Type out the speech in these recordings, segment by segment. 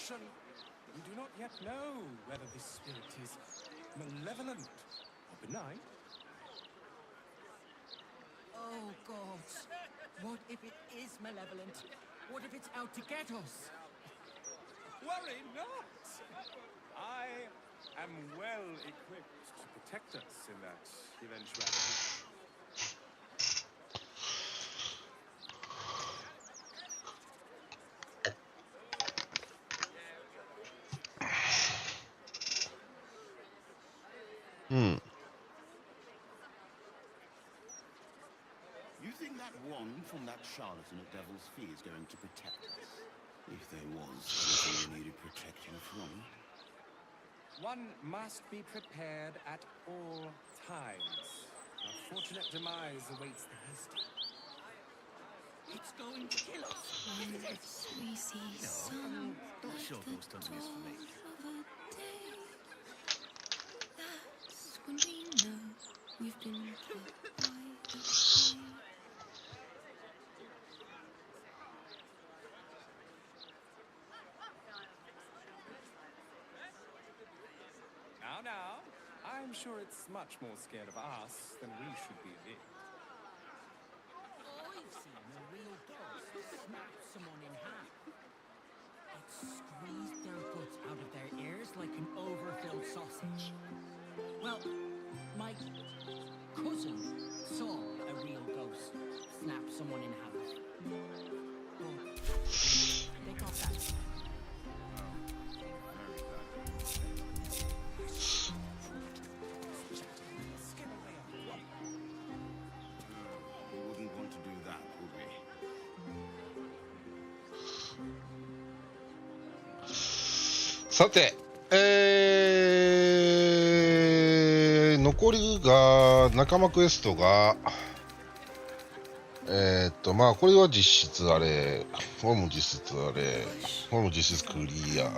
corruption. We do not yet know whether this spirit is malevolent or benign. Oh, gods. What if it is malevolent? What if it's out to get us? Worry not! I am well equipped to protect us in that eventuality. You think that wand from that charlatan at Devil's Fee is going to protect us? If there was anything we needed protecting from. One must be prepared at all times. A fortunate demise awaits the hasty. It's going to kill us. Once we see some Not sure those something is for me. that's when we know we've been killed by the sea. Now, I'm sure it's much more scared of us than we should be of it. I've seen a real ghost smack someone in half. It squeezed their guts out of their ears like an overfilled sausage. Well, my cousin saw a real ghost snap someone in half. But they got that. We wouldn't want to do that, would we? さて、残りが仲間クエストがまあこれは実質あれ、これも実質あれ、これも実質クリア。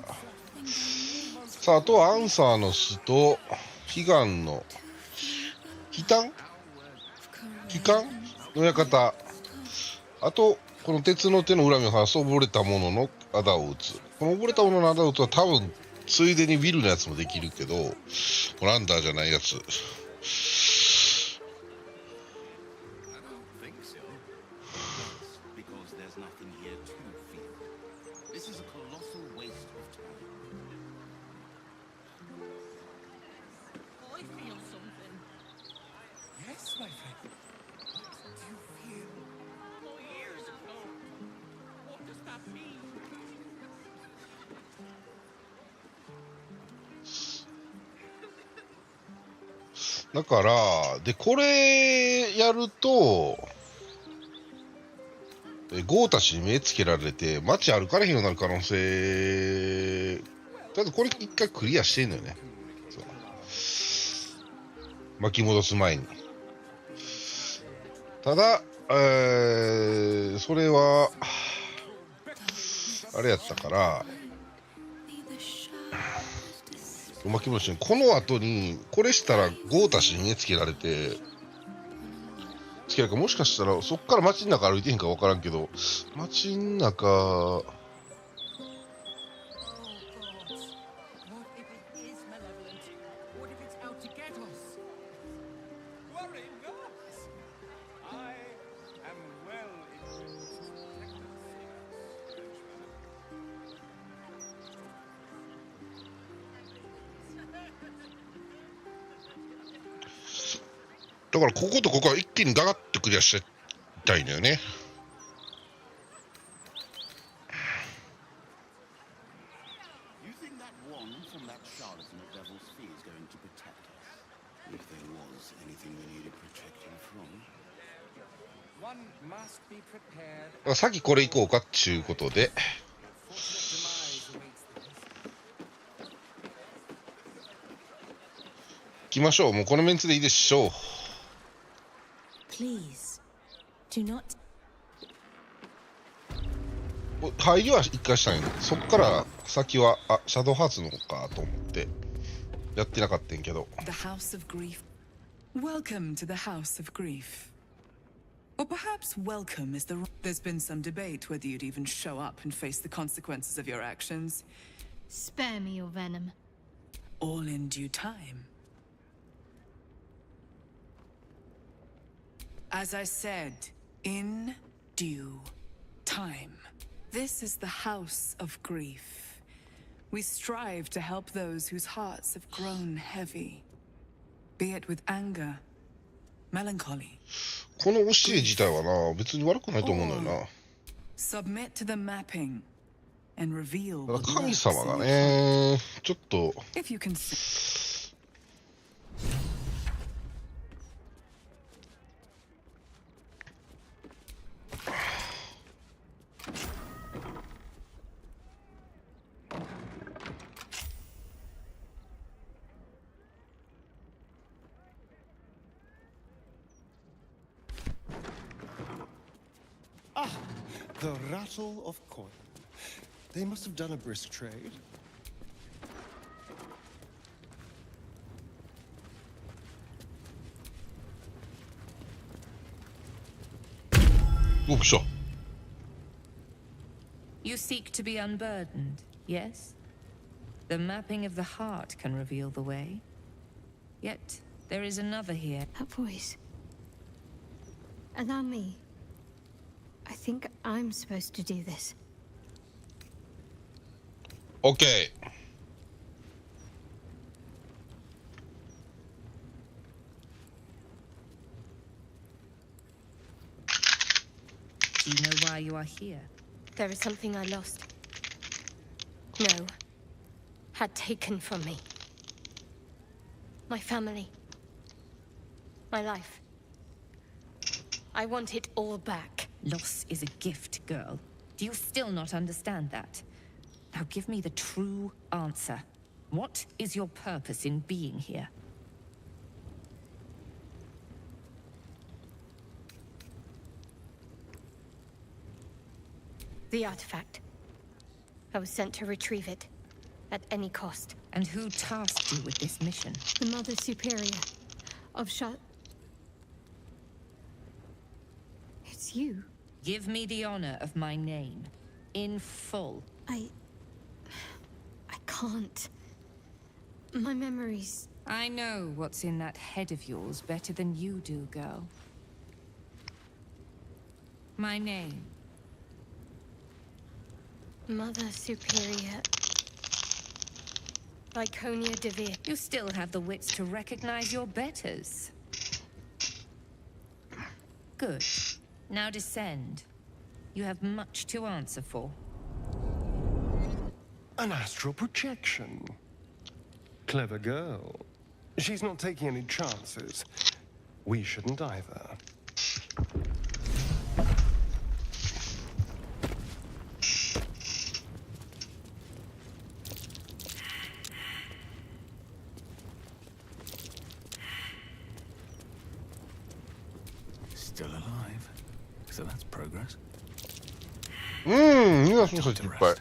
さあ、あとはアンサーの死と悲願の悲嘆の館、あとこの鉄の手の恨みを晴らす溺れた者の仇を撃つ。この溺れた者の仇を撃つは多分ついでにビルのやつもできるけど、このアンダーじゃないやつ。I feel something. Yes, my friend. What do you feel? My ears are cold. What does that mean? だからでこれやるとゴーたちに目つけられて街歩かれへんようになる可能性。ただこれ一回クリアしてんのよね。巻き戻す前に。ただ、それはあれやったから巻き戻してこの後にこれしたらゴーたちに目つけられてつけるか、もしかしたらそっから街の中歩いてへんか分からんけど、街の中だからこことここは一気にガガッとクリアしていきたいんだよね。先これ行こうかっちゅうことで。行きましょう。もうこのメンツでいいでしょう。入りは一回したんやね。そっから先はシャドウハーツのかと思ってやってなかったんけど。 The House of Grief. Welcome to the House of Grief. Or perhaps welcome is the... There's been some debate whether you'd even show up and face the consequences of your actions. Spare me your venom. All in due time. As I said, in due time. This is the house of grief. We strive to help those whose hearts have grown heavy. Be it with anger, melancholy. この教え自体はな、別に悪くないと思うんだよな。 Submit to the mapping and reveal ただ what 神 lurks 様が in your ね、ちょっと heart. If you can see. あ The rattle of coin. They must have done a brisk trade. お、来た。 You seek to be unburdened, yes? The mapping of the heart can reveal the way. Yet, there is another here. That voice. Allow me. I think I'm supposed to do this. OK。 Do you know why you are here? There is something I lost. No. Had taken from me. My family. My life. I want it all back. Loss is a gift, girl. Do you still not understand that? Now give me the true answer. What is your purpose in being here? The artifact. I was sent to retrieve it. At any cost. And who tasked you with this mission? The Mother Superior of It's you. Give me the honor of my name. In full. I can't. My memories... I know what's in that head of yours better than you do, girl. My name. Mother Superior... Lyconia Devere. You still have the wits to recognize your betters. Good. Now descend. You have much to answer for. An astral projection. Clever girl. She's not taking any chances. We shouldn't either. Still alive. So that's progress. 今そうそういっぱい。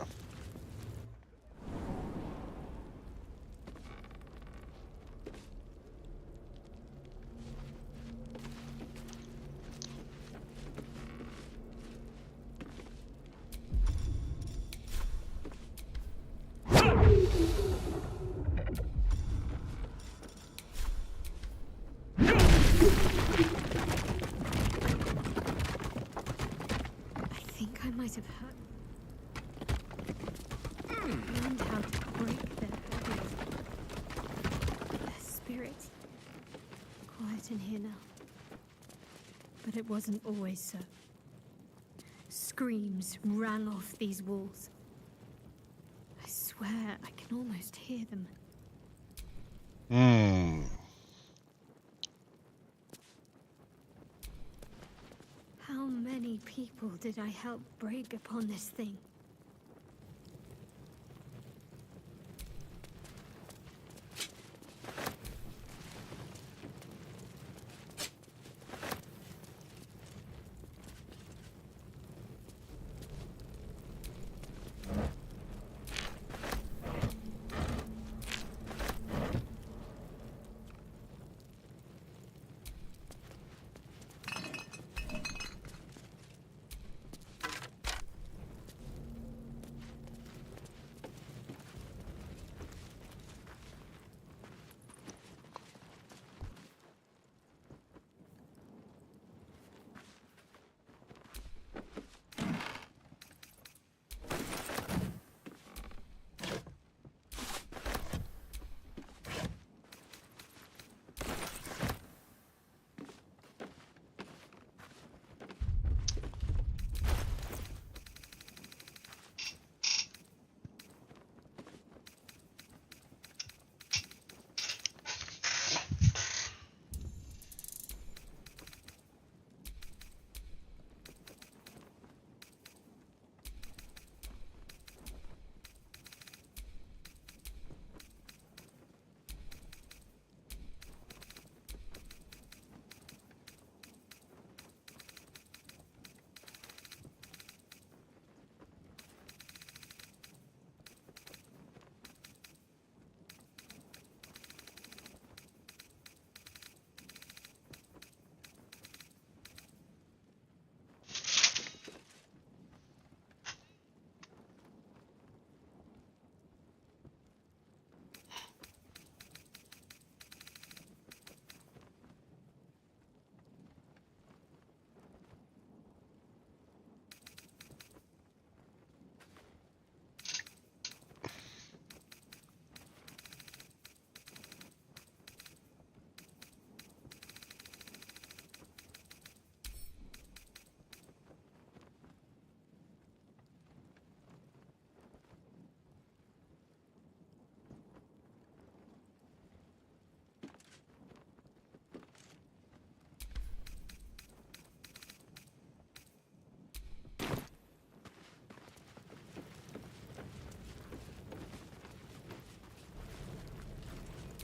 I think I might have learned how to break their bodies. Their spirit. Quiet in here now. But it wasn't always so. Screams rang off these walls. I swear I can almost hear them. How many people did I help break upon this thing?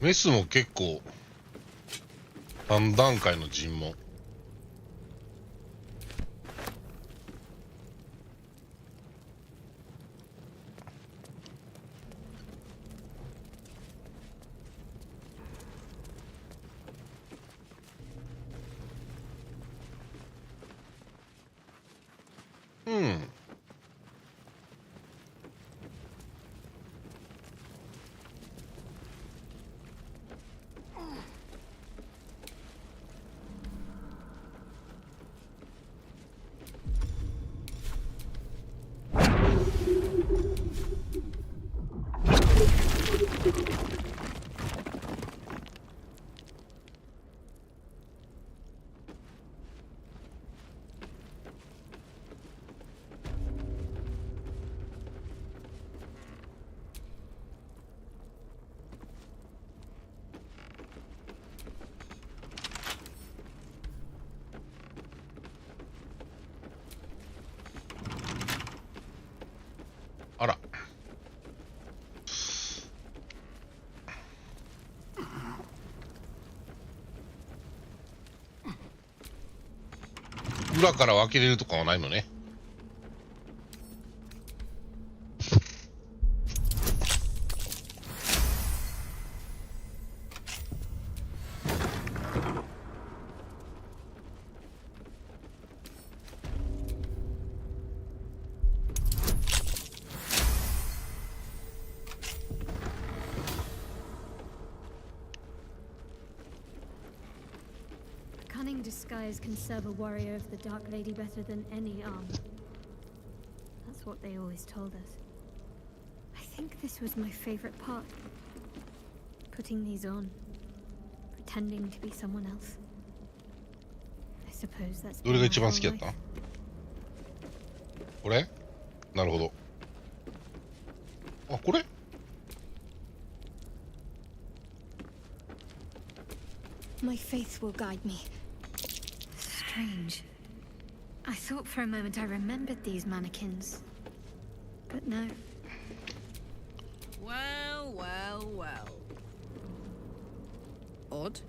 メスも結構3段階の尋問。うん。あら。裏から分けれるとかはないのね。Cunning disguise can serve a warrior of the Dark Lady better than any armor. That's what they always told us. I think this was my favorite part. Putting these on. Pretending to be someone else. I suppose that's どれが一番好きだった？これ？なるほど。あ、これ？ My faith will guide me. Strange. I thought for a moment I remembered these mannequins. But no. Well, well, well. Odd.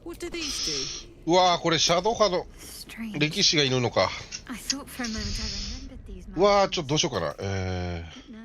What do these do? うわー、これシャドウ派の Strange. 歴史がいるのか。 I thought for a moment I remembered these うわー、 mannequins. ちょっとどうしようかな。But no.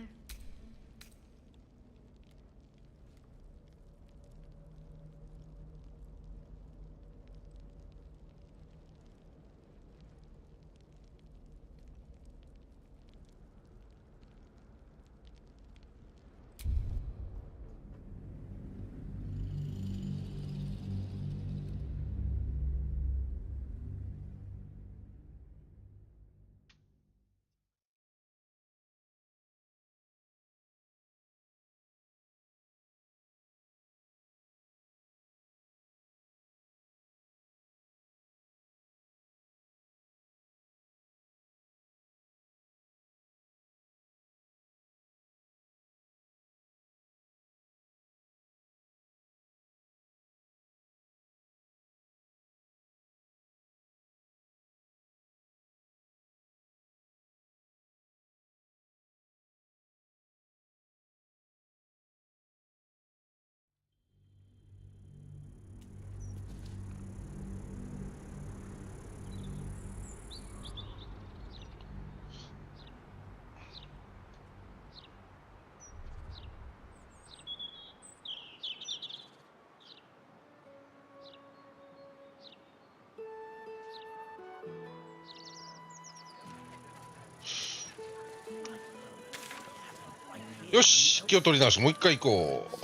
よし、気を取り直してもう一回行こう。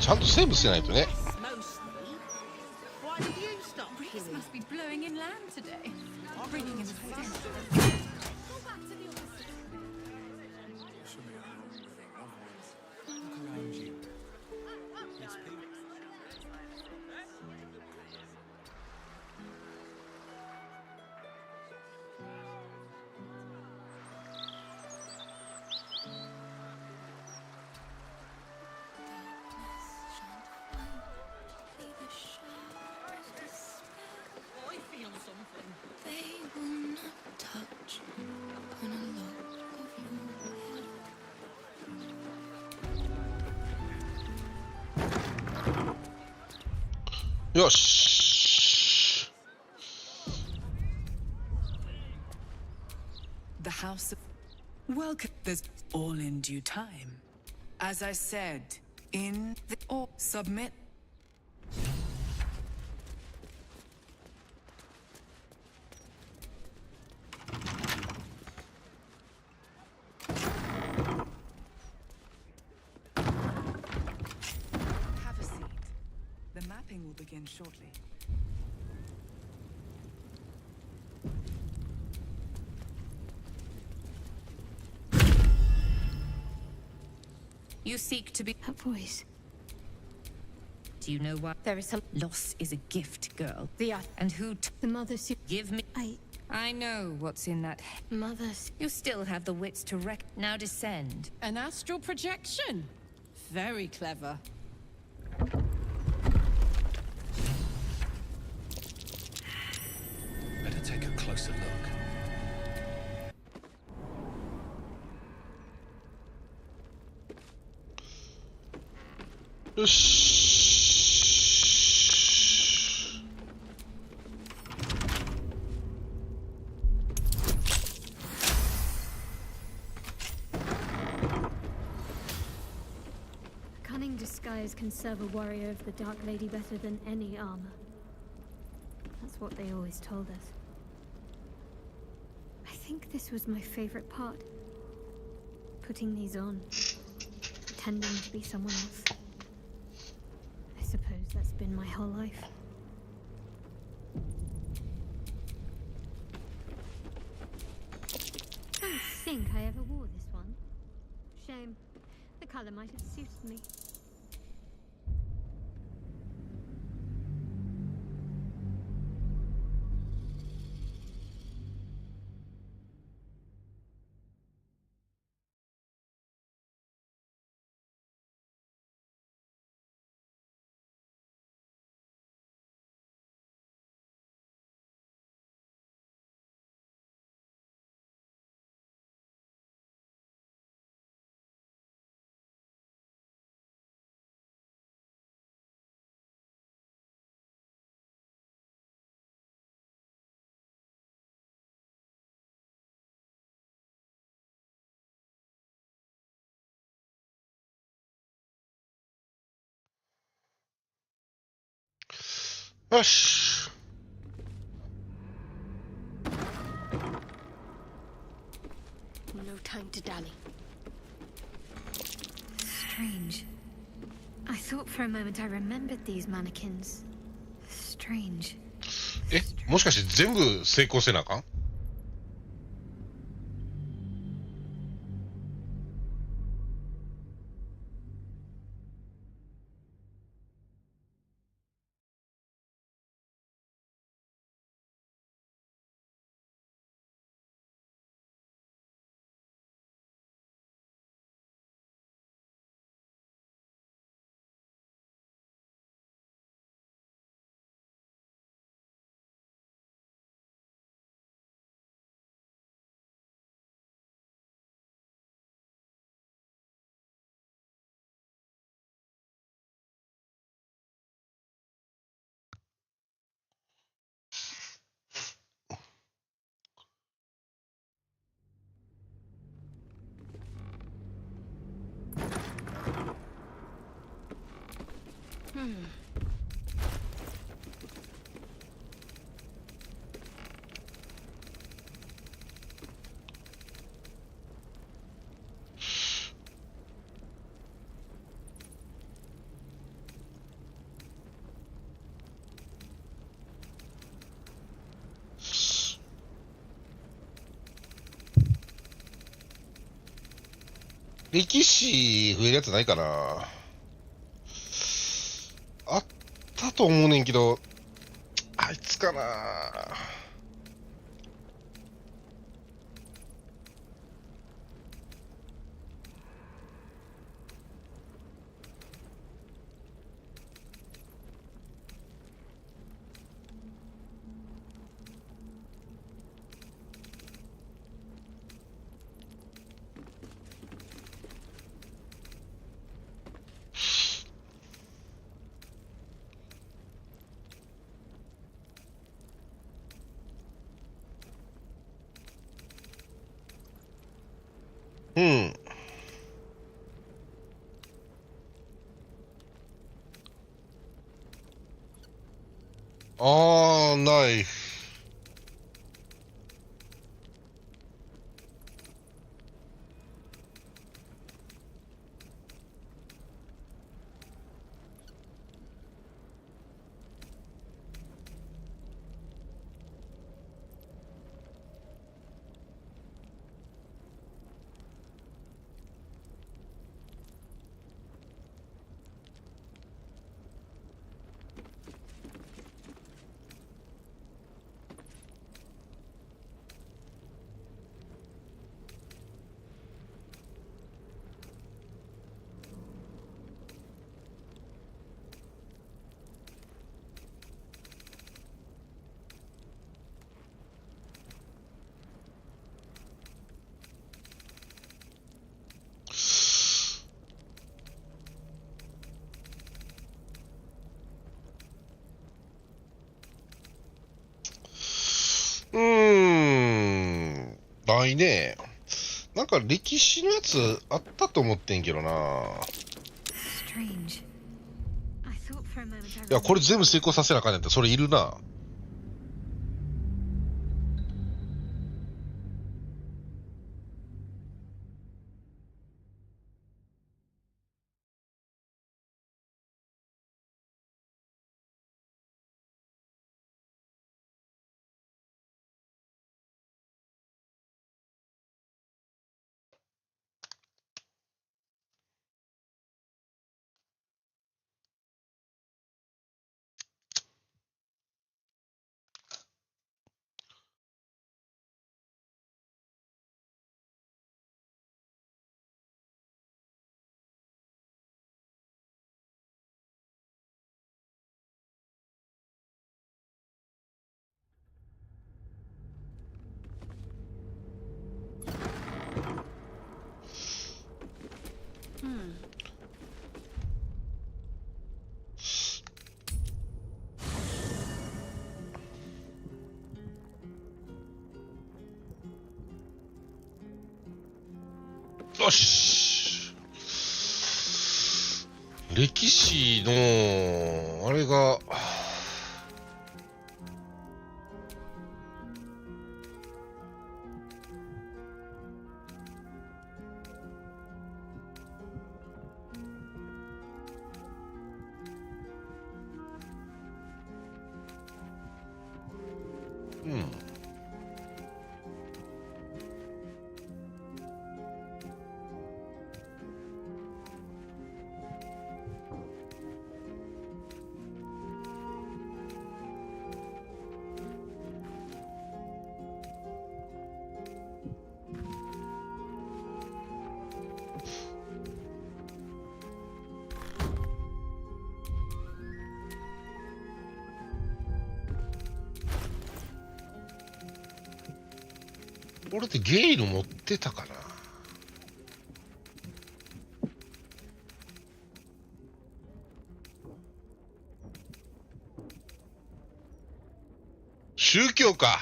ちゃんとセーブしてないとね。 Why did you stop? Breeze must be blowing inland today. Bringing in the I feel something. They will not touch upon a lock of your head. よし。 The house of... Welcome. There's all in due time. As I said, in the... Or submit. Have a seat. The mapping will begin shortly. You seek to be... That voice. Do you know what? There is some... Loss is a gift, girl. The And who... the mother's... Give me... I know what's in that... Mother's... You still have the wits to wreck... Now descend. An astral projection. Very clever. Better take a closer look. よし。 Cunning disguise can serve a warrior of the Dark Lady better than any armor. That's what they always told us. I think this was my favorite part. Putting these on. Pretending to be someone else. I suppose that's been my whole life. I don't think I ever wore this one. Shame. The color might have suited me.よし。 No time to dally. Strange. I thought for a moment I remembered these mannequins. Strange. え、もしかして全部成功せなあかん？ 力士増えるやつないかな。あったと思うねんけど、あいつかな。うん。ああ、ない。ないね。なんか歴史のやつあったと思ってんけどな。Strange. I thought for a moment I いや、これ remembered. 全部成功させなあかんねんって、それいるな。よし。歴史の、あれが、うん。俺ってゲイの持ってたかな。宗教か。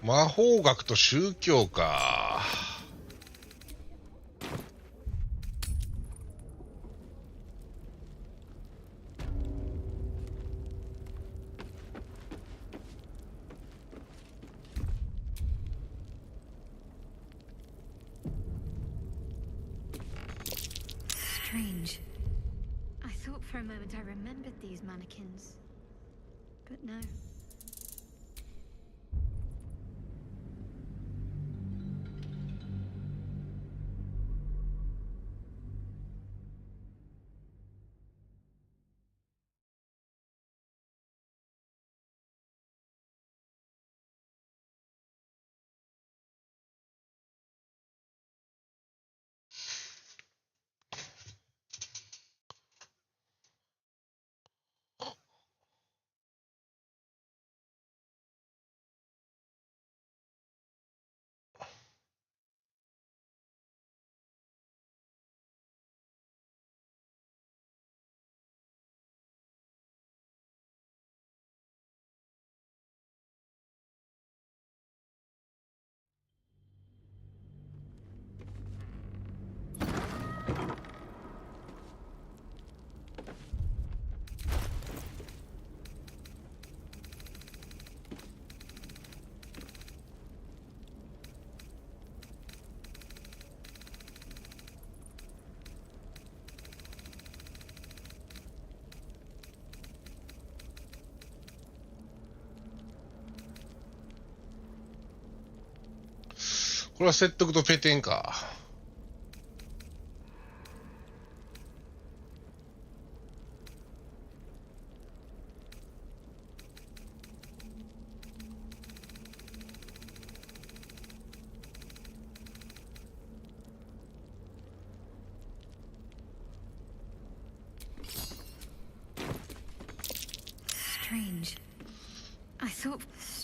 魔法学と宗教か。Strange. I thought for a moment I remembered these mannequins. But no. れは説得とペテンか。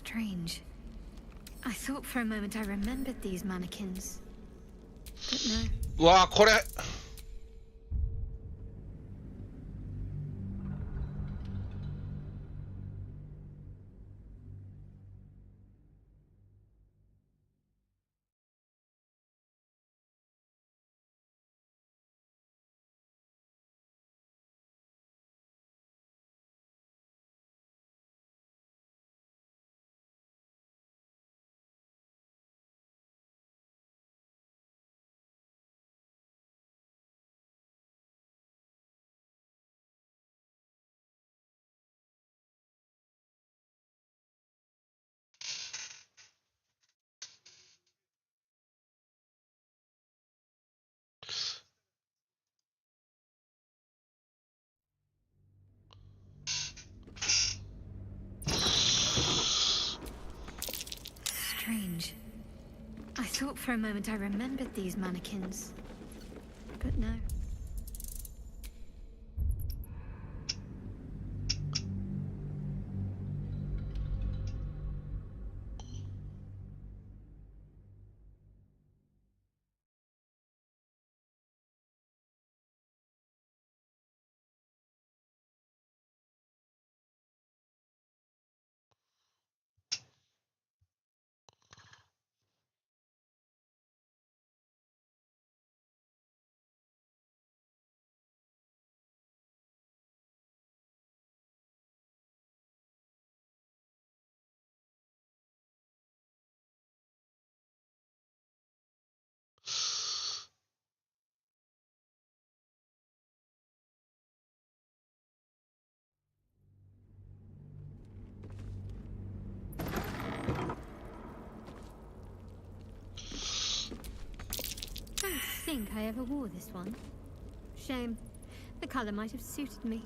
Strange. I thought for a moment I remembered these mannequins. But no. うわーこれStrange. I thought for a moment I remembered these mannequins. But no. 'Don't think I ever wore this one. Shame. The color might have suited me.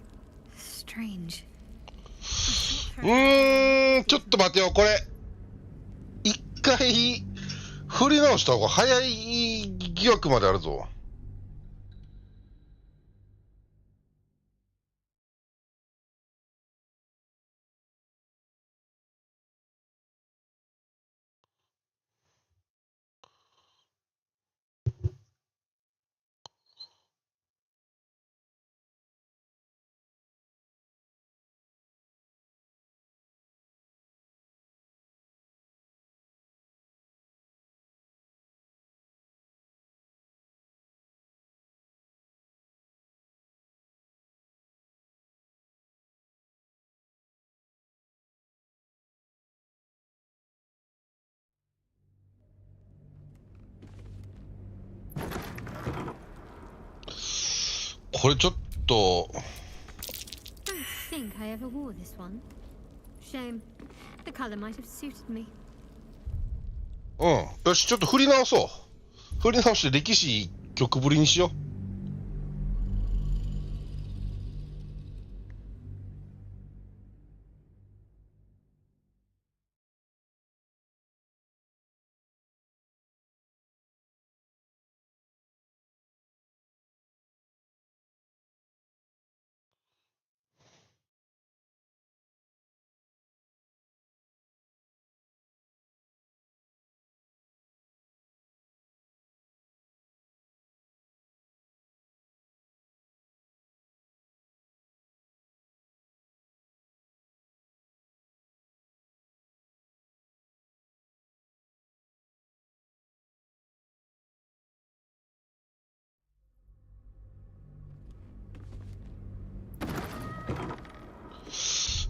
Strange. ちょっと待てよ、これ一回振り直した方が早い疑惑まであるぞ。これちょっと Don't think I ever wore this one. Shame. The color might have suited me. よし、ちょっと振り直そう。振り直して歴史曲ぶりにしよう。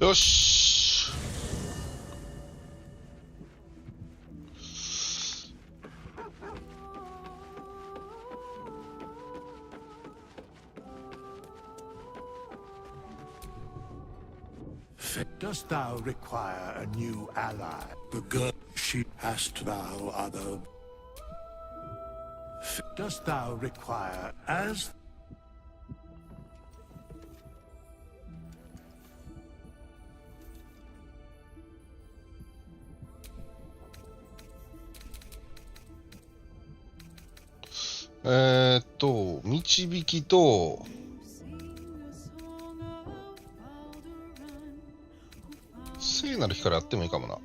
よし。Dost thou require a new ally? The girl she hast thou other. dost thou require as導きと、聖なる光あってもいいかもな。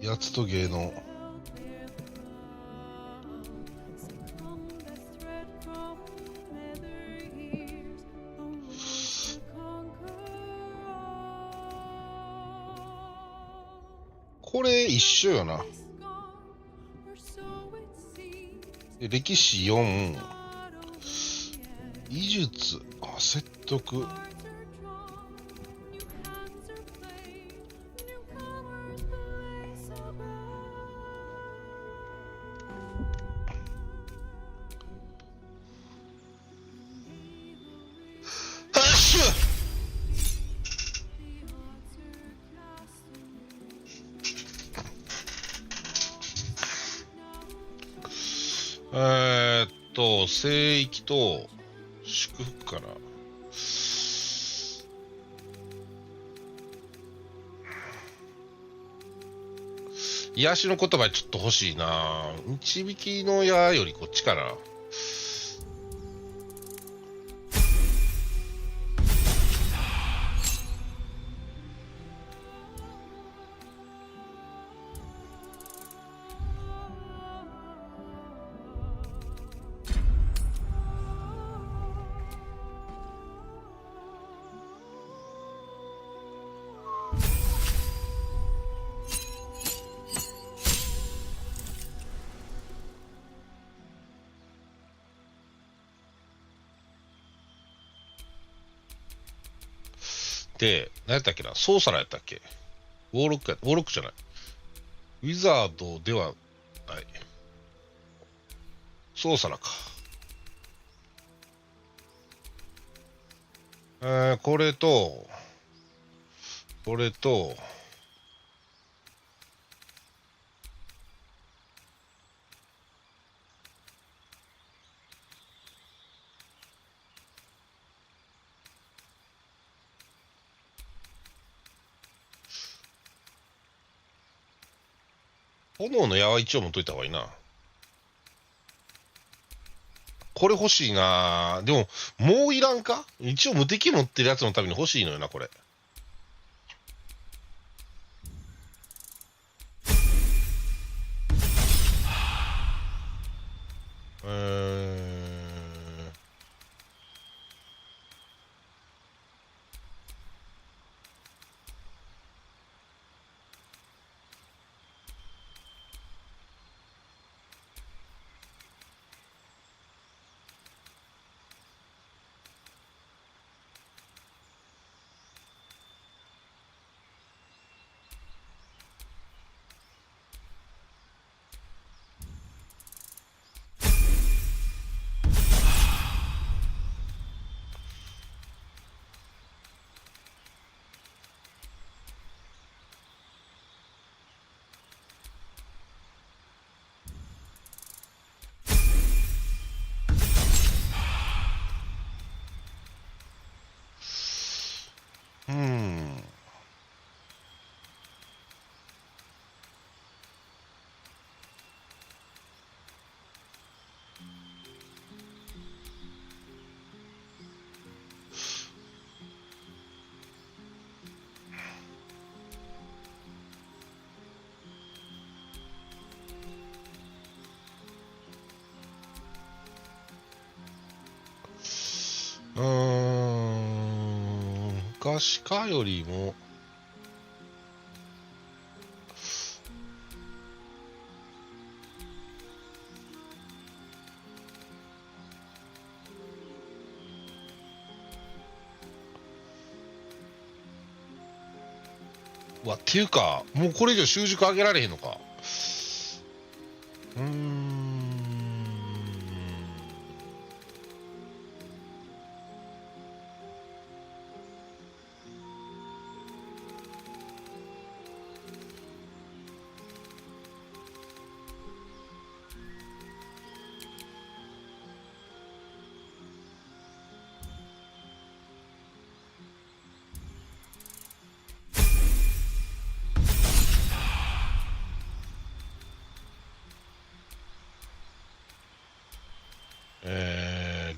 やつと芸能。これ一緒よな。で歴史4、医術、あ、説得。聖域と祝福かな。癒しの言葉ちょっと欲しいな。導きの矢よりこっちかな。で、何やったっけな、ソーサラーやったっけ、ウォーロックじゃない。ウィザードではない。ソーサラーか。これと、これと、炎の矢は一応持っといた方がいいな。これ欲しいな。でも、もういらんか？一応無敵持ってるやつのために欲しいのよな、これ。昔かよりも、わ、っていうか、もうこれ以上習熟上げられへんのか。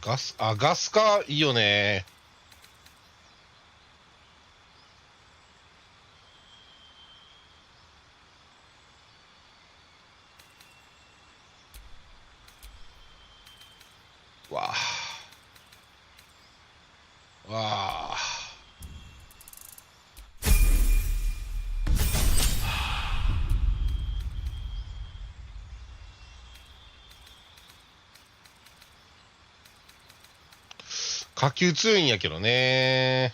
ガスか、いいよね。わあ。わあ。火球強いんやけどね。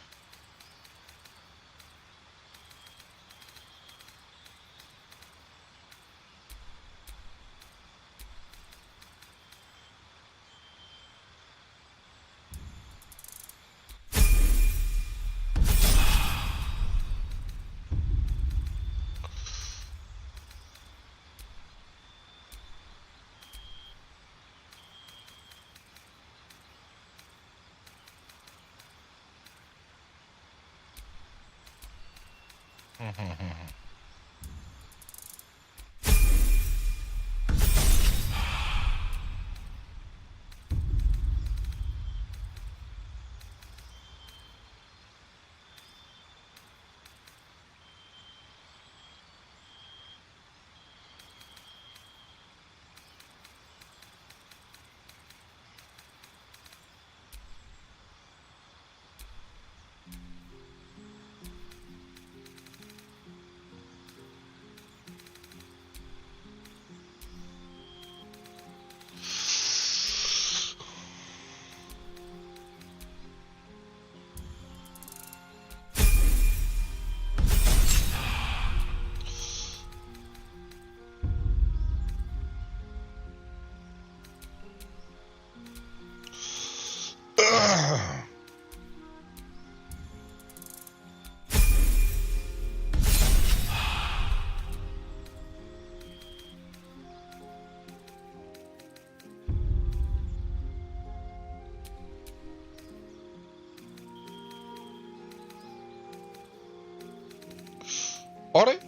あれ？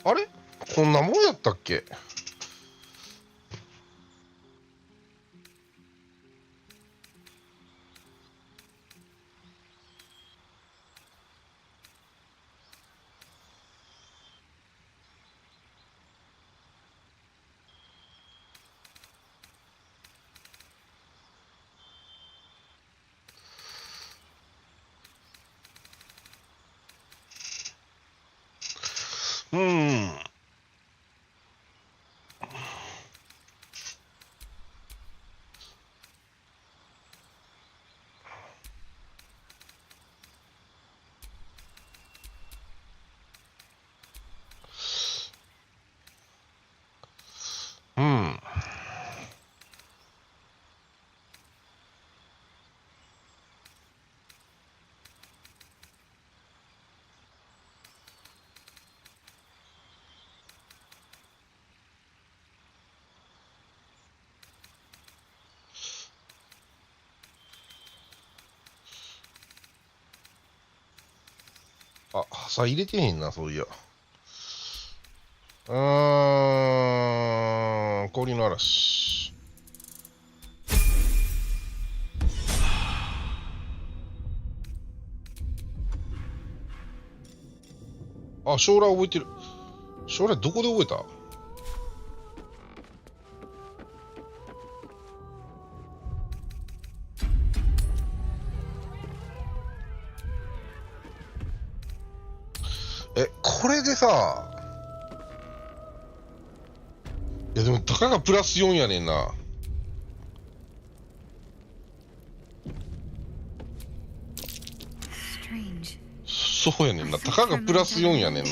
あれ？こんなもんやったっけ？うん。うん。あ、さ入れてへんな、そういや。氷の嵐。あ、将来覚えてる。将来どこで覚えた？これでさ、いやでもたかがプラス4やねんな。そうやねんな。たかがプラス4やねんな。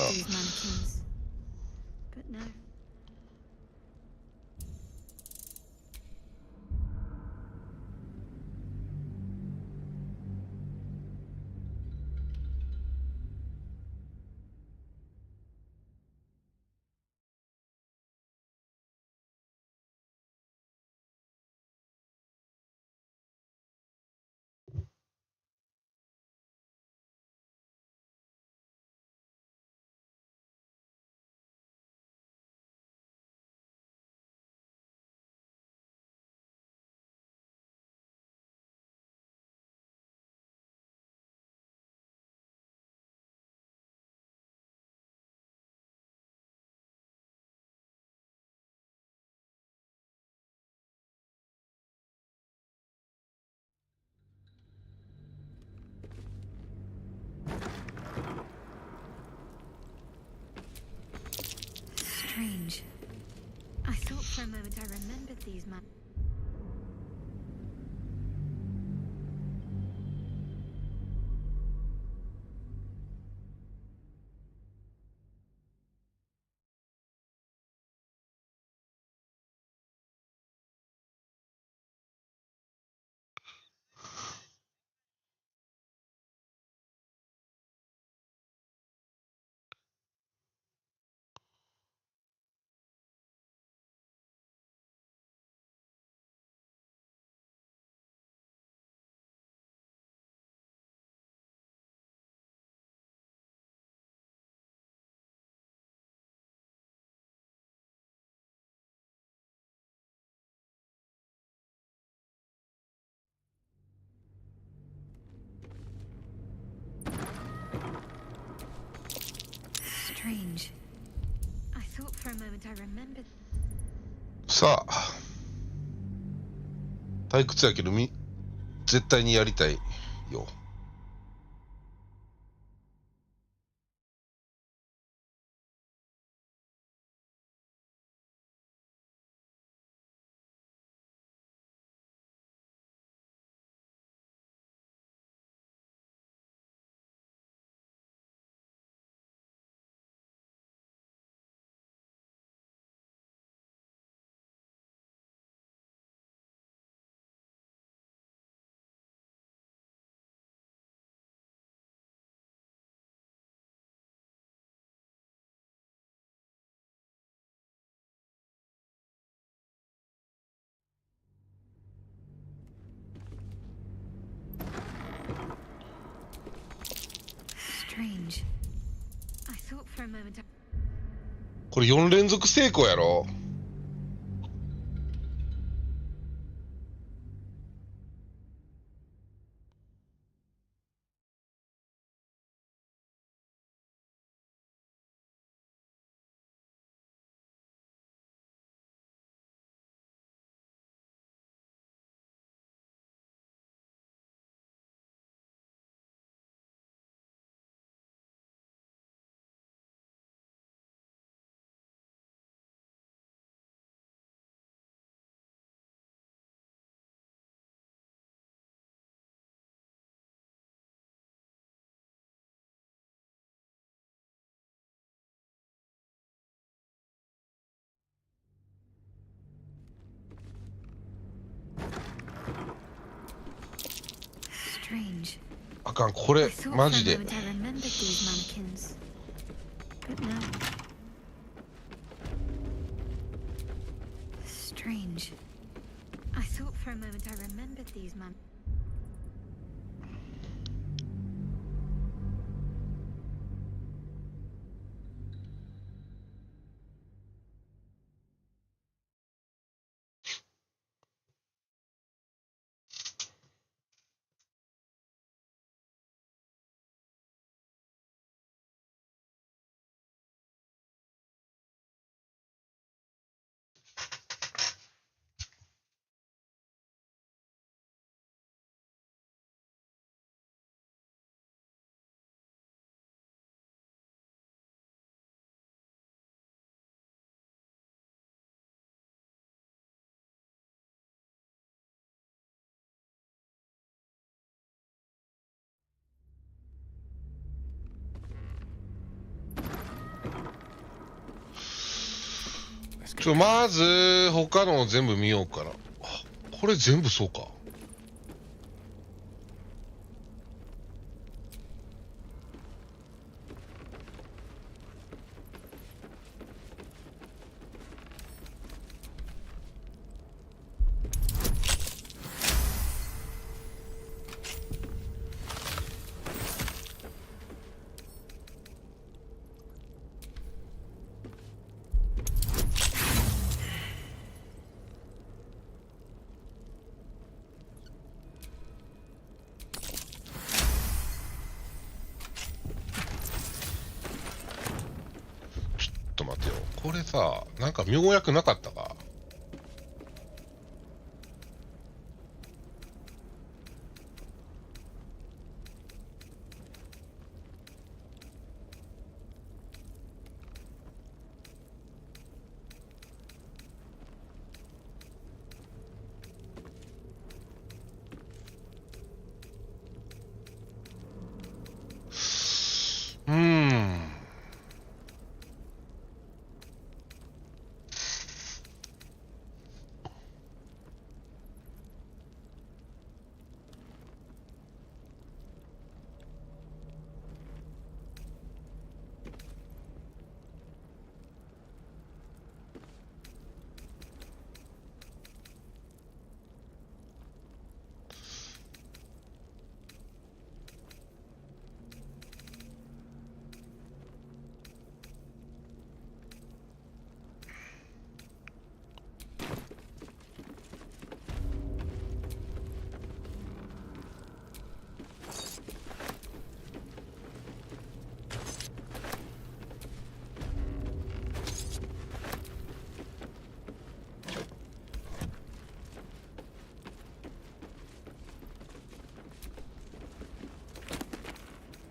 a moment I remembered these man. Strange. I thought for a moment I remembered. さあ、退屈やけど絶対にやりたいよ。Strange. I thought for a moment. これ4連続成功やろ。Strange. あかん、これ I thought マ for a ジで moment I remembered these mannequins. But no. Strange. I thought for a moment I remembered these man. まず他のを全部見ようかな。あ、これ全部そうか。ちょっと待てよ。これさ、なんか妙薬なかったか。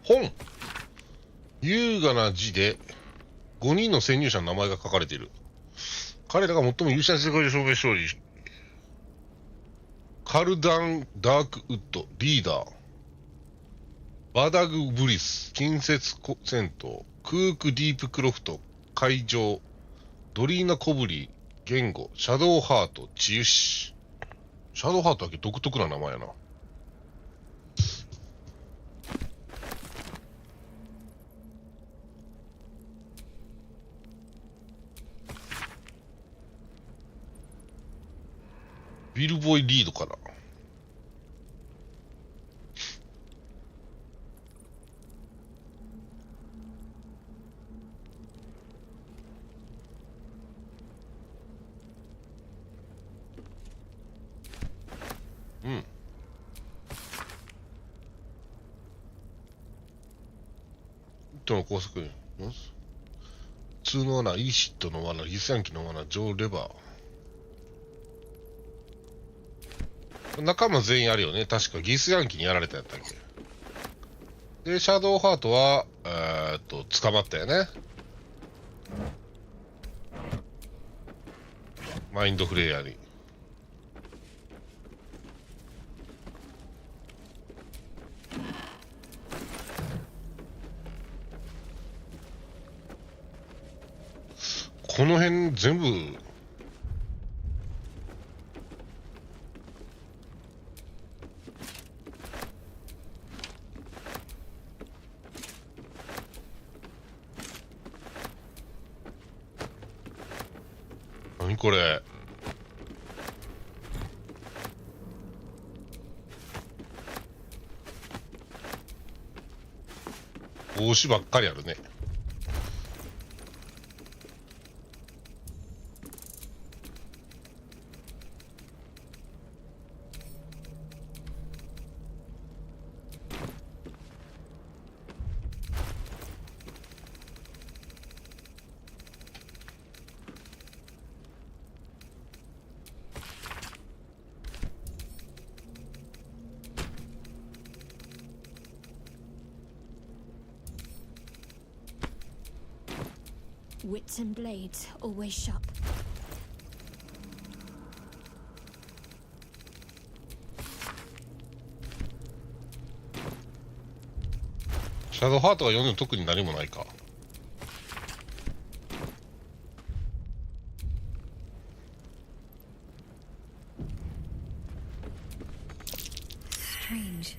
本。優雅な字で5人の潜入者の名前が書かれている。彼らが最も優秀な世界を証明しており、カルダン・ダークウッド、リーダー。バダグ・ブリス、近接戦闘。クーク・ディープ・クロフト、海上。ドリーナ・コブリー、言語。シャドウ・ハート、治癒士。シャドウハートだけ独特な名前やな。ビルボーイ・リードかな。うん。糸の工作。普通の罠、イーシットの罠、リスヤンキの罠、ジョー・レバー。仲間全員あるよね。確かギスヤンキにやられたやったっけ。で、シャドウハートは、捕まったよね。マインドフレイヤーに。この辺全部何これ。帽子ばっかりあるね。Wits and blades, always sharp. シャドウハートが読んでも特に何もないか。Strange.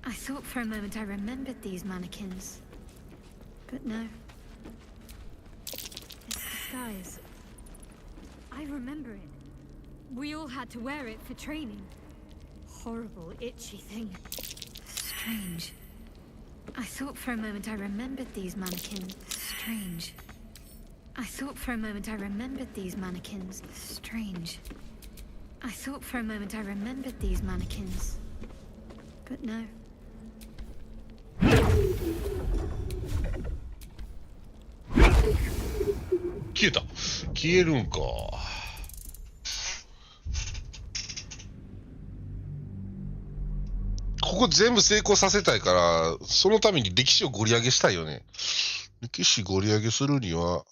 I thought for a moment I remembered these mannequins. But no. It's disguise. I remember it. We all had to wear it for training. Horrible, itchy thing. Strange. I thought for a moment I remembered these mannequins. Strange. I thought for a moment I remembered these mannequins. Strange. I thought for a moment I remembered these mannequins. But no. 消えた。消えるんか。ここ全部成功させたいから、そのために歴史をご利上げしたいよね。歴史ご利上げするには、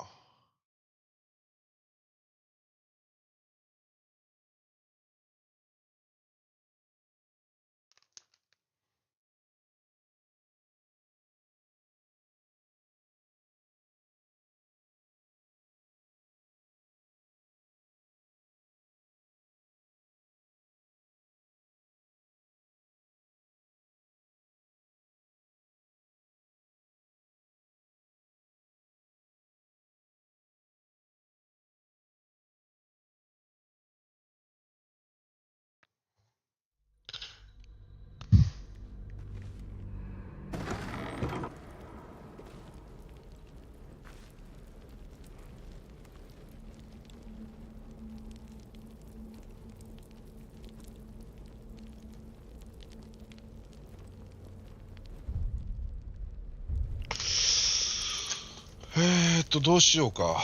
どうしようか。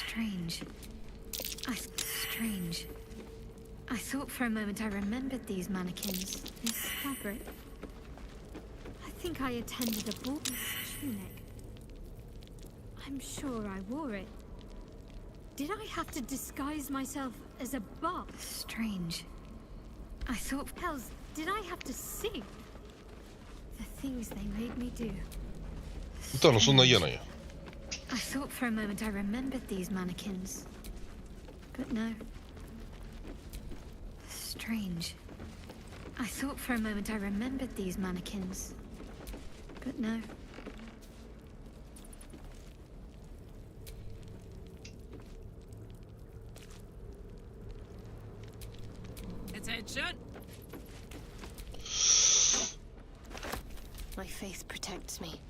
Strange. Strange. I thought for a moment I remembered these mannequins. This fabric. I think I attended a ball. This tunic. I'm sure I wore it. Did I have to disguise myself as a bard? Strange. I thought, hells, did I have to sing? The things they made me do. 歌のそんな嫌なんや。 I thought for a moment I remembered these mannequins. But no. Strange. I thought for a moment I remembered these mannequins. But no. Attention! My faith protects me.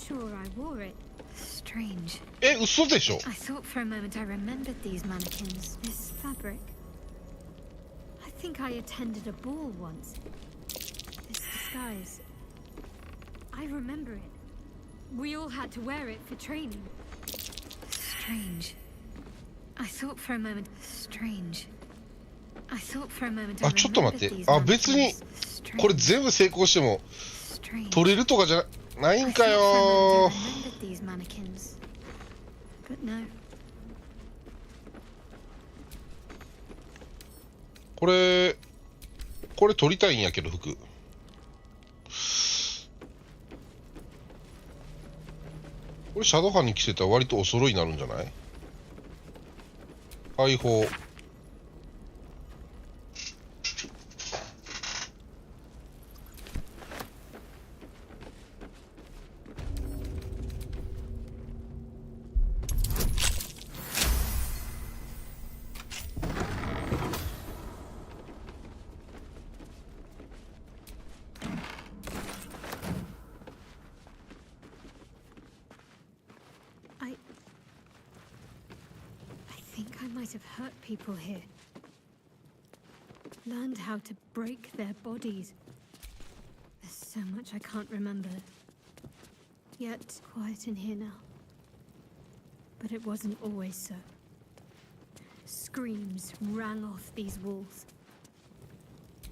Sure I wore it. Strange. え、嘘でしょ。 I thought for a moment I remembered these mannequins. This fabric. I think I attended a ball once. This disguise. I remember it. We all had to wear it for training. Strange. I thought for a moment. Strange. I thought for a moment I あ、ちょっと待 remembered って。 these あ、別に mannequins. これ全部成功しても Strange. 取れるとかじゃないんか I よ thought for a moment I remembered these mannequins. But no. これ取りたいんやけど服。これシャドウハンに着せたら割とお揃いになるんじゃない？解放。I think I might have hurt people here. Learned how to break their bodies. There's so much I can't remember. Yet quiet in here now. But it wasn't always so. Screams rang off these walls.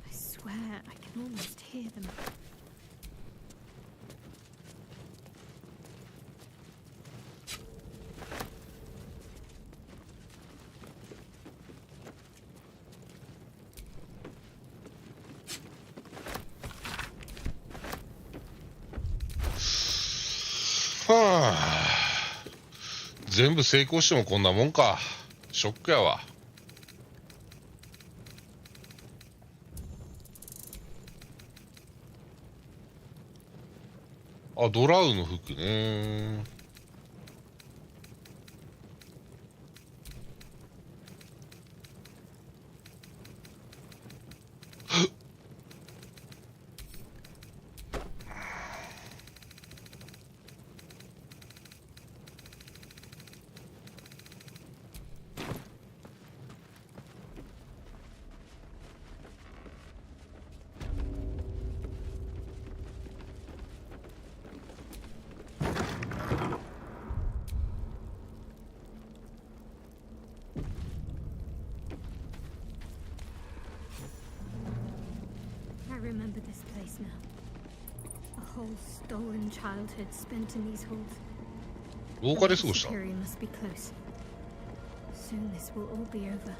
I swear I can almost hear them.はあ、全部成功してもこんなもんか。ショックやわ。あ、ドラウの服ね。years now. A whole stolen childhood spent in these halls. 廊下で過ごした。 Superior must be close. Soon this will all be over.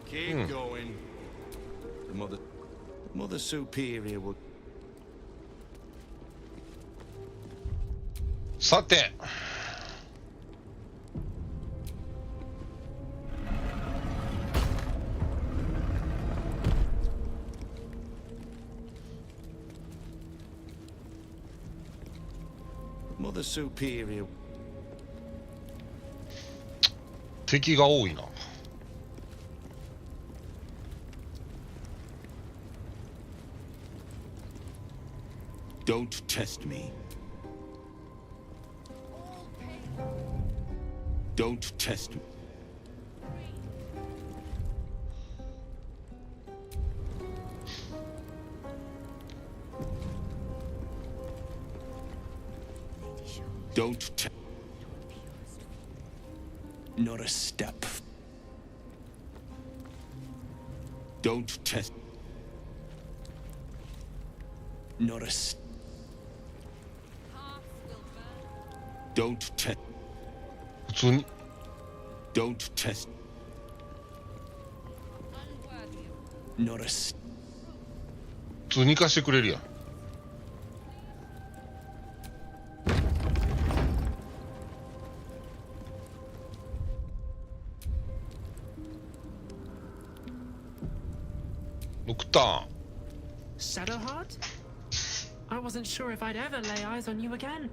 Keep going. The Mother Superior would. さて。Mother Superior. 敵が多いな。Don't test me. Don't test me. Don't test. Not a step. Don't test. Not a step. Don't test. 普通に。Don't test. Not a step. 普通に行かしてくれるやん。ノクターン。 Shadowheart? I wasn't sure if I'd ever lay eyes on you again.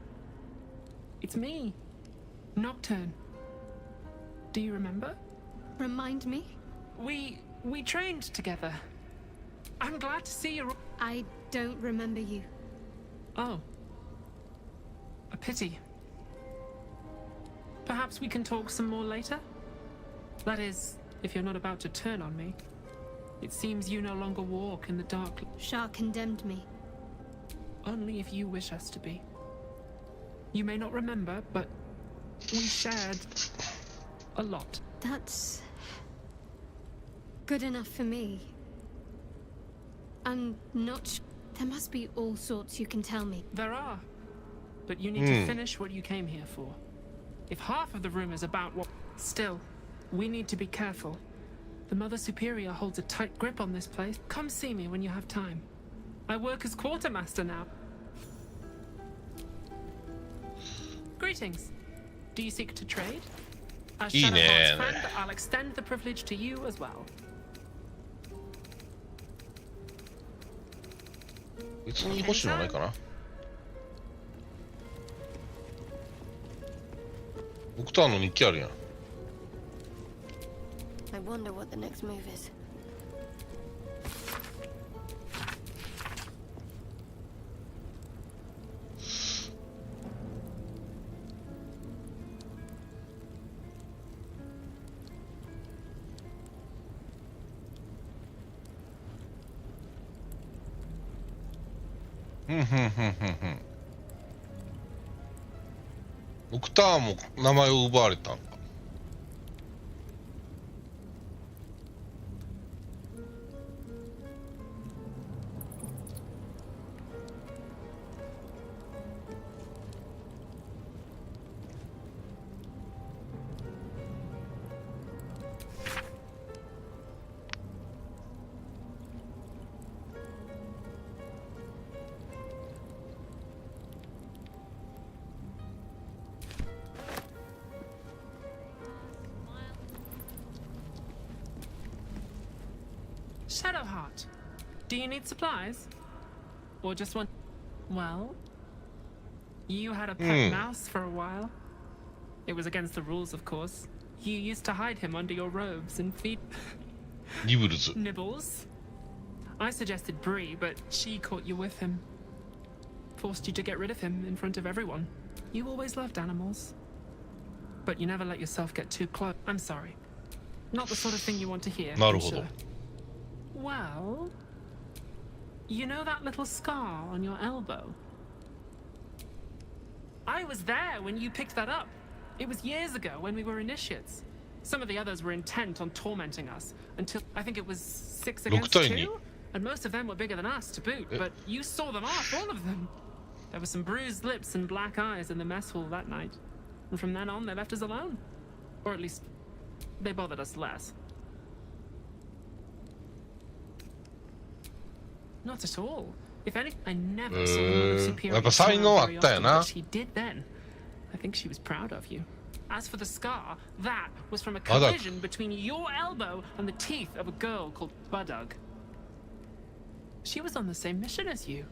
It's me, Nocturne. Do you remember? Remind me? We trained together. I'm glad to see you. I don't remember you. Oh. A pity. Perhaps we can talk some more later? That is, if you're not about to turn on me. It seems you no longer walk in the dark. Shah condemned me. Only if you wish us to be. You may not remember, but we shared a lot. That's good enough for me. I'm not. There must be all sorts you can tell me. There are. But you need to finish what you came here for. If half of the room is about what... Still, we need to be careful. The Mother Superior holds a tight grip on this place. Come see me when you have time. I work as quartermaster now. Greetings. Do you seek to trade? As Shadowheart's friend, I'll extend the privilege to you as well. 別に欲しいのないかな。ノクターンの日記あるやん。I wonder what the next move is. ノクターンも名前を奪われたんか。Shadowheart, do you need supplies? Or just want... Well, you had a pet mouse for a while. It was against the rules, of course. You used to hide him under your robes and feed... Nibbles. I suggested Bree, but she caught you with him. Forced you to get rid of him in front of everyone. You always loved animals. But you never let yourself get too close. I'm sorry. Not the sort of thing you want to hear. I'm sure. Well, You know that little scar on your elbow? I was there when you picked that up. It was years ago when we were initiates. Some of the others were intent on tormenting us until I think it was 6 against 2, and most of them were bigger than us to boot. But you saw them off, all of them. There were some bruised lips and black eyes in the mess hall that night, and from then on they left us alone, or at least they bothered us less. Not at all. If any, I never saw the Mother Superior smile very often, but she did then. I think she was proud of you. As for the scar, that was from a collision between your elbow and the teeth of a girl called Budug. She was on the same mission as you.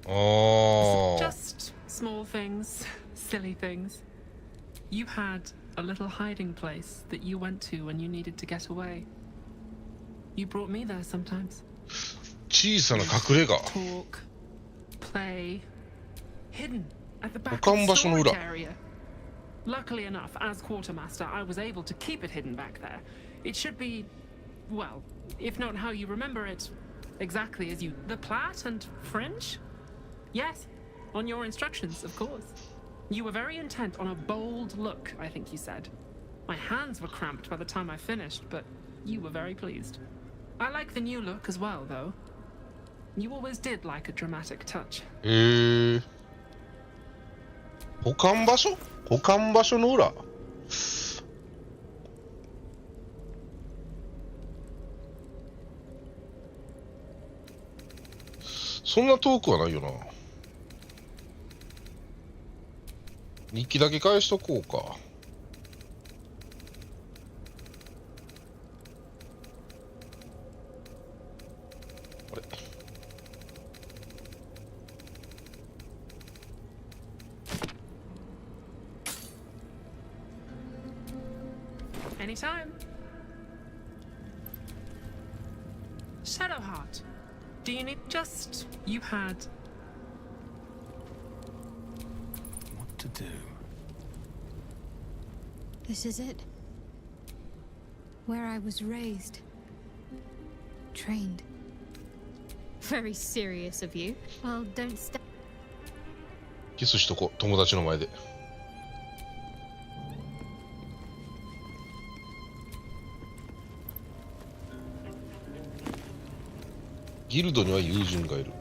Oh. Just small things, silly things. You had a little hiding place that you went to when you needed to get away. You brought me there sometimes. 小さな隠れ家。 Talk, play, hidden at the back 保管 of 場 the 所の裏。 storage area. Luckily enough, as quartermaster, I was able to keep it hidden back there. It should be, well, if not how you remember it, exactly as you... The Plat and Fringe? Yes, on your instructions, of course. You were very intent on a bold look, I think you said. My hands were cramped by the time I finished, but you were very pleased. I like the new look as well, though. You always did like a dramatic touch. 保管場所？保管場所の裏。そんな遠くはないよな。日記だけ返しとこうか。あれ。Anytime. Shadowheart, do you need just... You had... What to do? This is it. Where I was raised. Trained. Very serious of you. Well, don't stop. キスしとこう、友達の前で。ギルドには友人がいる。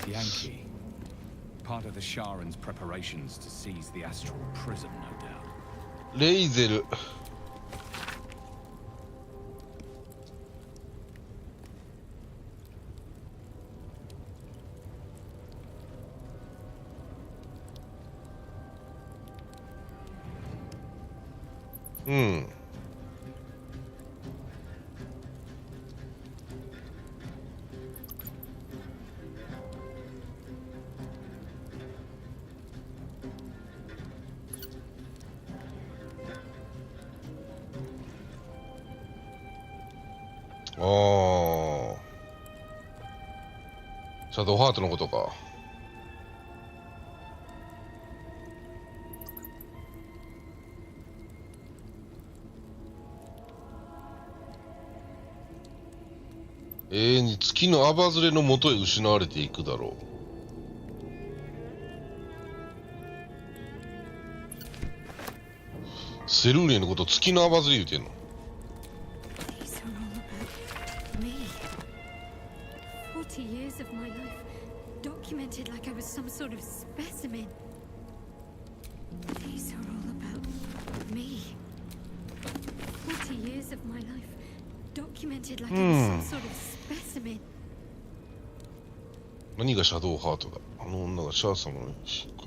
Yankee. Part of the Sharon's preparations to seize the astral prison, no doubt. レイゼル。うん。ああ。シャドウハートのことか。永遠に月のアバズレのもとへ失われていくだろう。セルーレのこと月のアバズレ言うてんの。These are all about me. 40 years of my life, documented like I was some sort of specimen. These are all about me. 40 years of my life, documented like I was some sort of specimen. 何がシャドウハートだ。あの女がシャア様の死か。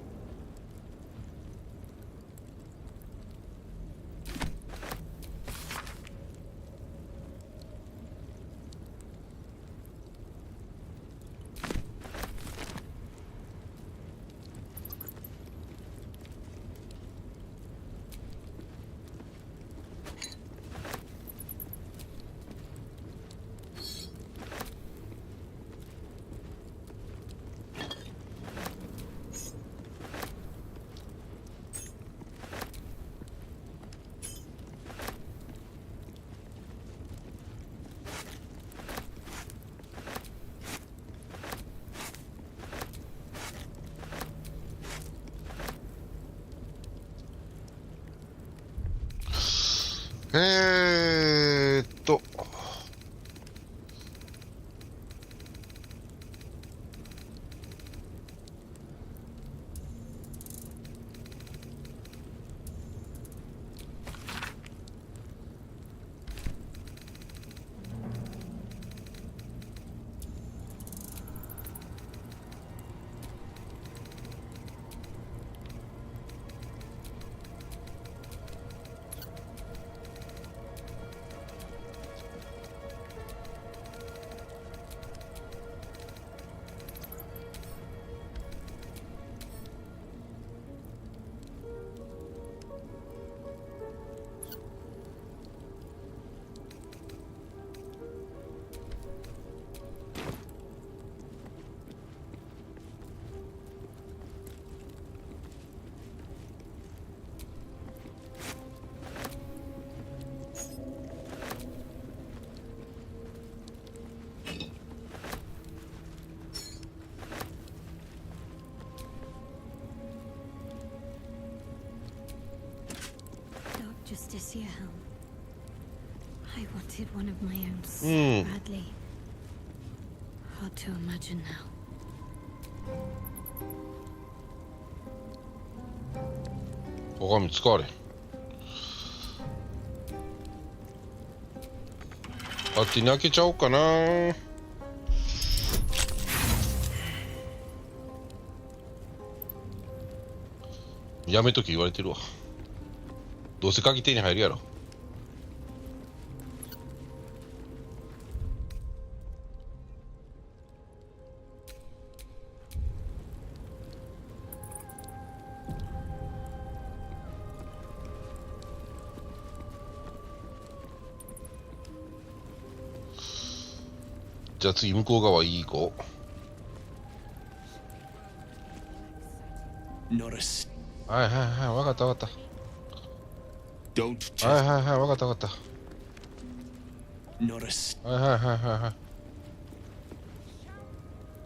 とJusticia Helm. I wanted one of my own so badly. Hard to imagine now. 鏡使われ。勝手に開けちゃおうかな。やめとき言われてるわ。どうせ鍵手に入るやろ。じゃあ次向こう側いい子。はいはいはい、わかったわかった。はいはいはい、わかったわかった。はいはいはいはいはい。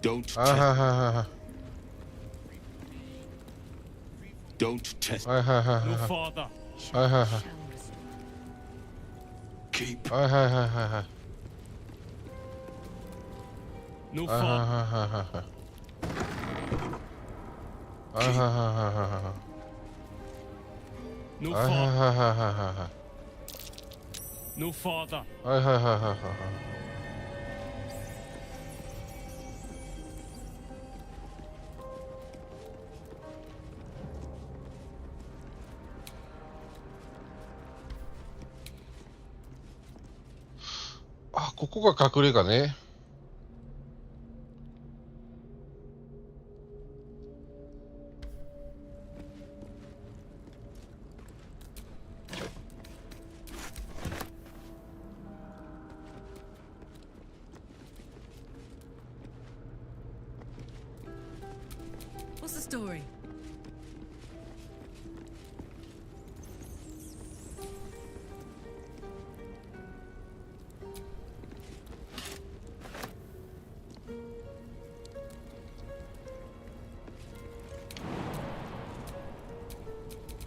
はいはいはいはいはい。はいはいはいはい。はいはいはいはい。はいはいはいはいはい。はいはいはいはいはい。はいはいはいはいはい。はいはいはいはいはい。はいはいはいはいはいはい。あ、ここが隠れ家ね。What's the story?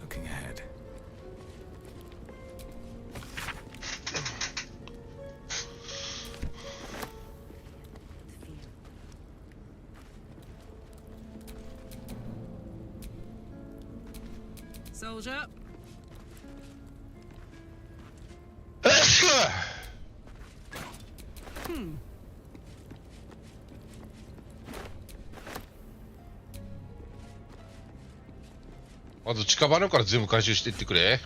Looking ahead. Soldier. まず近場のから全部回収していってくれ。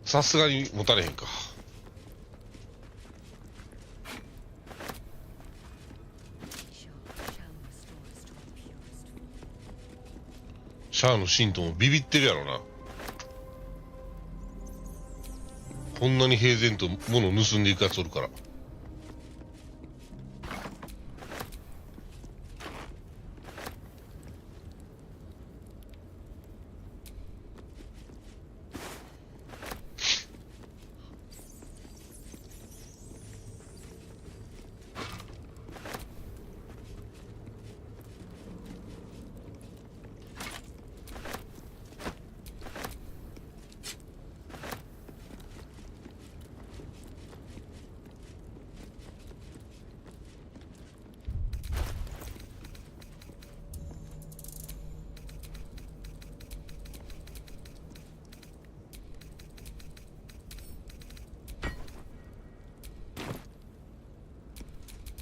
さすがに持たれへんか。シャアの信徒もビビってるやろな。こんなに平然と物を盗んでいくやつおるから。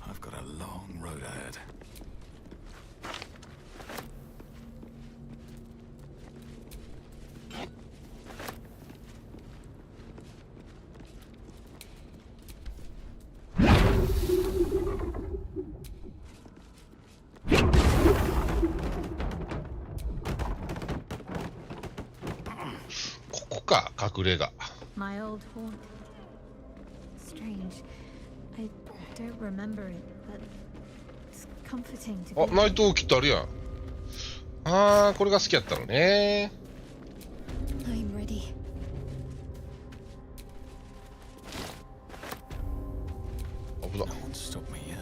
I've got a long road ahead. My old haunt. Strange. I don't remember it, but it's comforting to be. あ、ナイトキットあるやん。あー、これが好きやったのね。I'm ready. 危な。No one stop me yet.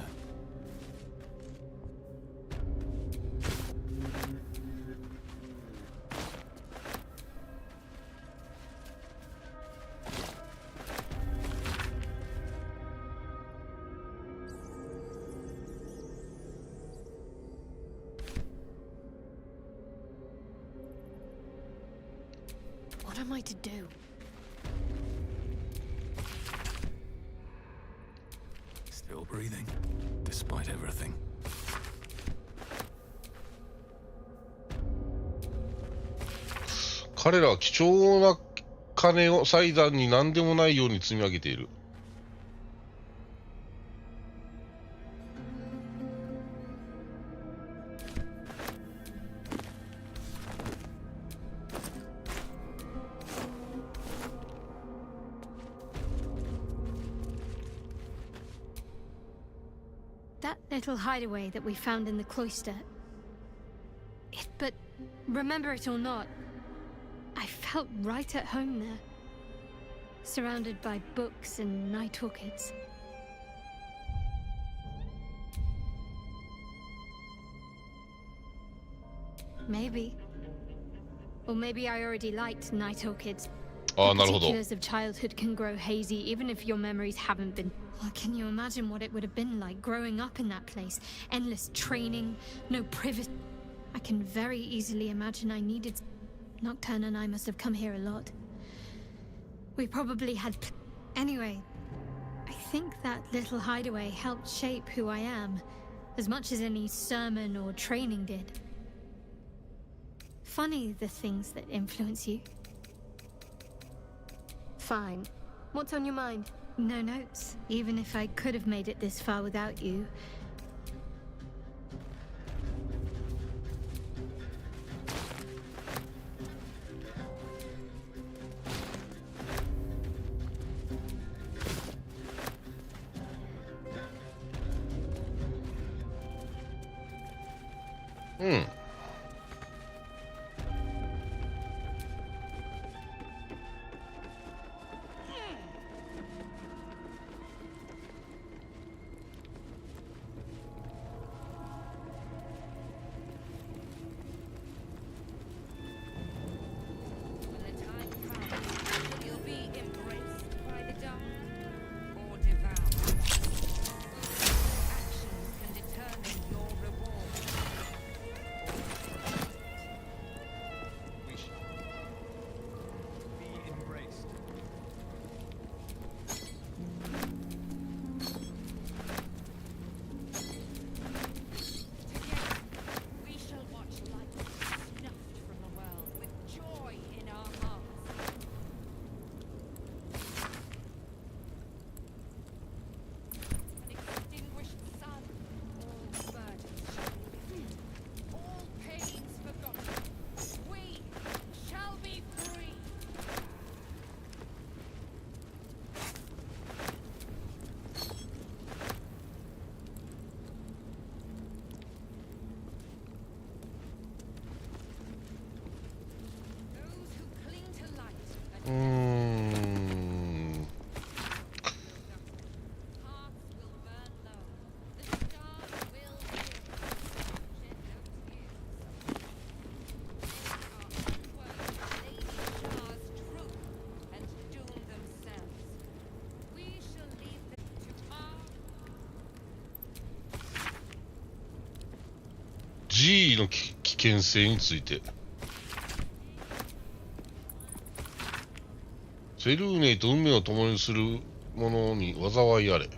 What am I to do? Still breathing, despite everything. 彼らは貴重な金を祭壇に何でもないように積み上げている。That little hideaway that we found in the cloister. But remember it or not, I felt right at home there. Surrounded by books and night orchids. Maybe. Or maybe I already liked night orchids. The particulars of childhood can grow hazy even if your memories haven't been. Oh, can you imagine what it would have been like growing up in that place? Endless training, no privacy. I can very easily imagine I needed. Nocturne and I must have come here a lot. We probably had. Anyway, I think that little hideaway helped shape who I am, as much as any sermon or training did. Funny the things that influence you. Fine. What's on your mind? No notes, even if I could have made it this far without you. G の危険性について。フェルーネと運命を共にする者に災いあれ。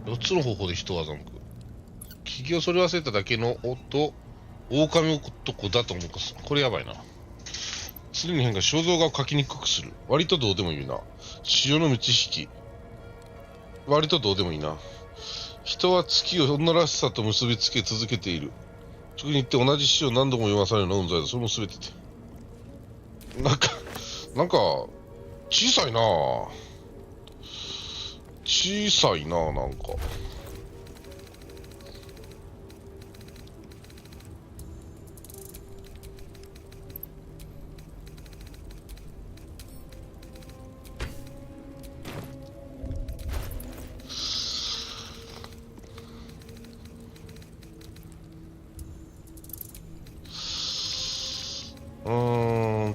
4つの方法で人を欺く。危機をそれ忘れただけの狼男だと思うかす。これやばいな。常に変化、肖像画を描きにくくする。割とどうでもいいな。潮の満ち引き。割とどうでもいいな。人は月を女らしさと結びつけ続けている。直に言って同じ詩を何度も読まされるのがうんざりだ。それも全てて。なんか、小さいなぁ。小さいなぁ、なんか。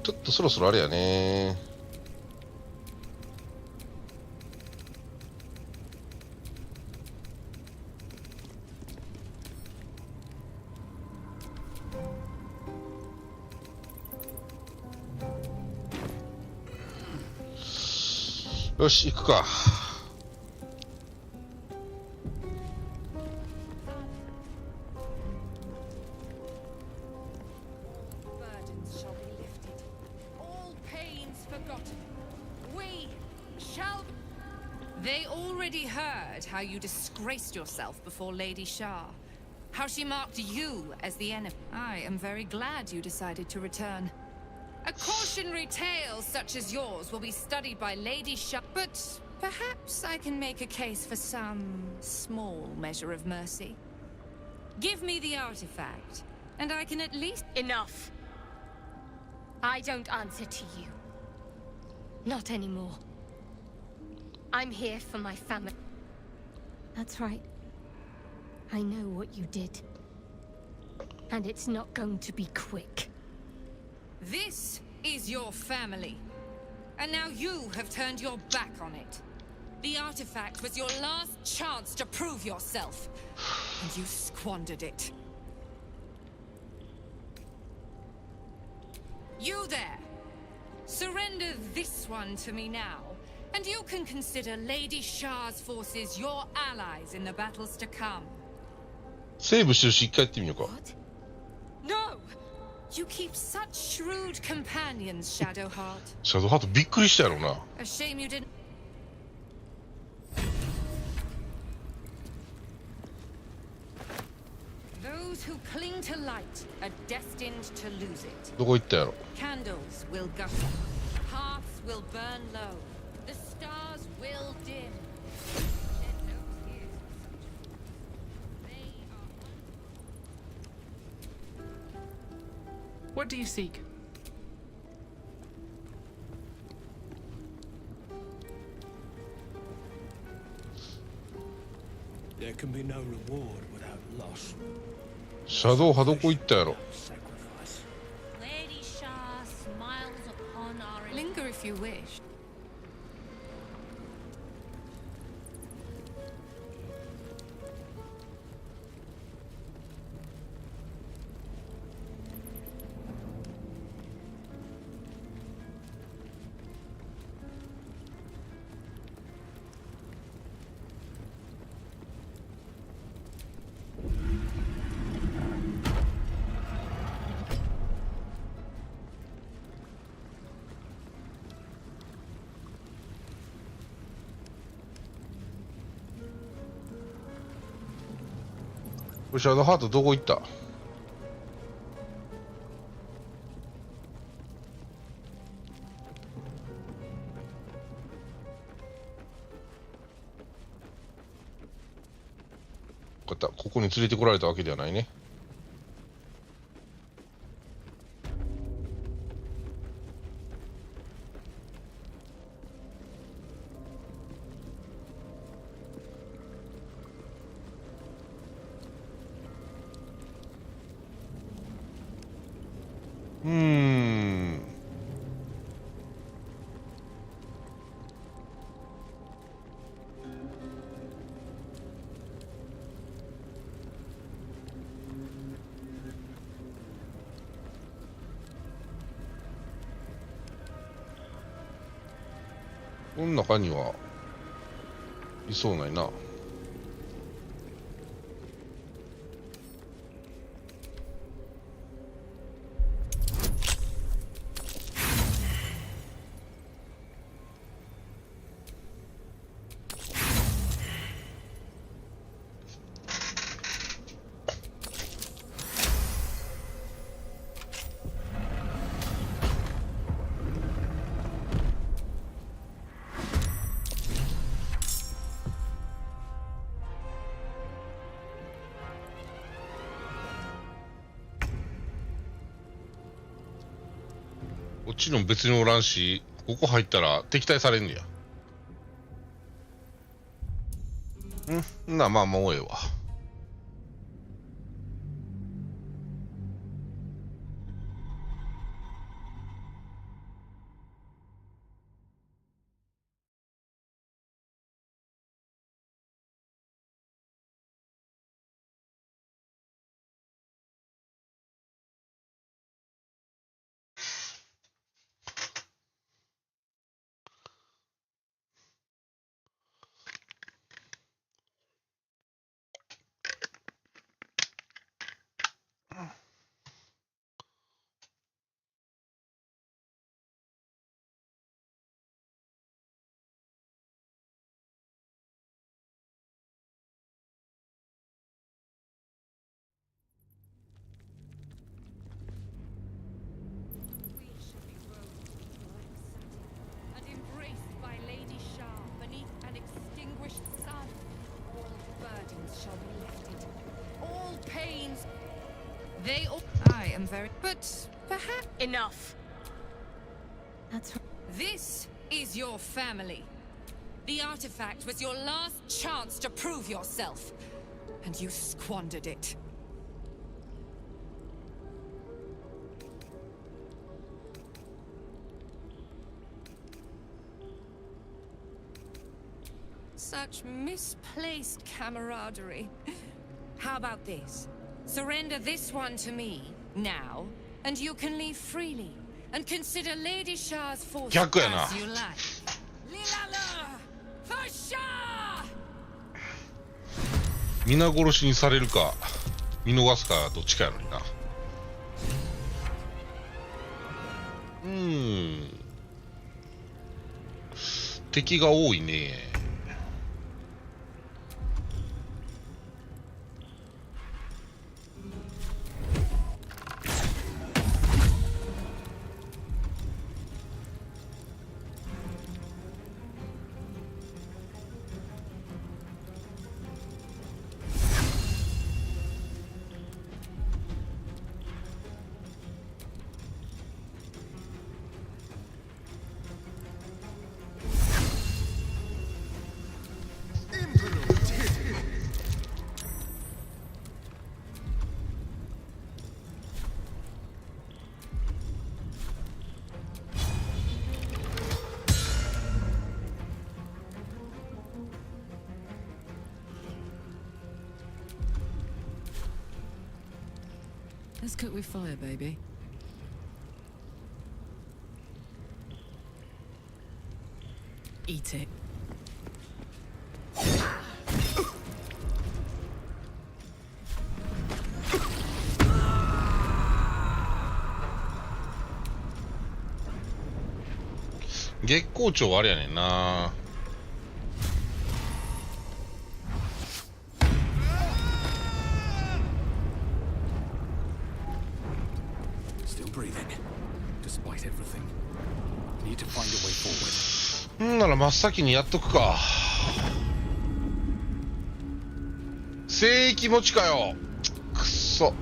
ちょっとそろそろあれやね。よし、行くか。They already heard how you disgraced yourself before Lady Shah. How she marked you as the enemy. I am very glad you decided to return. A cautionary tale such as yours will be studied by Lady Shah. But perhaps I can make a case for some small measure of mercy. Give me the artifact, and I can at least... Enough. I don't answer to you. Not anymore. I'm here for my family. That's right. I know what you did. And it's not going to be quick. This is your family. And now you have turned your back on it. The artifact was your last chance to prove yourself. And you squandered it. You there! Surrender this one to me now. And you can consider Lady Shah's forces your allies in the battles to come. セーブしてるし、一回やってみようか。What? No! You keep such shrewd companions, Shadowheart. シャドウハートびっくりしたやろな。A shame you didn't. Those who cling to light are destined to lose it. どこ行ったやろ。Candles will gutter. Hearths will burn low. The stars will dim. Shed no tears for such. They are. What do you seek? There can be no reward without loss. シャドウハどこ行ったやろ。 Sacrifice. Lady Shah smiles upon our... Linger if you wish.シャドウハートどこ行った。ここに連れてこられたわけではないね。この中にはいそうないな。こっちの別におらんし、ここ入ったら敵対されんねや。まあもうええわ。We shall be robed in black satin and embraced by Lady Shah beneath an extinguished sun. All burdens shall be lifted, all pains. They all. I am very. But perhaps. Enough. That's This is your family. The artifact was your last chance to prove yourself, and you squandered it. Such misplaced camaraderie. How about this? Surrender this one to me, now, and you can leave freely, and consider Lady Shah's forces逆やな。 as you like. Lilala! For Shah! 皆殺しにされるか見逃すかどっちかやのにな。敵が多いね。Let's cook with fire, baby. Eat it.「月光町」はあれやねんな。なら真っ先にやっとくか。聖域持ちかよ。くっそ。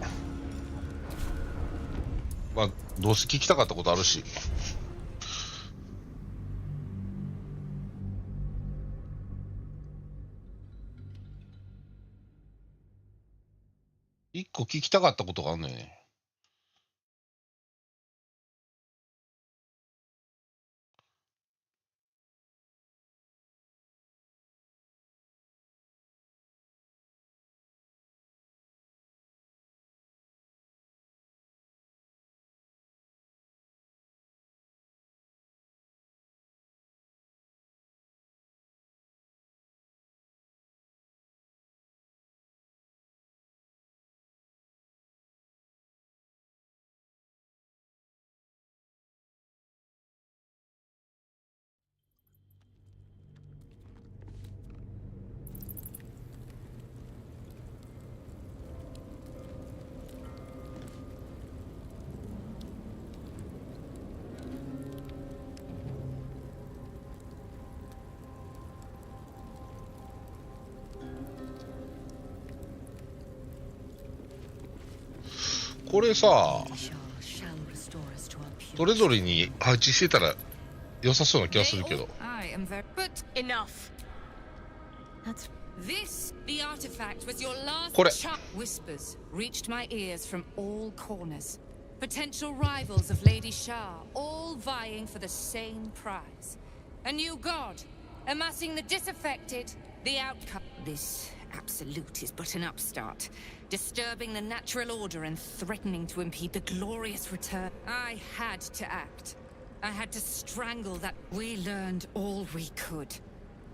まあどうせ聞きたかったことあるし。一個聞きたかったことがあんねん。これさ Shah shall restore us to our pure. それぞれに配置してたら良さそうな気がするけど。 I am very. But Enough. That's this, the artifact, was your last これ chance. Whispers reached my ears from all corners. Potential rivals of Lady Shah, all vying for the same prize. A new god, amassing the disaffected, the outcome. This absolute is but an upstart, disturbing the natural order and threatening to impede the glorious return. I had to act. I had to strangle that. We learned all we could.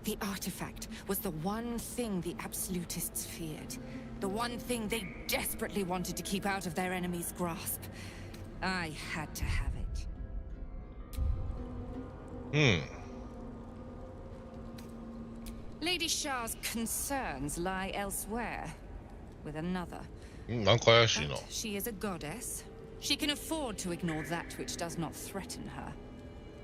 The artifact was the one thing the absolutists feared. The one thing they desperately wanted to keep out of their enemy's grasp. I had to have it. うん。 Lady Shah's concerns lie elsewhere, with another. なんか怪しいな。 But she is a goddess. She can afford to ignore that which does not threaten her.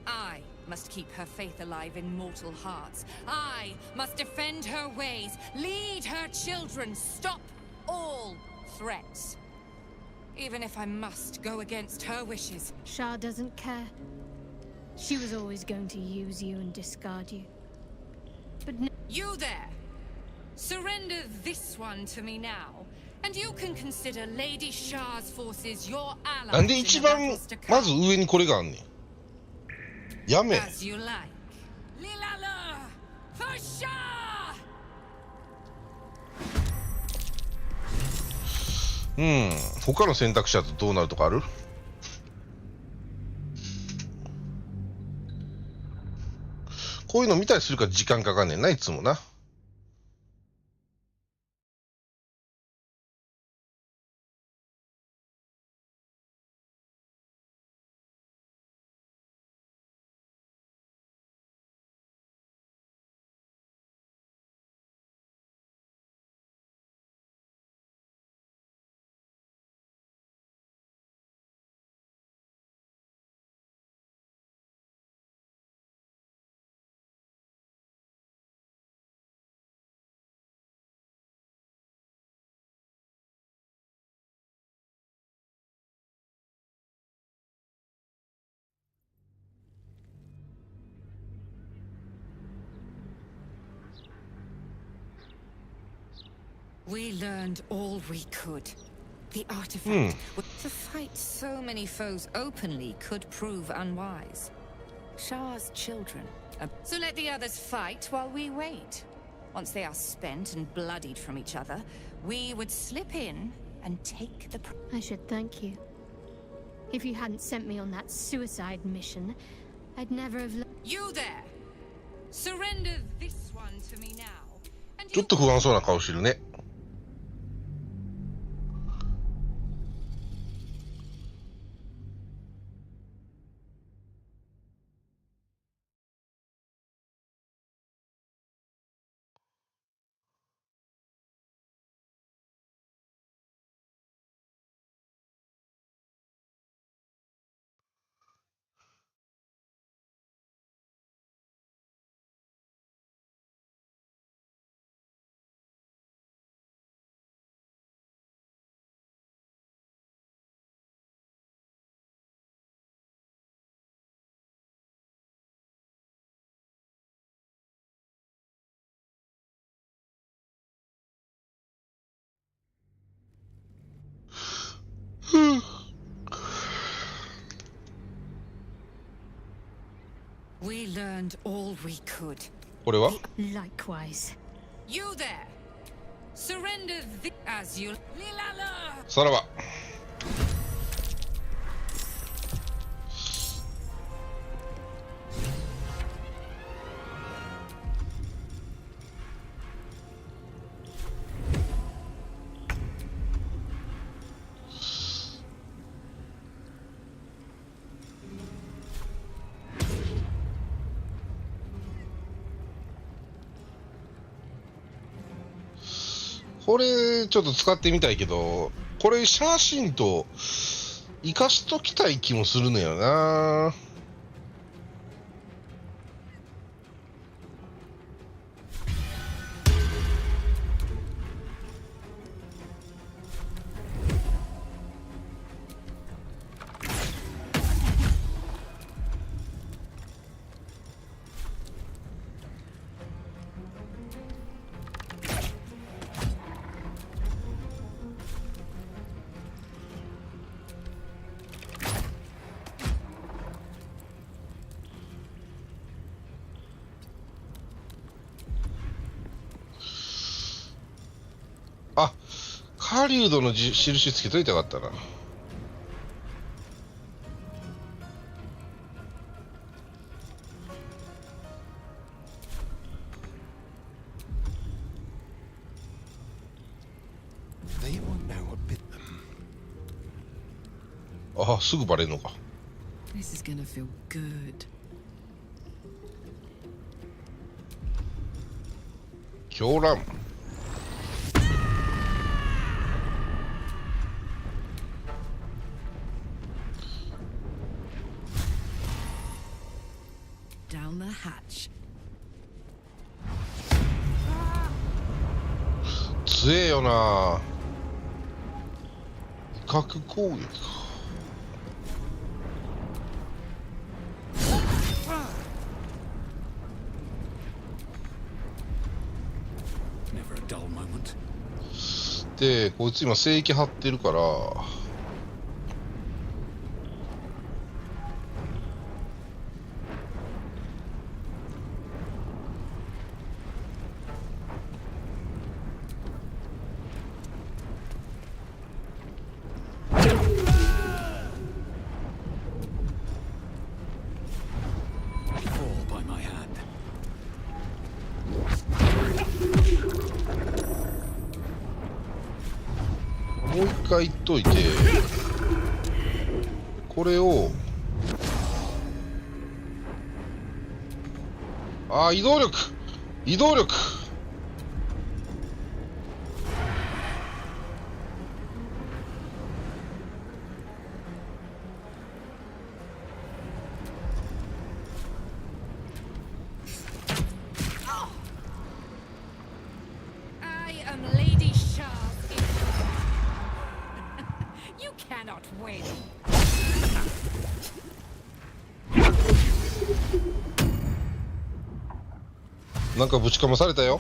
I must keep her faith alive in mortal hearts. I must defend her ways, lead her children, stop all threats. Even if I must go against her wishes. Shah doesn't care. She was always going to use you and discard you. But no. You there! Surrender this one to me now, and you can consider Lady Shah's forces your なん allies で in 一 the 番 battles to ま come. ず上にこれがあんねん。やめ。 As you like. Lilala! For Shah! うん。他の選択肢だとどうなるとかある？こういうの見たりするから時間かかんねんな、いつもな。We learned all we could. The artifact to fight so many foes openly could prove unwise. Shah's children. So let the others fight while we wait. Once they are spent and bloodied from each other, we would slip in and take the. I should thank you. If you hadn't sent me on that suicide mission, I'd never have. You there! Surrender this one to me now. And ちょっと不安そうな顔してるね。We learned all we could. これは？ Likewise. You there! Surrender the. As you. Lilala! さらば。これちょっと使ってみたいけど、これシャーシンと生かしときたい気もするのよな。狩人の印つけといたかったな。あ、すぐバレるのか。This is gonna feel good. 狂乱。Down the hatch. 強えよな。威嚇攻撃か。で、こいつ今聖域張ってるから、もう一回言っといて、これを、ああ、移動力移動力。I am Lady Shah. You cannot win. なんかぶちかまされたよ。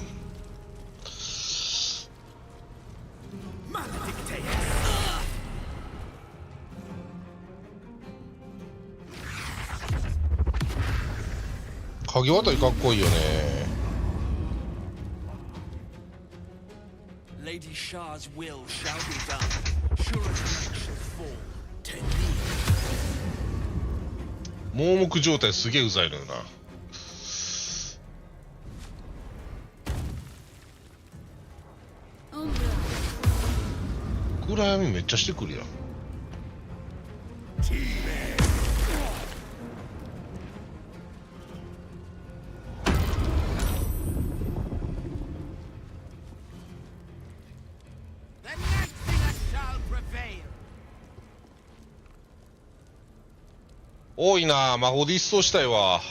影渡りかっこいいよね。Lady Shah's will shall be done. Sure as night shall fall. 盲目状態すげえうざいのよな。暗闇めっちゃしてくるやん。多いな。魔法で一掃したいわ。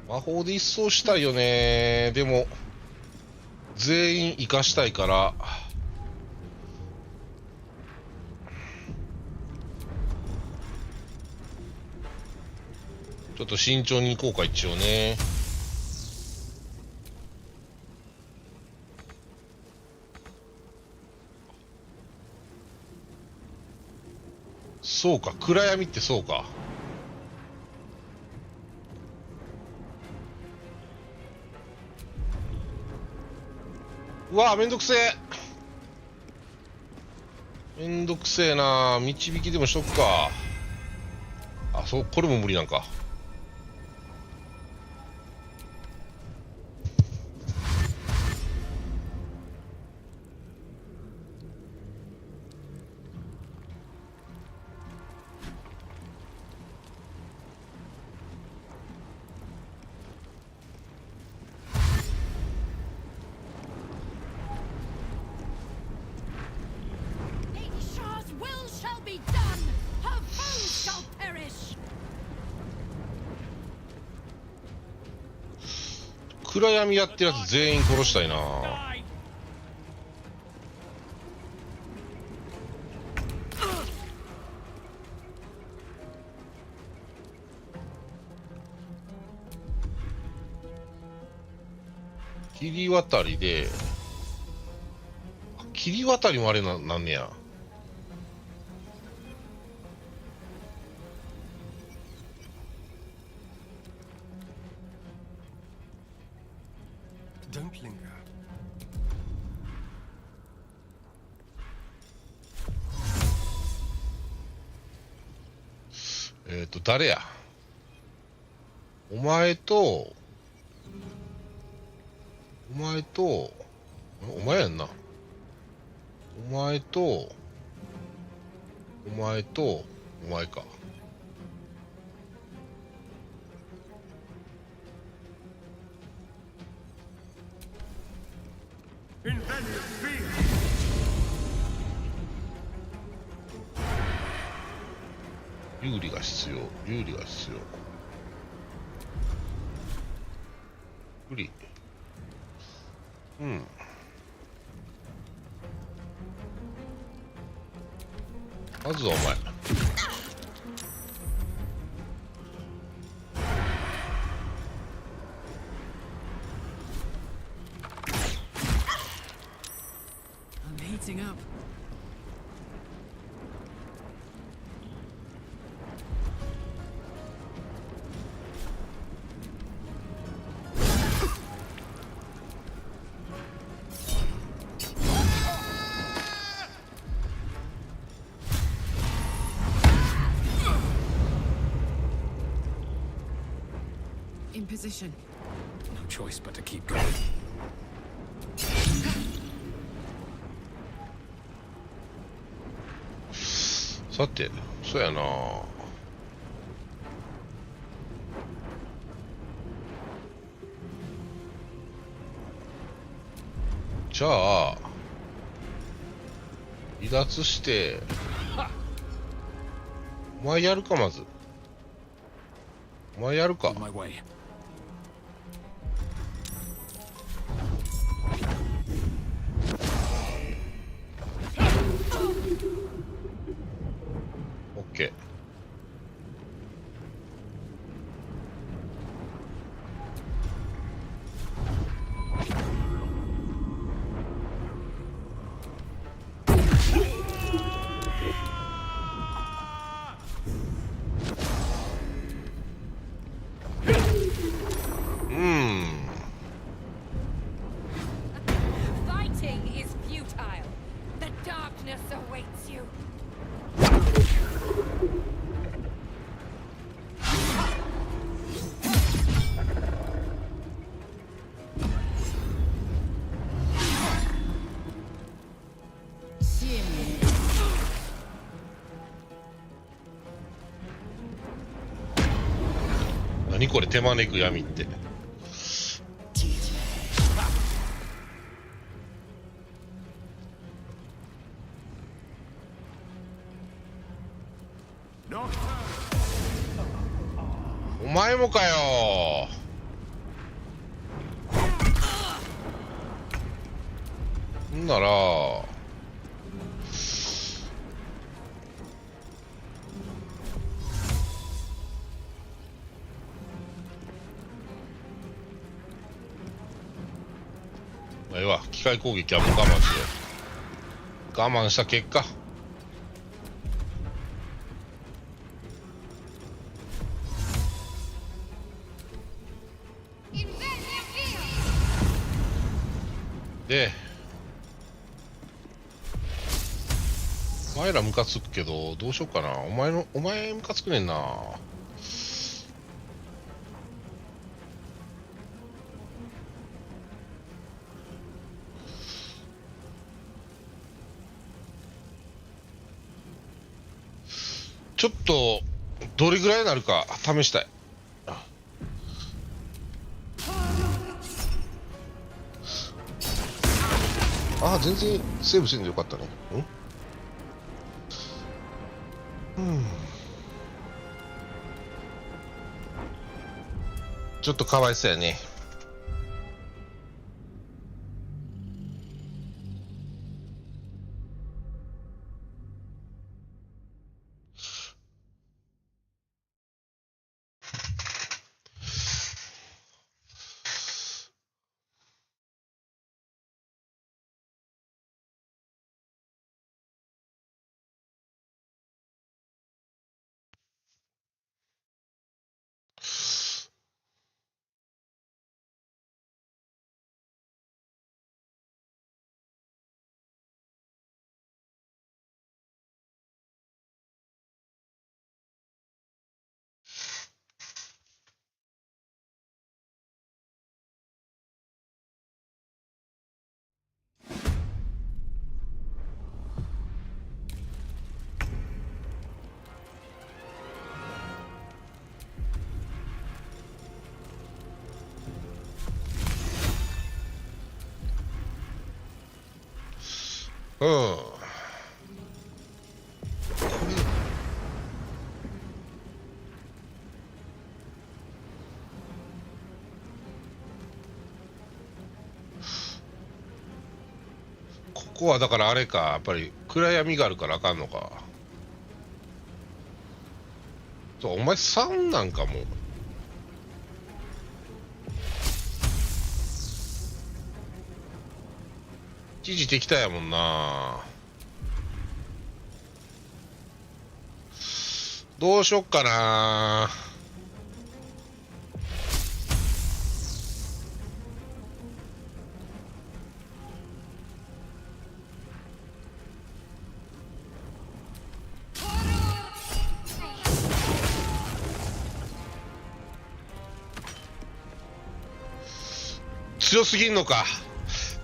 魔法で一掃したいよね。でも全員生かしたいからちょっと慎重にいこうか一応ね。そうか、暗闇ってそうか。うわ、めんどくせえ。めんどくせえな。導きでもしとくか。あ、そう、これも無理なんか。暗闇やってるやつ全員殺したいな。切り渡りで、切り渡りもあれなんねや。誰や。お前と、お前やんな。お前と、お前と、お前か。有利が必要。有利が必要。無理。うん。まずはお前。I'm heating up. In position. No choice but to keep going. さて、そうやな。じゃあ、離脱して、お前やるか、まず。お前やるか。On my way. オッケー。Fighting is futile. The darkness awaits you. 何これ、手招く闇って。お前もかよ。んならええわ、機械攻撃はもう我慢しよう。我慢した結果、でお前らムカつくけどどうしよっかな。お前ムカつくねんな。ちょっとどれぐらいになるか試したい。ああ、全然セーブせんでよかったね。ちょっとかわいそうやね。うん。ここはだからあれか、やっぱり暗闇があるからあかんのか。そう、お前3なんかも。一時敵対やもんな。どうしよっかな。強すぎんのか。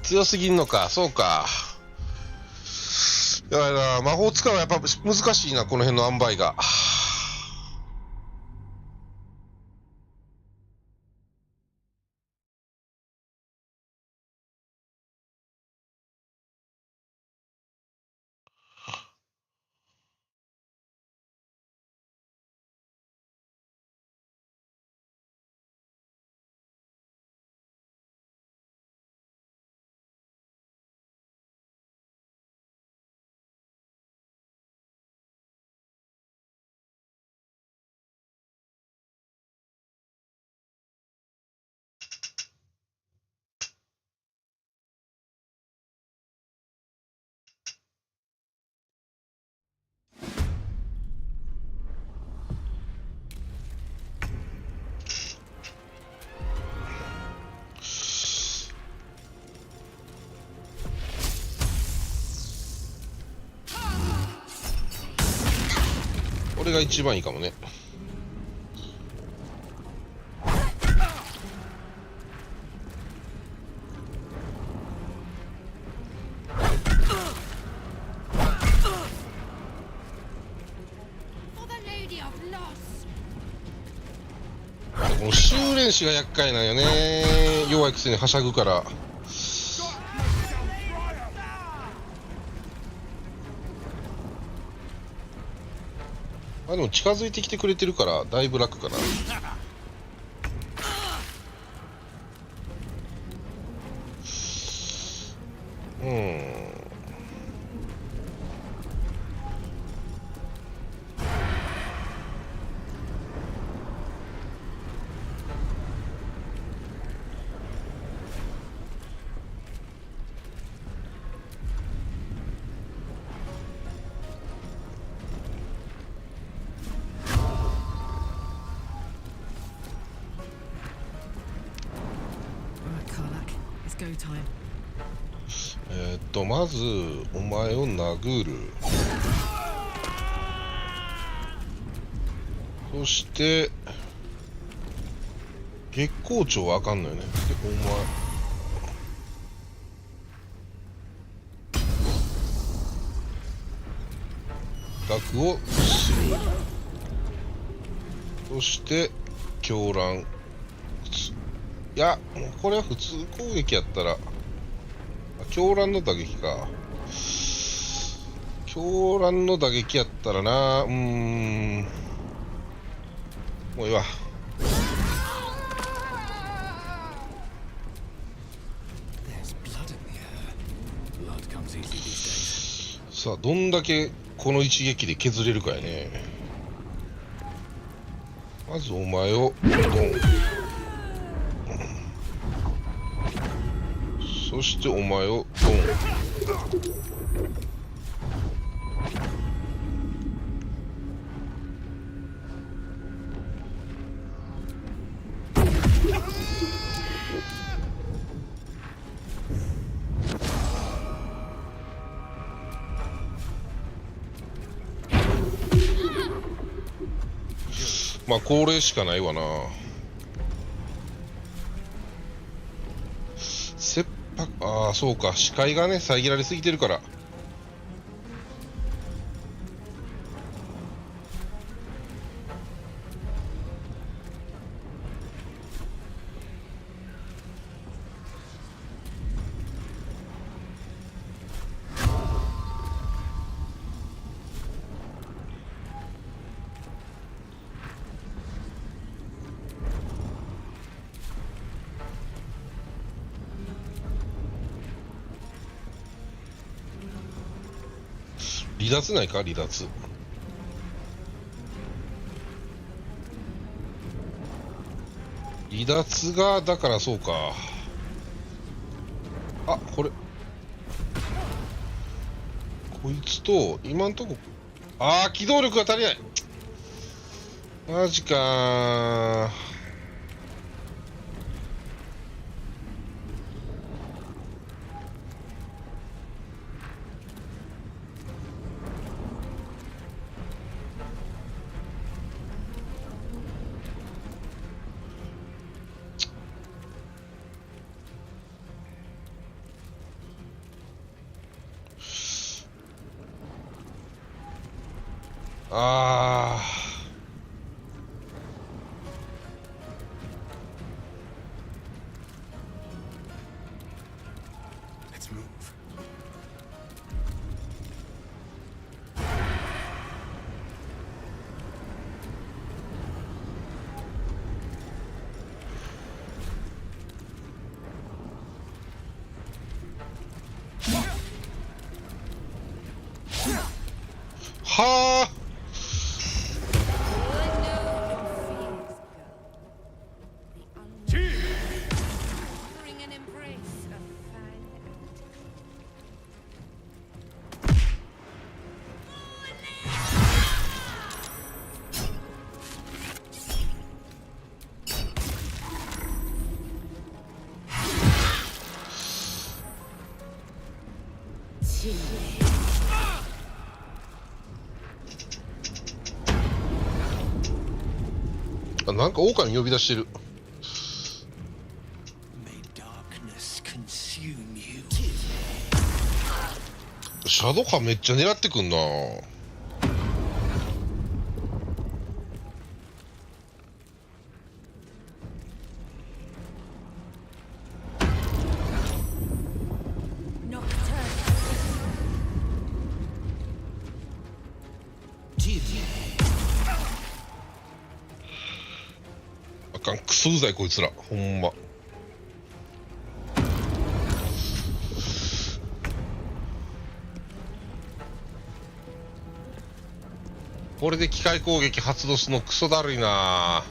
強すぎんのか。そうか。やばいな。魔法使うのはやっぱ難しいな、この辺の塩梅が。これが一番いいかもね。この修練士が厄介なんよね。弱いくせにはしゃぐから。あ、でも近づいてきてくれてるからだいぶ楽かな。まずお前を殴る。そして月光町はあかんのよね。でお前額をする。そして狂乱。いやもうこれは普通攻撃やったら狂乱の打撃か。狂乱の打撃やったらな。もういいわ。さあどんだけこの一撃で削れるかやね。まずお前をドン。そしてお前をドン。まあこれしかないわな。ああそうか、視界がね遮られすぎてるから。離脱ないか離脱。離脱がだからそうか。あ、これこいつと今んとこ、あー機動力が足りない。マジかー。あLet's move. はあ。Offering an embrace of fineあ、なんか狼呼び出してる。 May darkness consume you. シャドウカーめっちゃ狙ってくんな。あかん、クソうざいこいつらほんま。これで機械攻撃発動するのクソだるいな。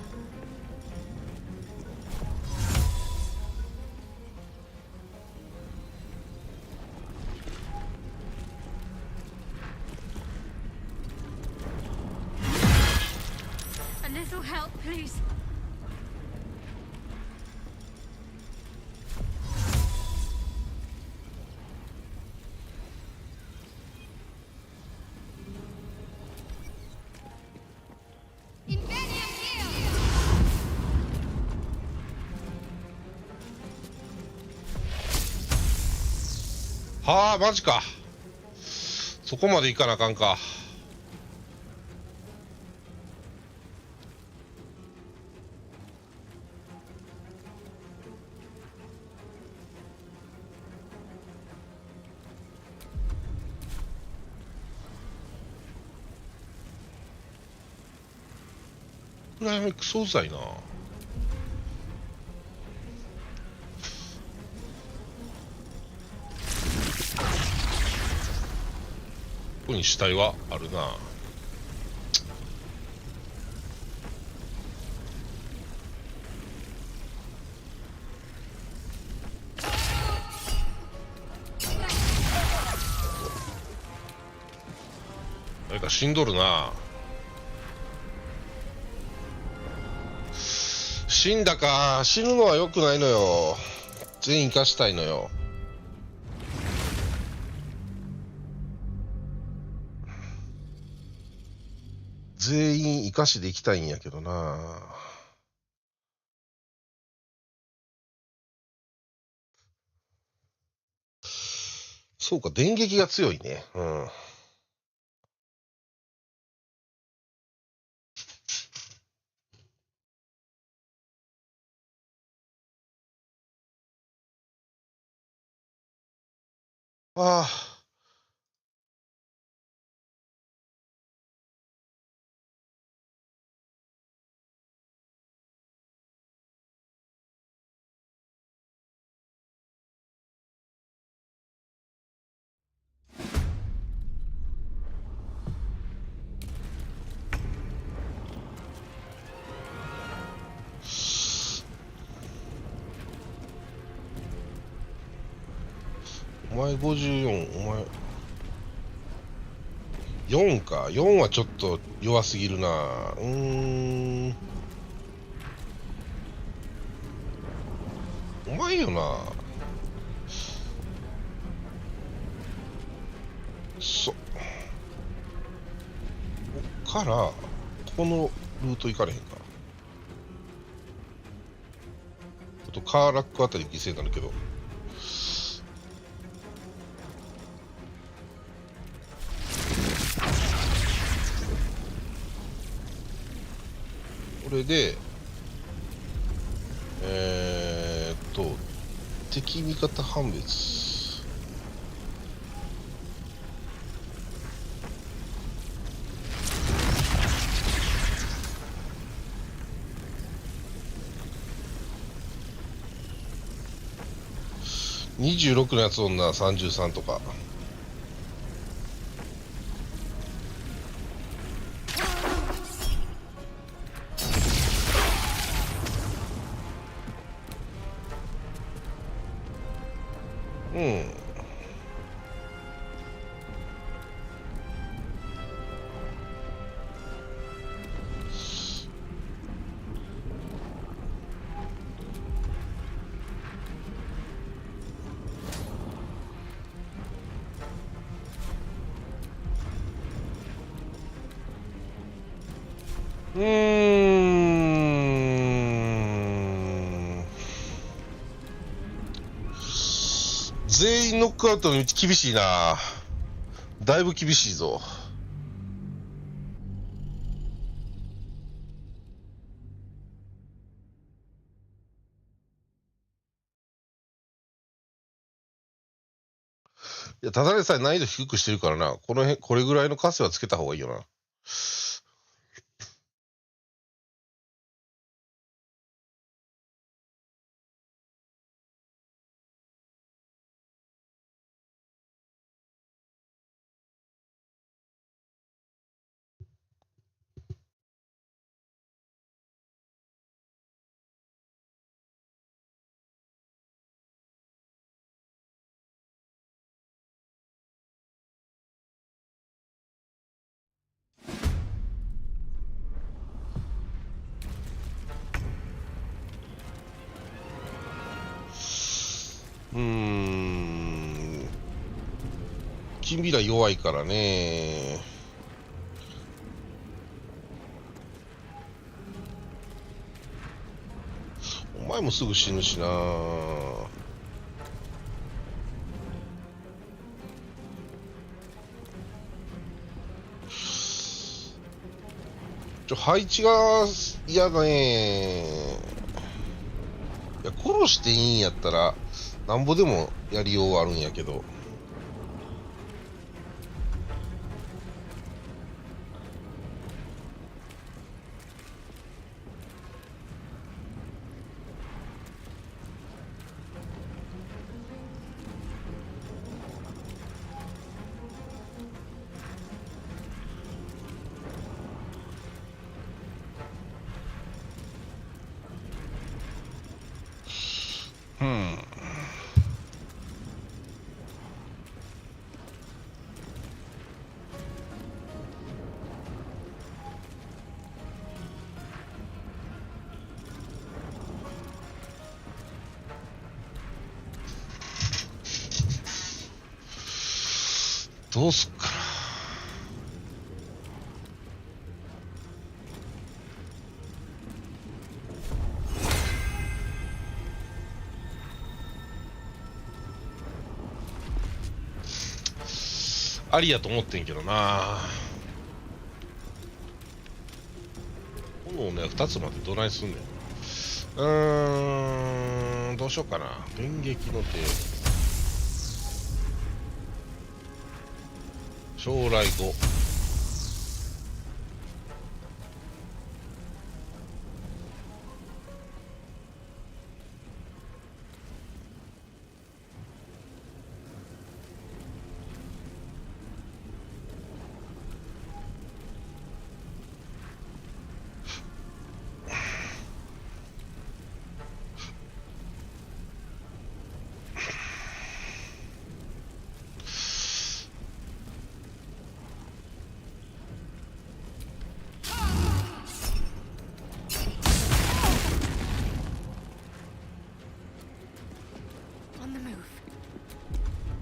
A little help, please. はあ、マジか。そこまでいかなあかんか。暗闇クソうざいな。ここに死体はあるな。誰か死んどるな。死んだか。死ぬのは良くないのよ。全員生かしたいのよ。全員生かしでいきたいんやけどな。そうか、電撃が強いね。うん。ああ。お前54、お前4か。4はちょっと弱すぎるな。うまいよな。こっからこのルート行かれへんか。ちょっとカーラックあたり犠牲になるけど。これで敵味方判別。26のやつ女33とか。全員ノックアウトの道厳しいな。だいぶ厳しいぞ。いや、ただでさえ難易度低くしてるからな。この辺、これぐらいのカスはつけた方がいいよな。近未来弱いからね。お前もすぐ死ぬしな。配置が嫌だね。いや、殺していいんやったらなんぼでもやりようはあるんやけど。どうすっかな。ありやと思ってんけどな。炎ね、2つまでどないすんねん。どうしようかな。電撃の手。将来後。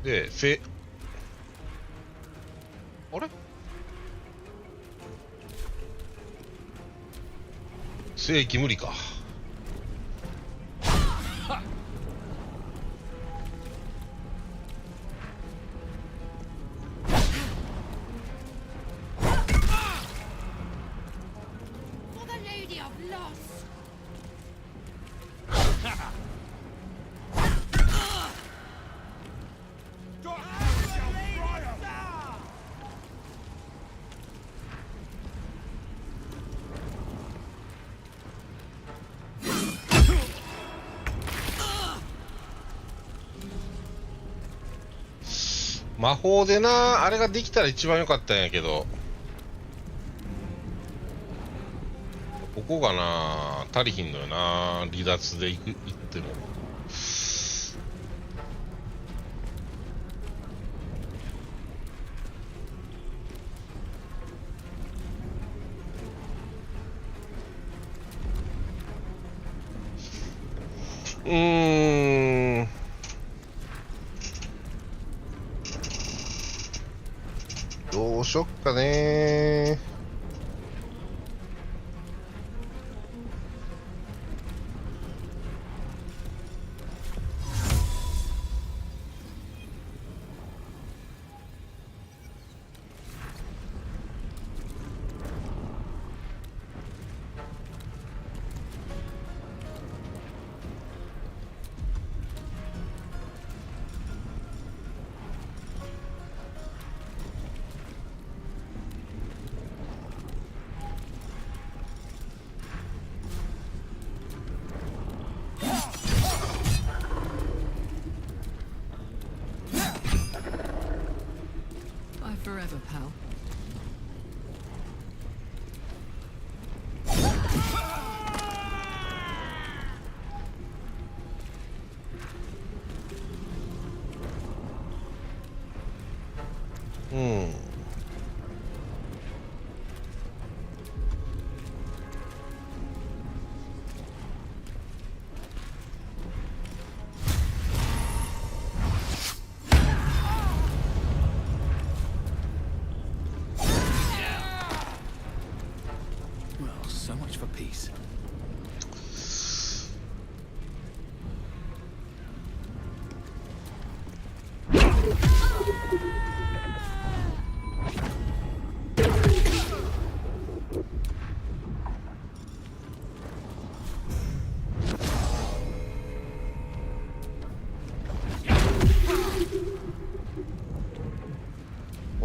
であれ正規無理か。For the Lady of Loss. 魔法でな、あれができたら一番良かったんやけど、ここがな、足りひんのよな、離脱で行っても。どうしよっかね。Bye forever, pal. うん。Well, so much for peace.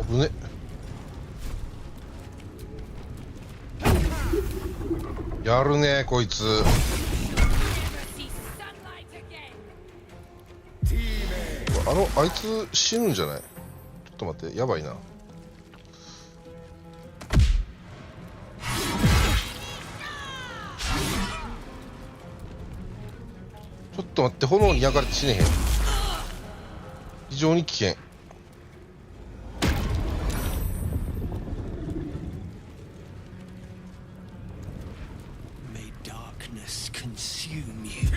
危ね。やるねこいつ。あいつ死ぬんじゃない？ちょっと待って、やばいな。ちょっと待って、炎に焼かれて死ねへん。非常に危険。May darkness consume you.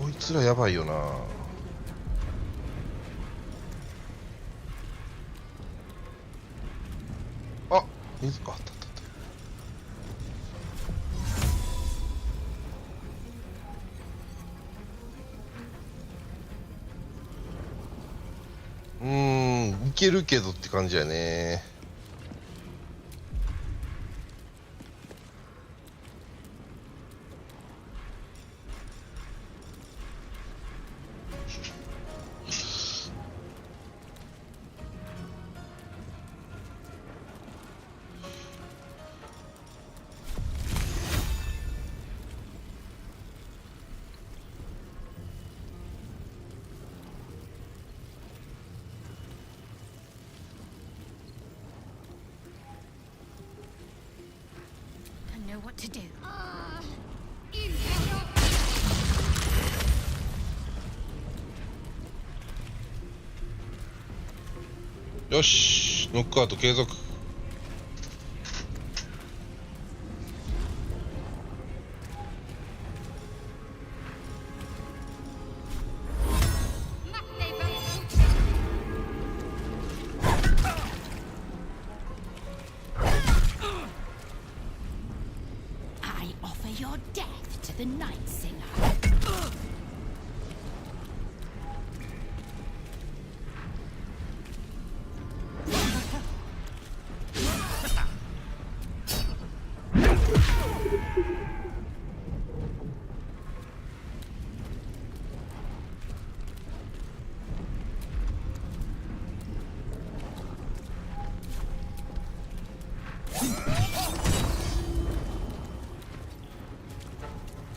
こいつらやばいよな。あ、水か。あった。いけるけどって感じやね。what to do. よし、ノックアウト継続。I offer your death to the night singer.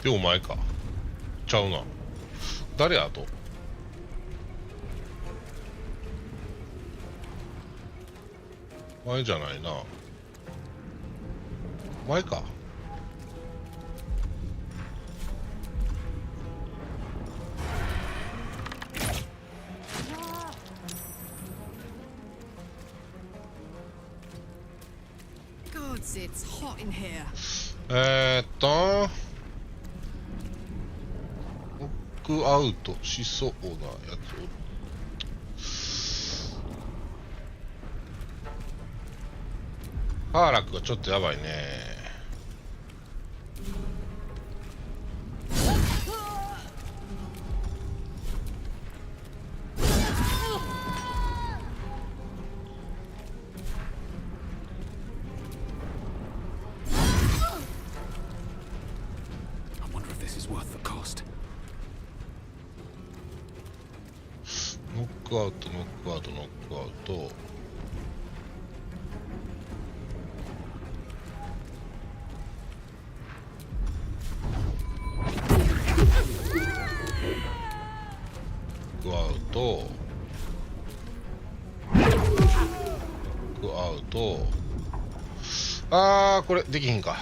でお前かちゃうな。誰やと。前じゃないな。前か。Gods, it's hot in here. ノックアウトしそうなやつを。ハーラックがちょっとやばいね。ノックアウトノックアウトノックアウト。ノックアウトノックアウト。あーこれできひんか。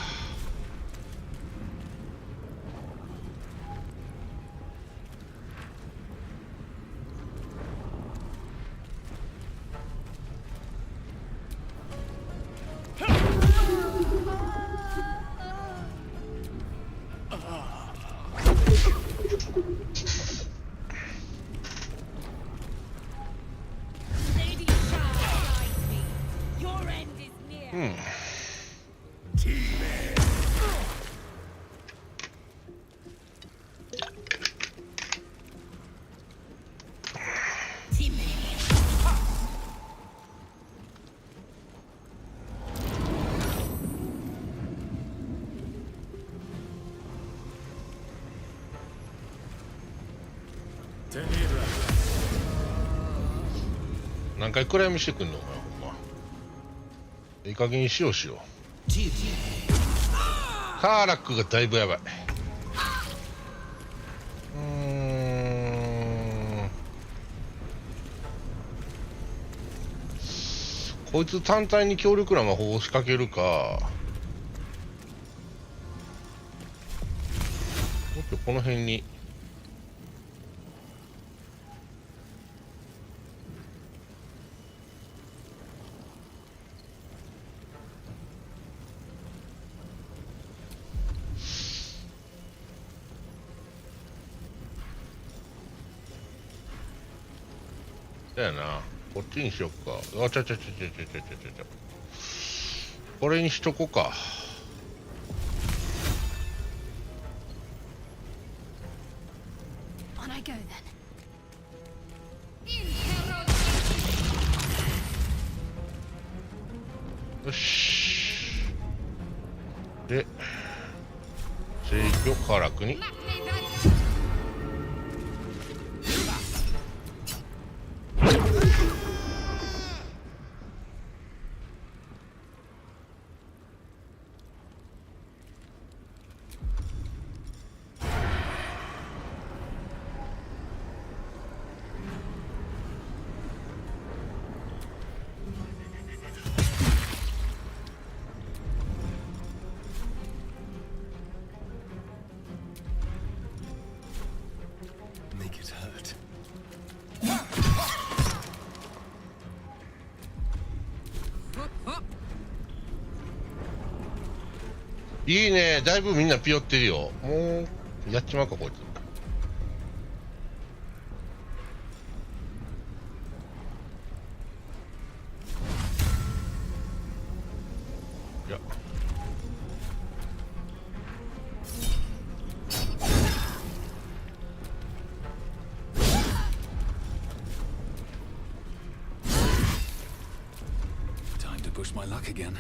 何回暗闇してくんのお前ほんま。いい加減にしようしよう。ハーラックがだいぶやばい。こいつ単体に強力な魔法を仕掛けるか、もっとこの辺にだよな。こっちにしよっか。あ、ちょ。これにしとこか。On I go then. よし。で、制御火力に。いいね、だいぶみんなピヨってるよ。もうやっちまうかこいつ。いや。Time to push my luck again.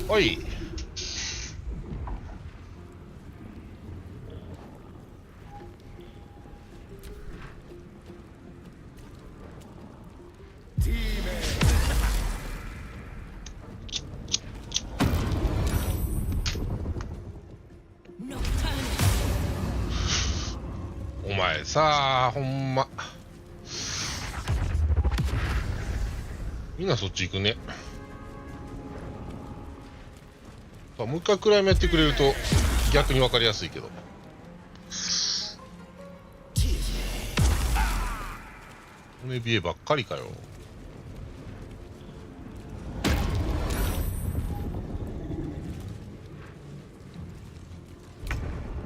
Oi. Nocturnal. お前さあ、ほんま。みんなそっち行くね。もう一回クライムやってくれると逆に分かりやすいけど。骨冷えばっかりかよ。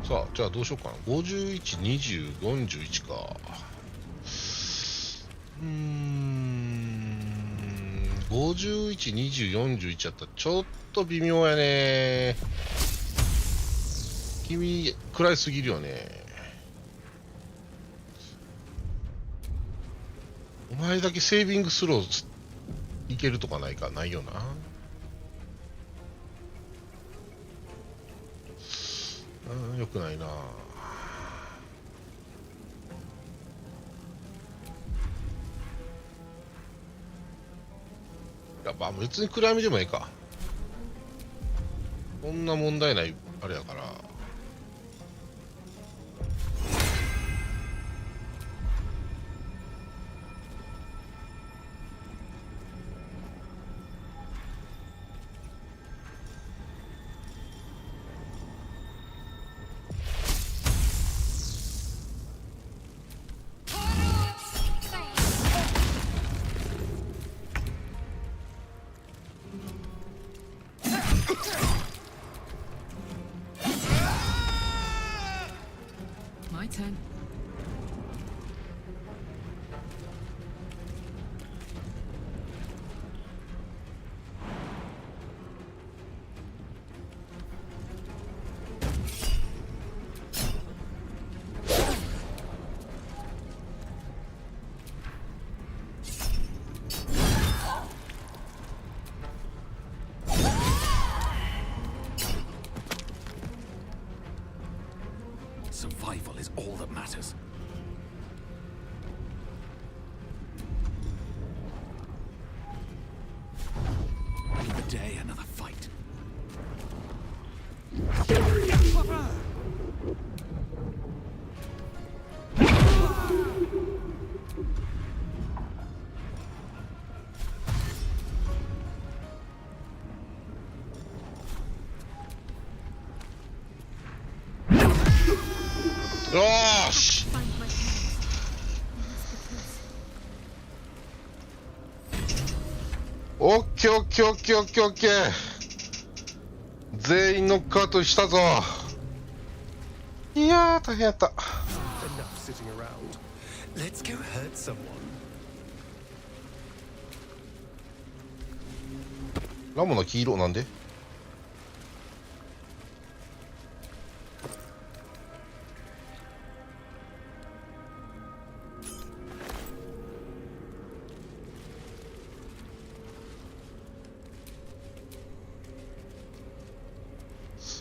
さあ、じゃあどうしようかな。51、20、41か。51、20、41やったらちょっと微妙やね。君、暗いすぎるよね。お前だけセービングスローいけるとかないか。ないよな。よくないな。まあ別に暗闇でもええか。そんな問題ないあれやから。My turn. Survival is all that matters. Another day, another fight. Gosh! Find my parents. And that's the truth. オッケーオッケーオッケーオッケーオッケー。全員ノックアウトしたぞ。いやー大変やった。Enough sitting around. Let's go hurt someone. ラモナ黄色なんで？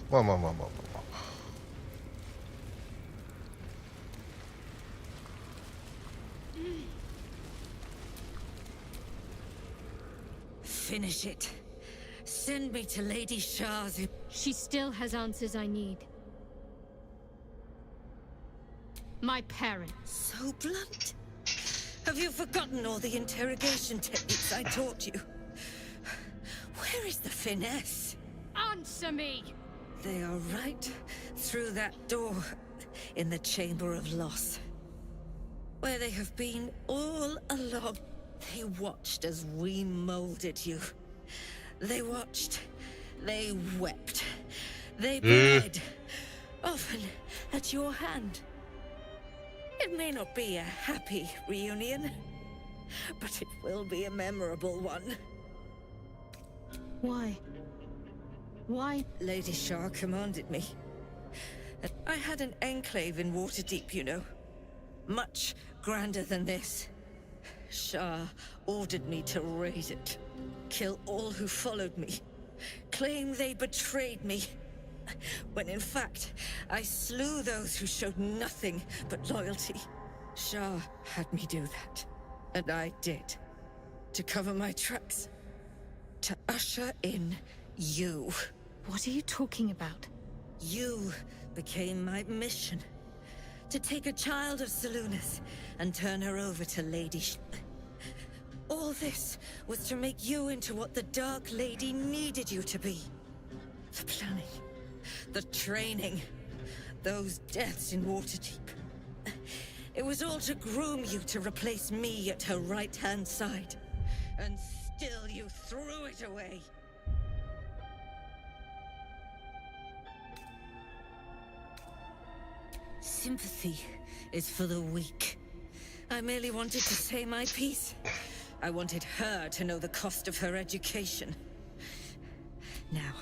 まあまあまあまあまあまあ。Finish it. Send me to Lady Shah's. She still has answers I need. My parents. So blunt. Have you forgotten all the interrogation techniques I taught you? Where is the finesse? Answer me! They are right through that door in the Chamber of Loss, where they have been all along. They watched as we molded you. They watched. They wept. They bled. Often at your hand. It may not be a happy reunion, but it will be a memorable one. Why? Why? Lady Shah commanded me. I had an enclave in Waterdeep, you know. Much grander than this. Shah ordered me to raise it. Kill all who followed me. Claim they betrayed me. When in fact, I slew those who showed nothing but loyalty. Shah had me do that. And I did. To cover my tracks. To usher in you. What are you talking about? You became my mission. To take a child of Selûne's and turn her over to Lady All this was to make you into what the Dark Lady needed you to be. The planning. The training. Those deaths in Waterdeep. It was all to groom you to replace me at her right-hand side. And still you threw it away. Sympathy is for the weak. I merely wanted to say my piece. I wanted her to know the cost of her education. Now,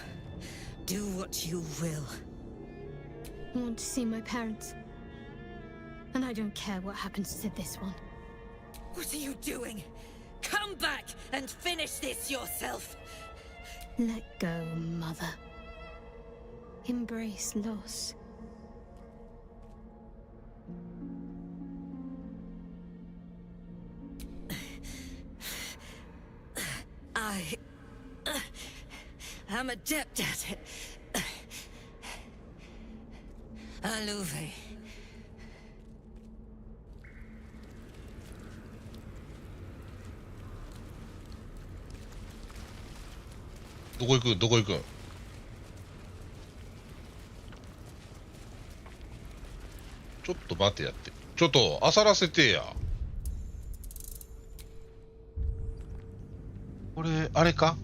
do what you will. I want to see my parents. And I don't care what happens to this one. What are you doing? Come back and finish this yourself! Let go, Mother. Embrace loss. I'm adept at it. Alluve.どこ行くんどこ行くんちょっと待てやってちょっとあさらせてやこれあれか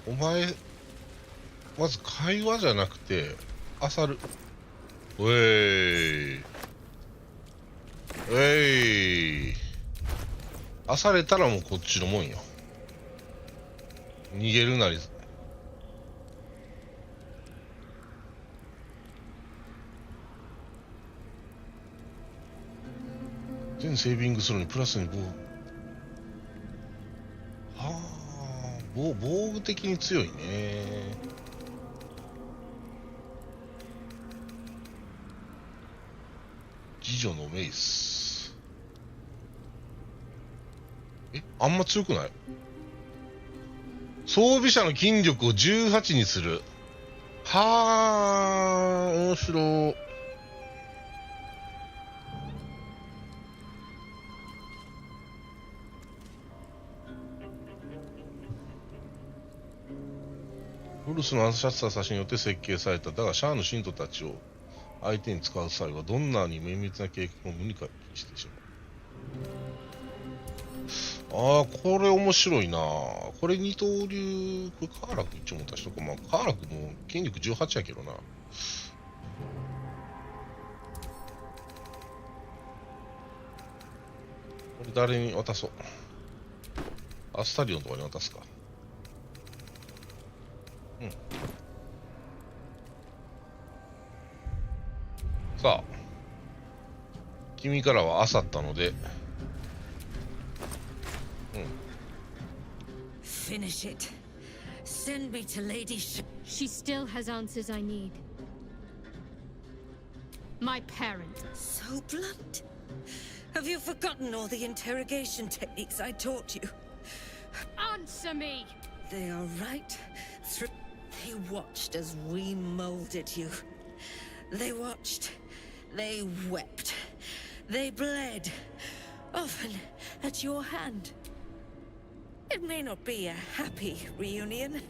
お前まず会話じゃなくてあさるおいあされたらもうこっちのもんよ逃げるなり全セービングするのにプラスに防具的に強いね次女のメイスあんま強くない装備車の筋力を18にするはあ、面白い。ウルスの暗殺者たちによって設計された。だが、シャアの信徒たちを相手に使う際は、どんなに綿密な計画も無理かしてしまう。ああ、これ面白いな。これ二刀流、これカーラク一応も足しとこう。まあ、カーラクも権力18やけどな。これ誰に渡そう。アスタリオンとかに渡すか。うん。さあ、君からは漁ったので、Finish it. Send me to Lady She still has answers I need. My parent. So blunt. Have you forgotten all the interrogation techniques I taught you? Answer me! They are right through. They watched as we molded you. They watched. They wept. They bled. Often at your hand. It may not be a happy reunion,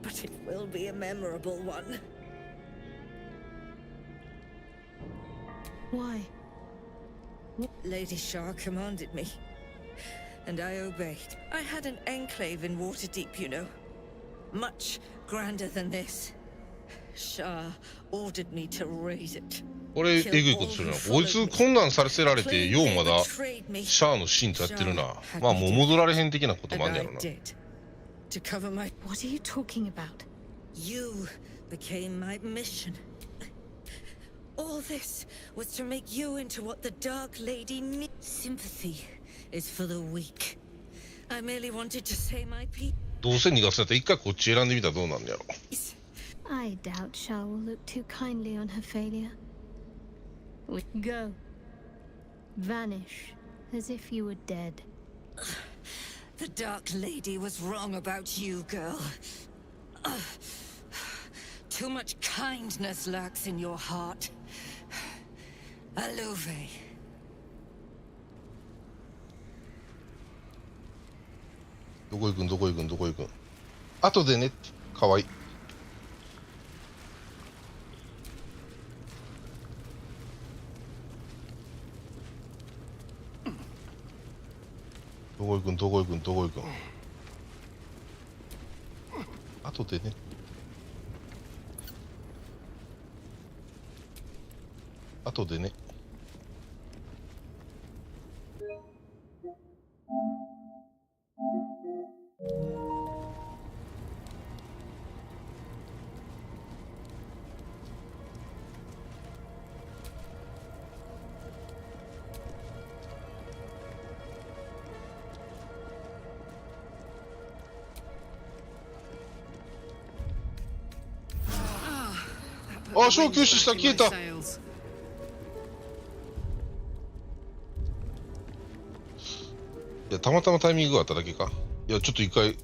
but it will be a memorable one. Why? Lady Shah commanded me, and I obeyed. I had an enclave in Waterdeep, you know. Much grander than this. Shah ordered me to raise it. これ、えぐいことするな。こいつ困難させられて、ようまだ、シャアの信徒やってるな。まあ、もう戻られへん的なこともあんねやろな。To cover my. What are you talking about? You became my mission. All this was to make you into what the Dark Lady needs. Sympathy is for the weak. I merely wanted to say my piece. どうせ逃がすんやったら一回こっち選んでみたらどうなんやろ。I doubt Shah will look too kindly on her failure. Go. Vanish, as if you were dead. The Dark Lady was wrong about you, girl. Too much kindness lurks in your heart. Alove. どこ行くんどこ行くんどこ行くん。後でねって。かわいい。どこ行くんどこ行くんどこ行くん。後でね。後でね。あ、小休止した、消えた。いや、たまたまタイミングがあっただけか。いや、ちょっと一回、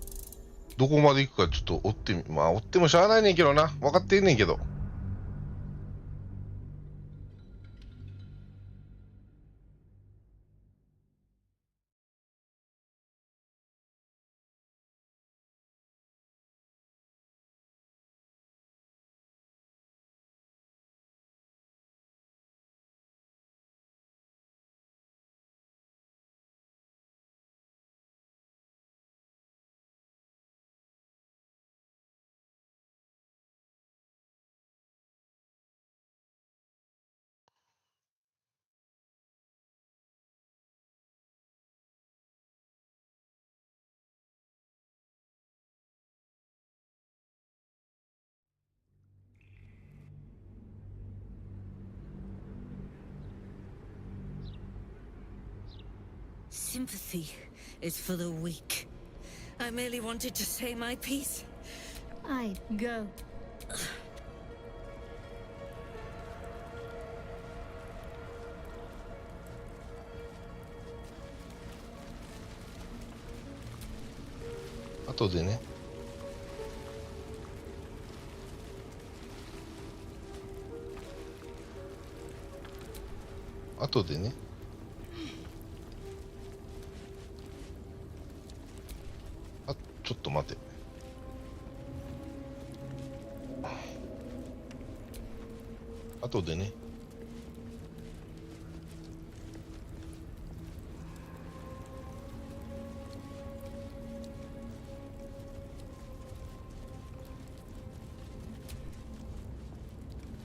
どこまで行くかちょっと追ってみ、まあ追ってもしゃあないねんけどな。分かってんねんけど。Sympathy is for the weak. I merely wanted to say my piece. I go. 後でね。後でね。あ、ちょっと待て。後でね。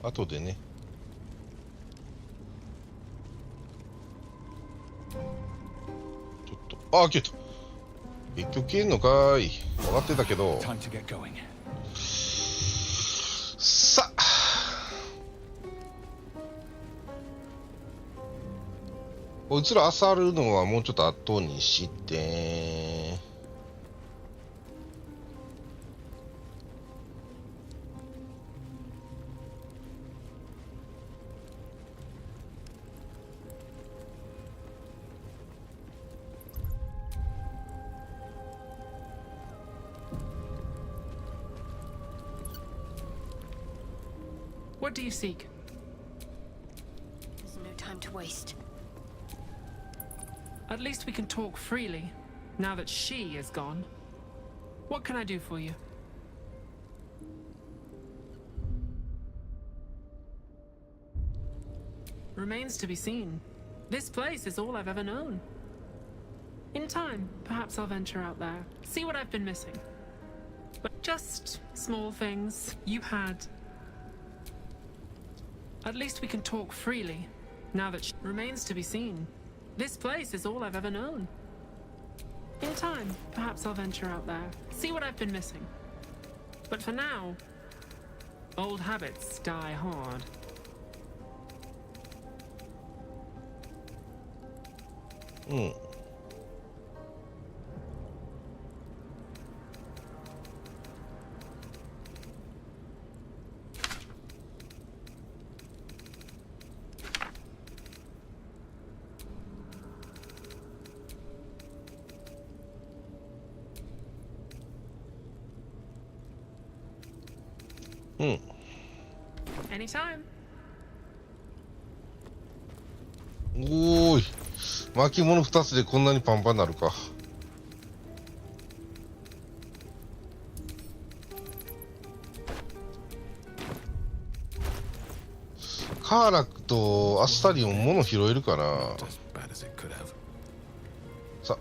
後でね。ちょっと、あ、消えた。結局消えんのかーい。分かってたけど。さあ。こいつら漁るのはもうちょっと後にして。What do you seek? There's no time to waste. At least we can talk freely, now that she is gone. What can I do for you? Remains to be seen. This place is all I've ever known. In time, perhaps I'll venture out there, see what I've been missing. But just small things. You had... At least we can talk freely, now that remains to be seen. This place is all I've ever known. In time, perhaps I'll venture out there, see what I've been missing. But for now, old habits die hard. Anytime. おーい。巻物2つでこんなにパンパンになるか。カーラクとアスタリオン物拾えるかな。さ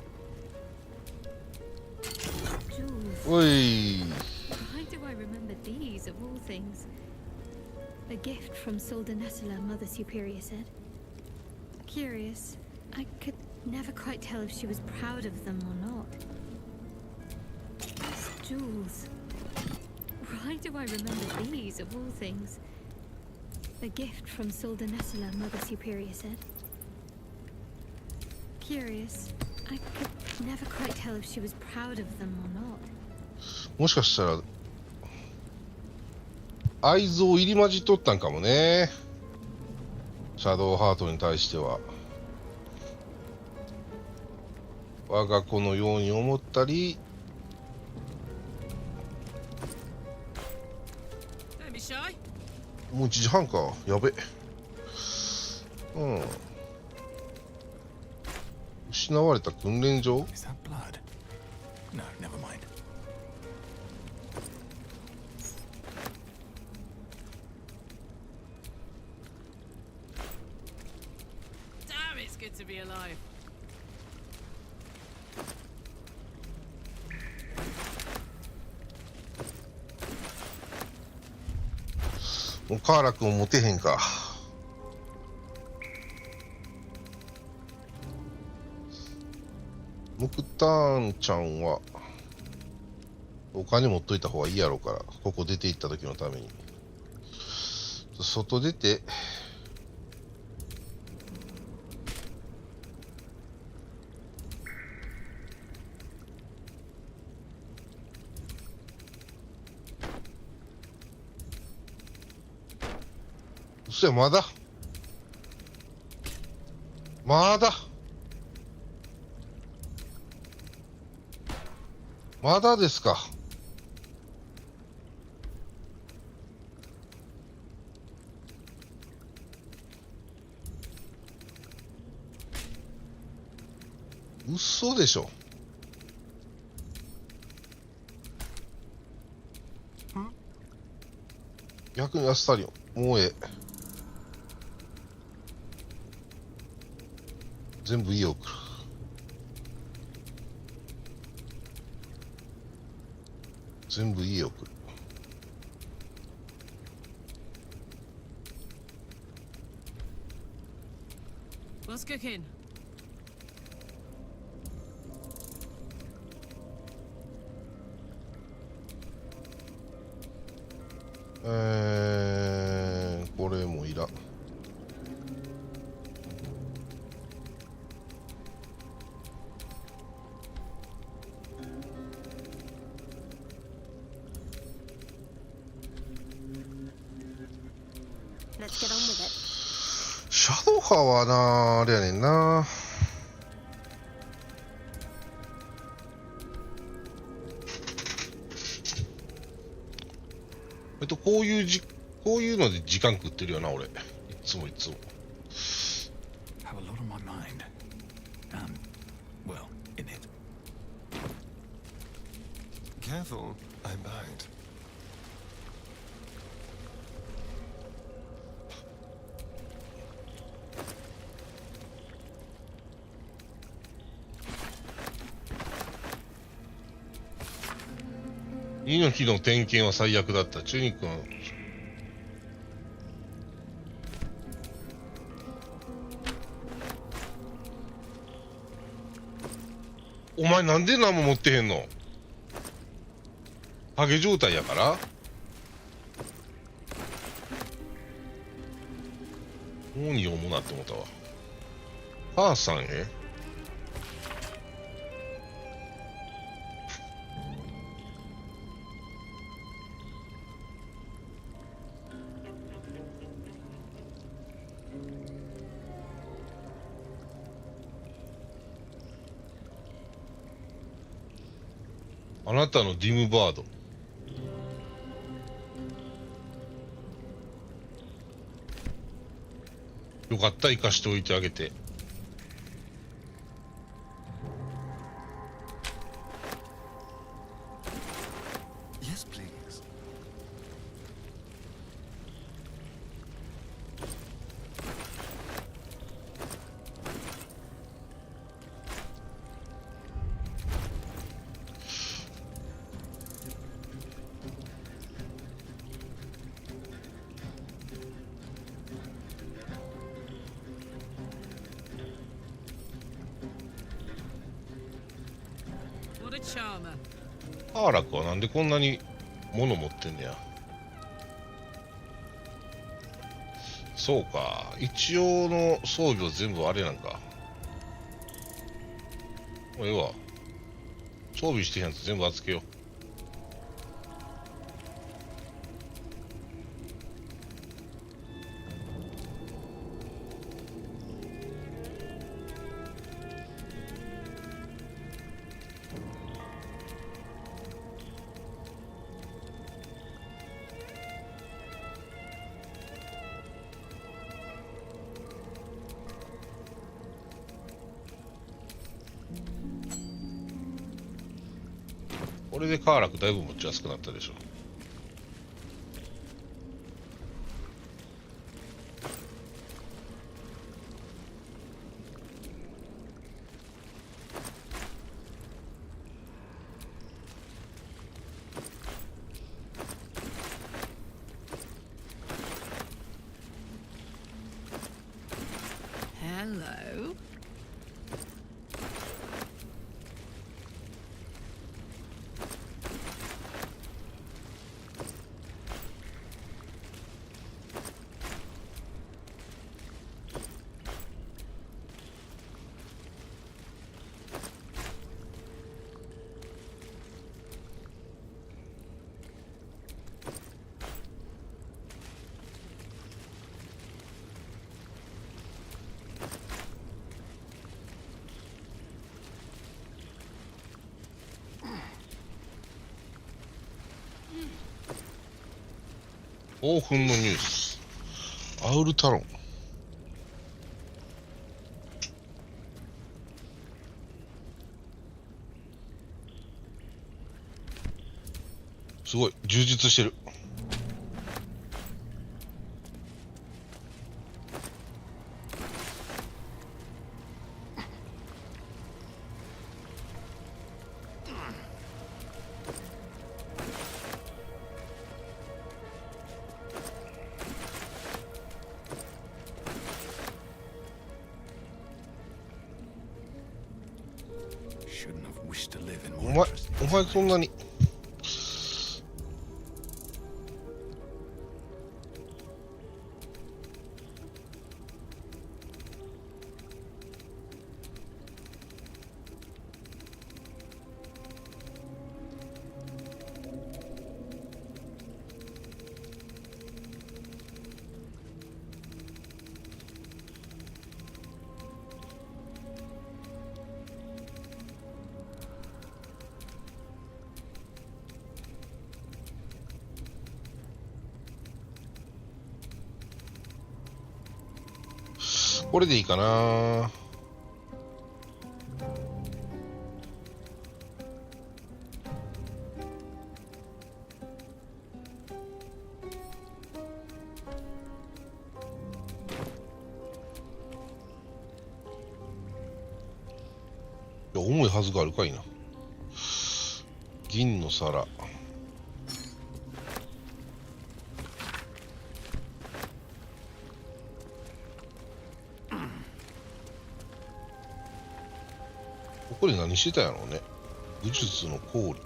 おい。Why do I remember these of all things? A gift from Soldanessula, Mother Superior said. Curious. I could never quite tell if she was proud of them or not. These jewels. Why do I remember these of all things? A gift from Soldanessula, Mother Superior said. Curious. I could never quite tell if she was proud of them or not. もしかしたら愛憎入り混じっとったんかもね。シャドウハートに対しては我が子のように思ったり。もう1時半か。やべ。失われた訓練場。To be alive. もうカーラ君を持てへんか。ムクターンちゃんはお金持っといた方がいいやろうから、ここ出て行った時のために。外出て。そや、まだまだですか。嘘でしょ。逆にアスタリオンもうええ。全部家送る。全部家送る。What's cooking? これもいらん。シャドウハはなあれやねんな。こういうので時間食ってるよな俺。いつもいつも。Have a lot on my mind. And, well, in it. Careful, I'm behind. 猪木の点検は最悪だった。中肉君。お前なんで何も持ってへんの？ハゲ状態やから？もうに読むなって思ったわ。母さんへ？あなたのディムバード。よかった、生かしておいてあげて。Yes, please. ハーラクはなんでこんなに物持ってんねや。そうか、一応の装備は全部あれなんか。もうええわ。装備してへんやつ全部預けよう。これでカーラクだいぶ持ちやすくなったでしょ。Hello.興奮のニュース。アウルタロン。すごい充実してる。お前そんなにこれでいいかな。重いはずがあるかいな。銀の皿。これ何してたんやろうね。武術の氷。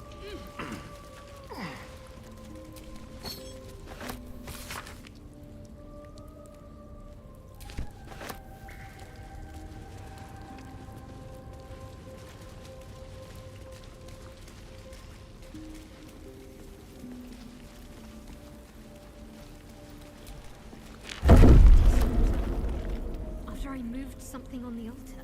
After I moved something on the altar.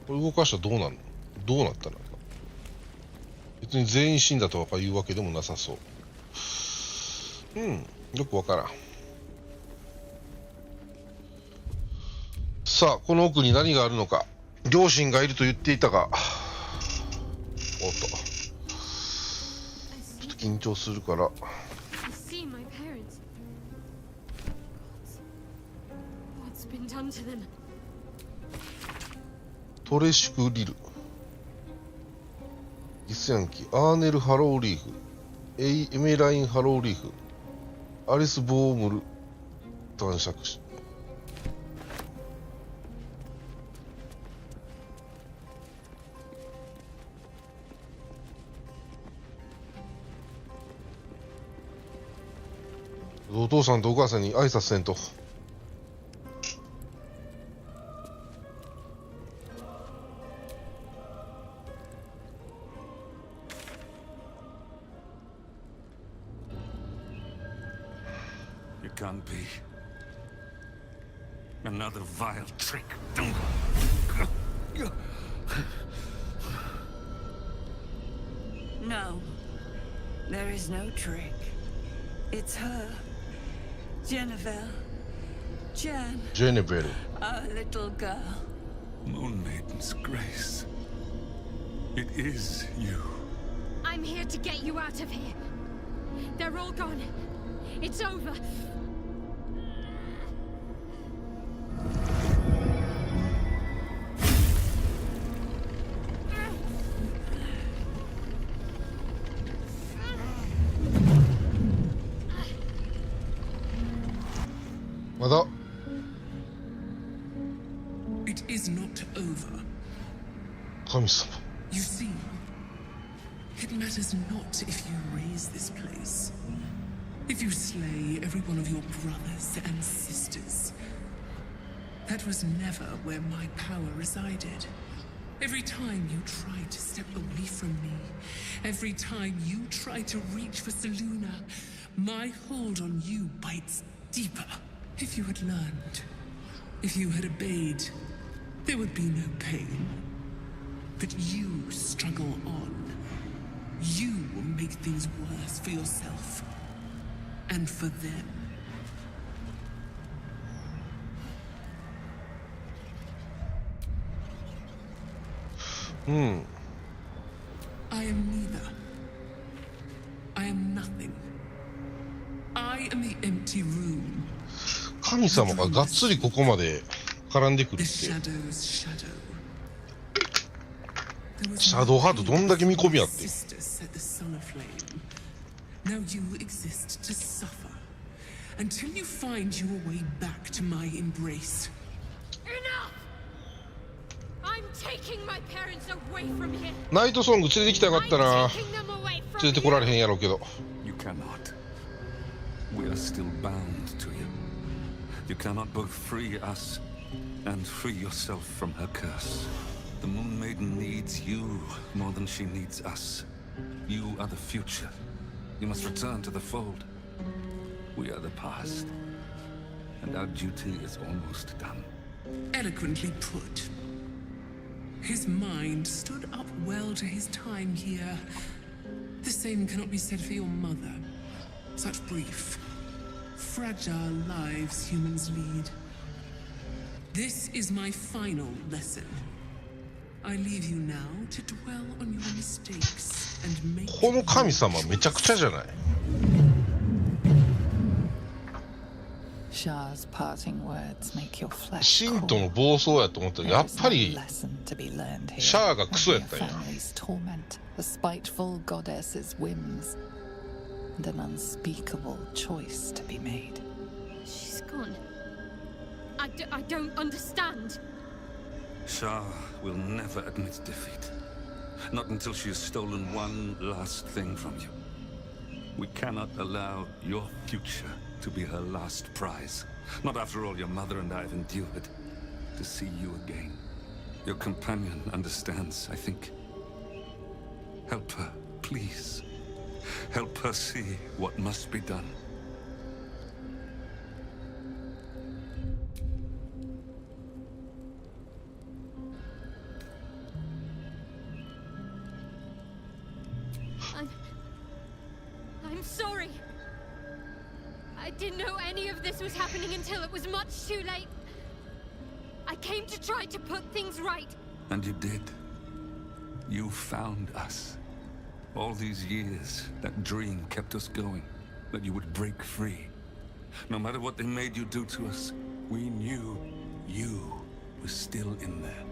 これ動かしたらどうなるの？どうなったの？別に全員死んだとかいうわけでもなさそう。よくわからん。さあ、この奥に何があるのか。両親がいると言っていたが、おっと。ちょっと緊張するから。See my parents. What's been done to them? トレシュクリル、ギスヤンキ、アーネル・ハローリーフ、エメライン・ハローリーフ、アリス・ボームル男爵士。お父さんとお母さんに挨拶せんと。Can't be. Another vile trick. No, there is no trick. It's her. Genevieve. Genevieve. Our little girl. Moon Maiden's grace. It is you. I'm here to get you out of here. They're all gone. It's over. It is not over. 神様。 You see, it matters not if you raise this place. If you slay every one of your brothers and sisters. That was never where my power resided. Every time you try to step away from me, every time you try to reach for Seluna, my hold on you bites deeper. If you had learned, if you had obeyed, there would be no pain. But you struggle on. You will make things worse for yourself. And for them. I am neither. I am nothing. I am the empty room. 神様ががっつりここまで絡んでくるって。シャドウハートどんだけ見込みあって。Now you exist to suffer until you find your way back to my embrace. Enough! I'm taking my parents away from here. ナイトソング連れてきたらよかったな。連れてこられへんやろうけど。You cannot. We are still bound to you. You cannot both free us and free yourself from her curse. The Moon Maiden needs you more than she needs us. You are the future. You must return to the fold. We are the past. And our duty is almost done. Eloquently put. His mind stood up well to his time here. The same cannot be said for your mother. Such brief, fragile lives humans lead. This is my final lesson. I leave you now to dwell on your mistakes and make. この神様めちゃくちゃじゃない。Shah's parting words make your flesh 信徒の暴走やと思ったけど、やっぱりシャアがクソやったんや。A spiteful goddess's whims, and an unspeakable choice to be made. She's gone. I don't understand. Shah will never admit defeat. Not until she has stolen one last thing from you. We cannot allow your future to be her last prize. Not after all your mother and I have endured. To see you again. Your companion understands, I think. Help her, please. Help her see what must be done. I'm sorry. I didn't know any of this was happening until it was much too late. I came to try to put things right. And you did. You found us. All these years, that dream kept us going. That you would break free. No matter what they made you do to us, we knew you were still in there.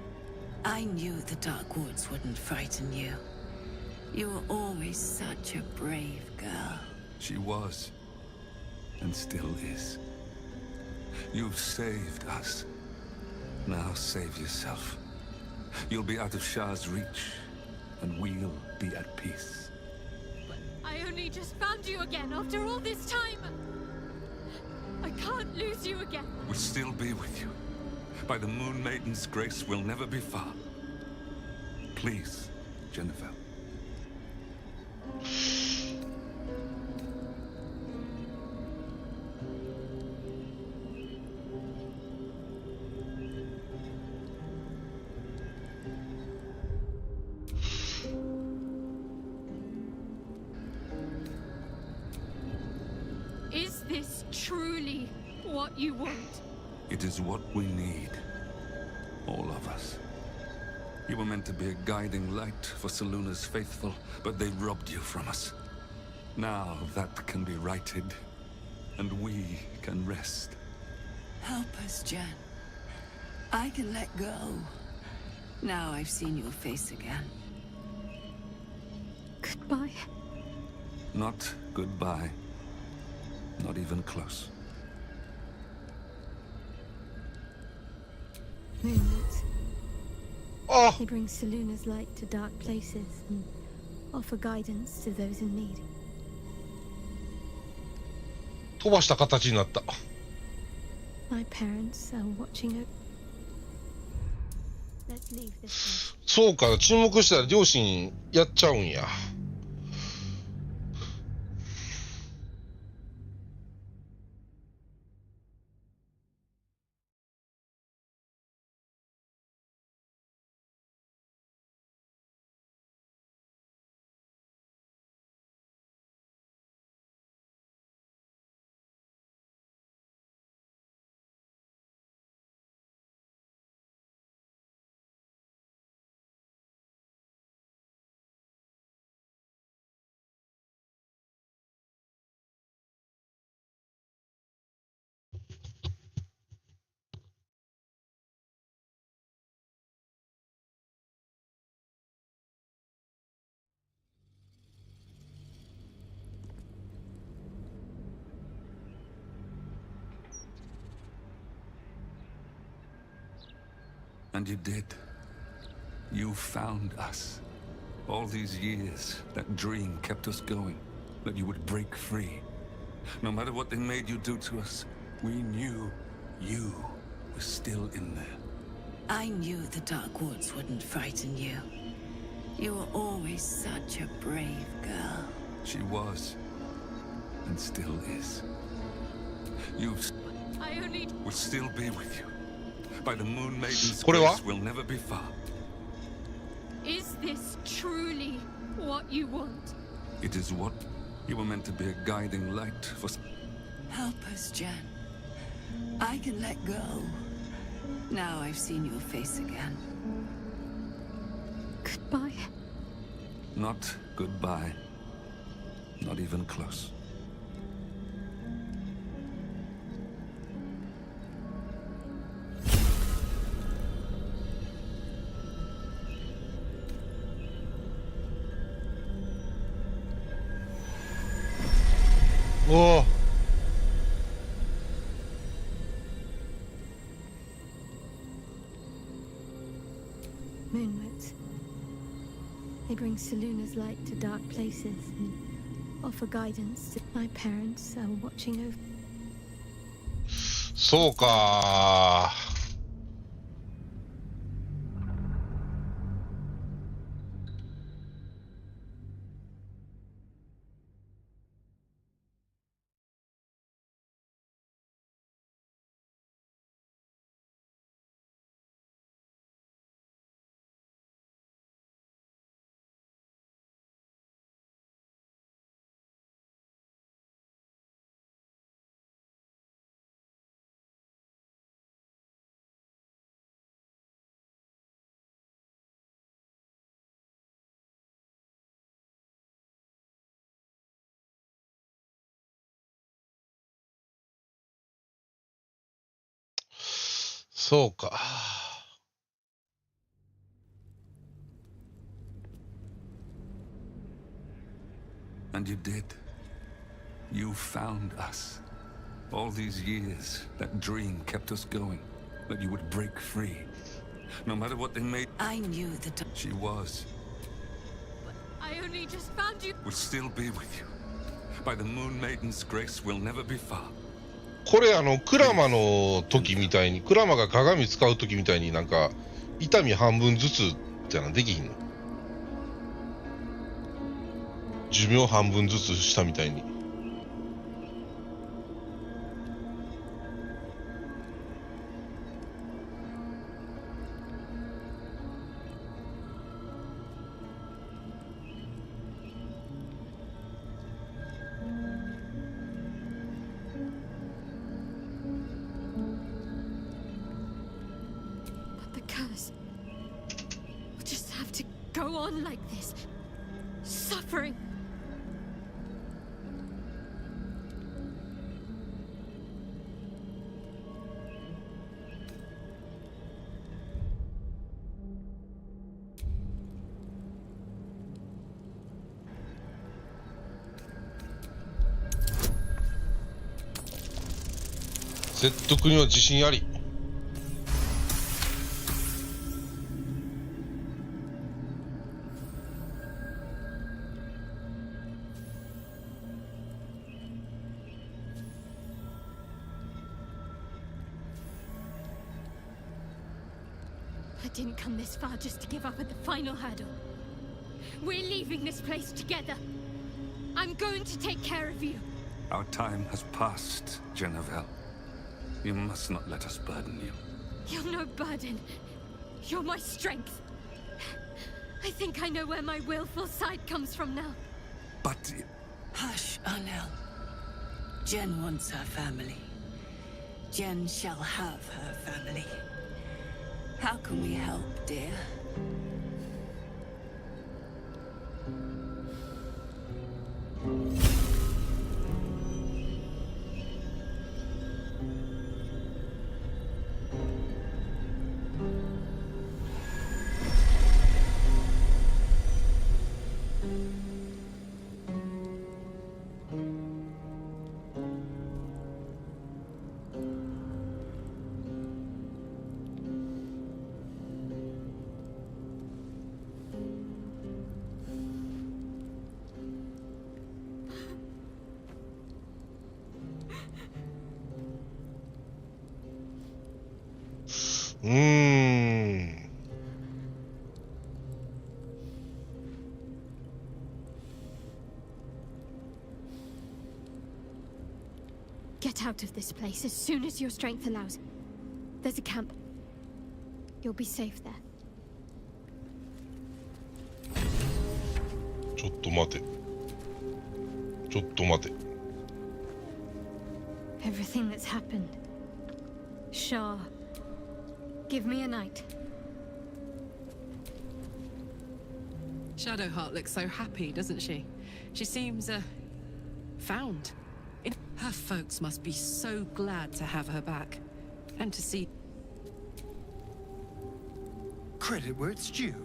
I knew the Dark Woods wouldn't frighten you. You were always such a brave girl. She was. And still is. You've saved us. Now save yourself. You'll be out of Shah's reach, and we'll be at peace. But I only just found you again after all this time. I can't lose you again. We'll still be with you. By the Moon Maiden's grace, we'll never be far. Please, Jennifer. Is this truly what you want? It is what we need. All of us. You were meant to be a guiding light for Seluna's faithful, but they robbed you from us. Now that can be righted, and we can rest. Help us, Jen. I can let go. Now I've seen your face again. Goodbye. Not goodbye. Not even close. Moonlight. Oh. They bring Seluna's light to dark places and offer guidance to those in need. 飛ばした形になった。My parents are watching it. Let's leave this place. そうか、注目したら両親やっちゃうんや。And you did. You found us. All these years, that dream kept us going. That you would break free. No matter what they made you do to us, we knew you were still in there. I knew the Dark Woods wouldn't frighten you. You were always such a brave girl. She was. And still is. I only... Will still be with you. By the Moon Maiden's これは grace, we'll never be far. Is this truly what you want? It is what you were meant to be, a guiding light for... Help us, Jen. I can let go. Now I've seen your face again. Goodbye. Not goodbye. Not even close. Oh. Moonwoods. They bring Seluna's light to dark places and offer guidance to my parents are watching over. そうか。そうか。And you did. You found us. All these years, that dream kept us going. That you would break free. No matter what they made... I knew the... She was. I only just found you. Will still be with you. By the Moon Maiden's grace, we'll never be far. これクラマの時みたいに、クラマが鏡使う時みたいになんか、痛み半分ずつってのできひんの？寿命半分ずつしたみたいに。We'll just have to go on like this. Suffering.説得には自信あり。I didn't come this far just to give up at the final hurdle. We're leaving this place together. I'm going to take care of you. Our time has passed, Genevieve. You must not let us burden you. You're no burden. You're my strength. I think I know where my willful side comes from now. But... Hush, Arnel. Jen wants her family. Jen shall have her family. How can we help, dear? Get out of this place as soon as your strength allows. There's a camp. You'll be safe there. ちょっと待て。ちょっと待て。 Everything that's happened. Shah, give me a night. Shadowheart looks so happy, doesn't she? She seems, found. Her folks must be so glad to have her back. And to see... Credit where it's due.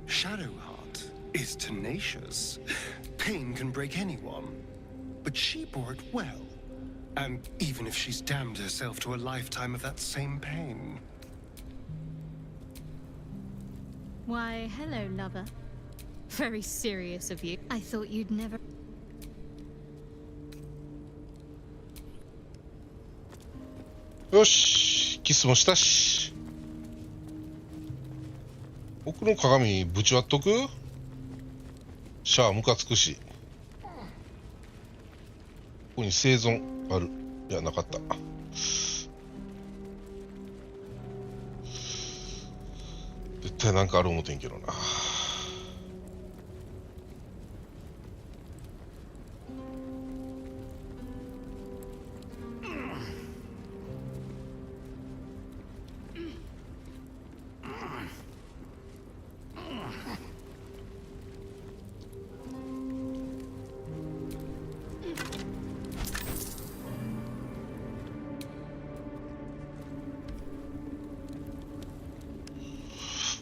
Shadowheart is tenacious. Pain can break anyone. But she bore it well. And even if she's damned herself to a lifetime of that same pain. Why, hello, lover. Very serious of you. I thought you'd never...よし、キスもしたし。奥の鏡ぶち割っとく？シャアムカつくし。ここに生存ある。いや、なかった。絶対なんかある思てんけどな。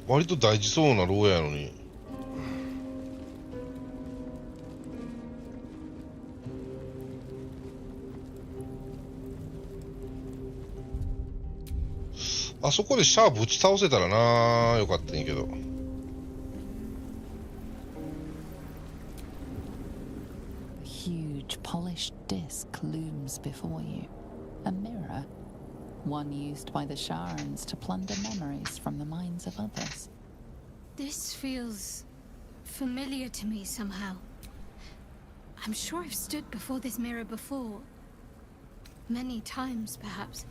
割と大事そうな牢屋やのに。あそこでシャアぶち倒せたらなよかったんやけど。A huge polished disc looms before you. A mirror. One used by the Sharans to plunder memories from the minds of others. This feels familiar to me somehow. I'm sure I've stood before this mirror before. Many times, perhaps.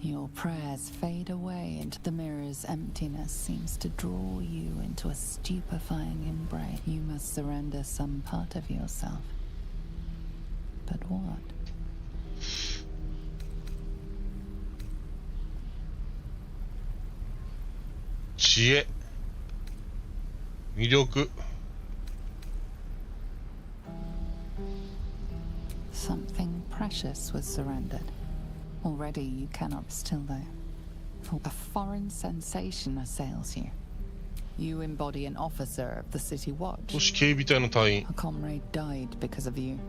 Your prayers fade away into the mirror's emptiness seems to draw you into a stupefying embrace. You must surrender some part of yourself. But what? Chie. 魅力. Something precious was surrendered. Already you cannot still though. For a foreign sensation assails you. You embody an officer of the city watch. A comrade died because of you.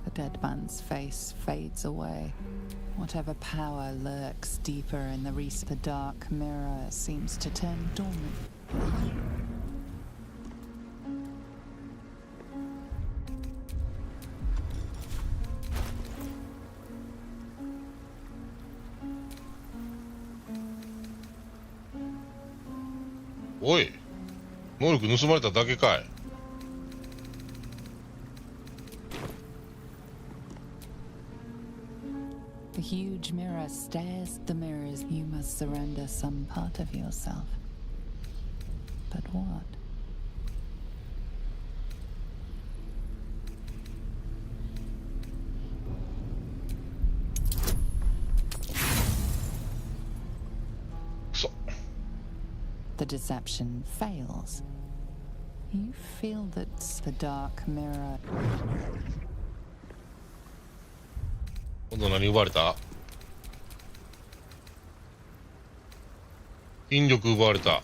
The dead man's face fades away. Whatever power lurks deeper in the the dark mirror seems to turn dormant. おい、能力盗まれただけかい。The huge mirror stares. The mirrors. You must surrender some part of yourself. But what? The deception fails. You feel that the dark mirror. 今度何奪われた？引力奪われた。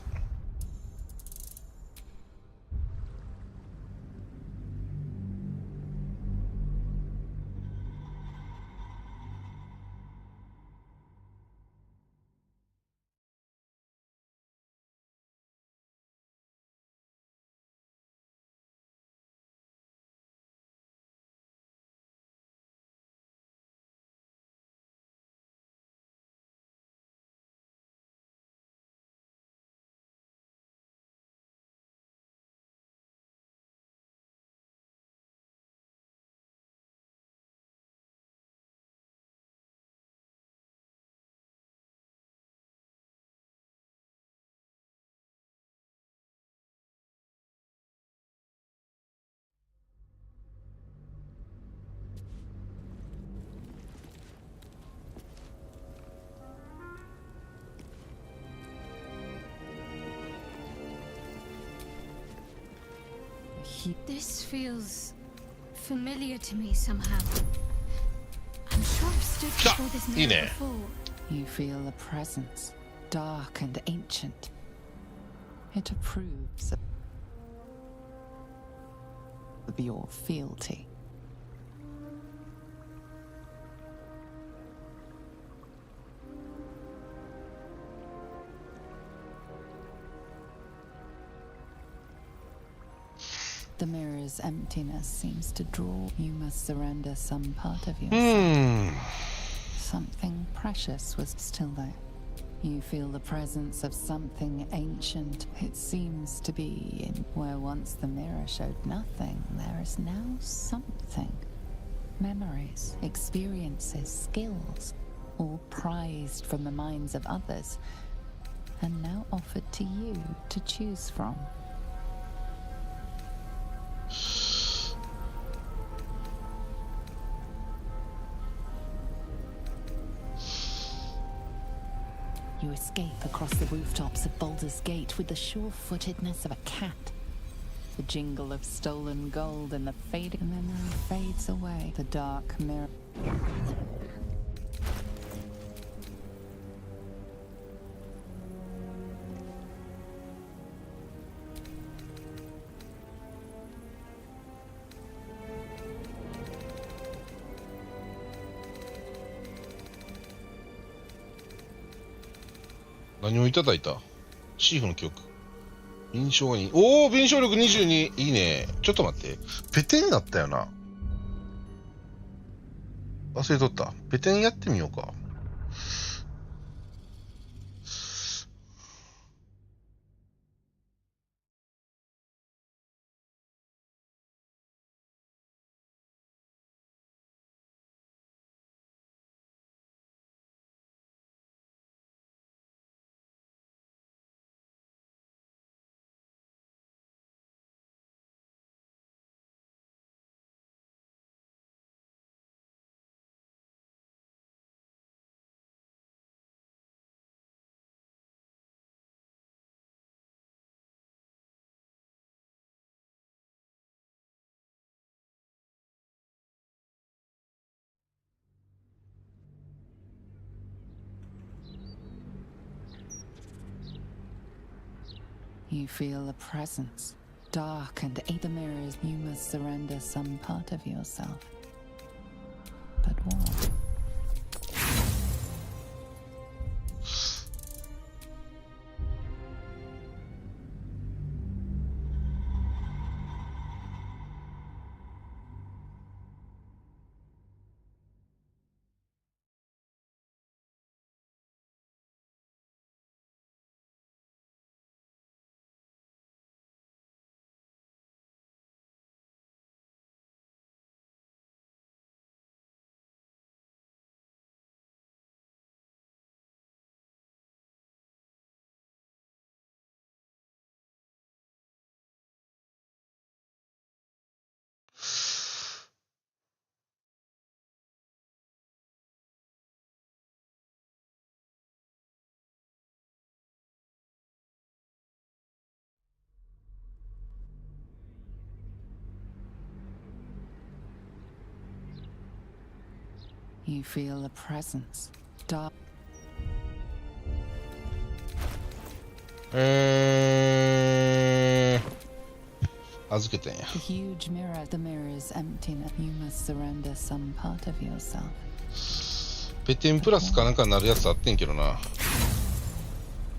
This feels familiar to me somehow. I'm sure I've stood before this mirror before. You feel a presence, dark and ancient. It approves of your fealty. The mirror's emptiness seems to draw. You must surrender some part of yourself. Something precious was still there. You feel the presence of something ancient. It seems to be in where once the mirror showed nothing, there is now something. Memories, experiences, skills, all prized from the minds of others, and now offered to you to choose from. You escape across the rooftops of Baldur's Gate with the sure-footedness of a cat. The jingle of stolen gold and the fading memory fades away. The dark mirror. What 何をいただいた？シーフの記憶。印象が2。おお、弁償力22。いいね。ちょっと待って。ペテンだったよな。忘れとった。ペテンやってみようか。You feel a presence, dark and the mirrors. You must surrender some part of yourself. But what? You feel a presence. Dark. 預けてんや。 The huge mirror. The mirror's emptiness. You must surrender some part of yourself. ペテンプラスかなんかなるやつあってんけどな。は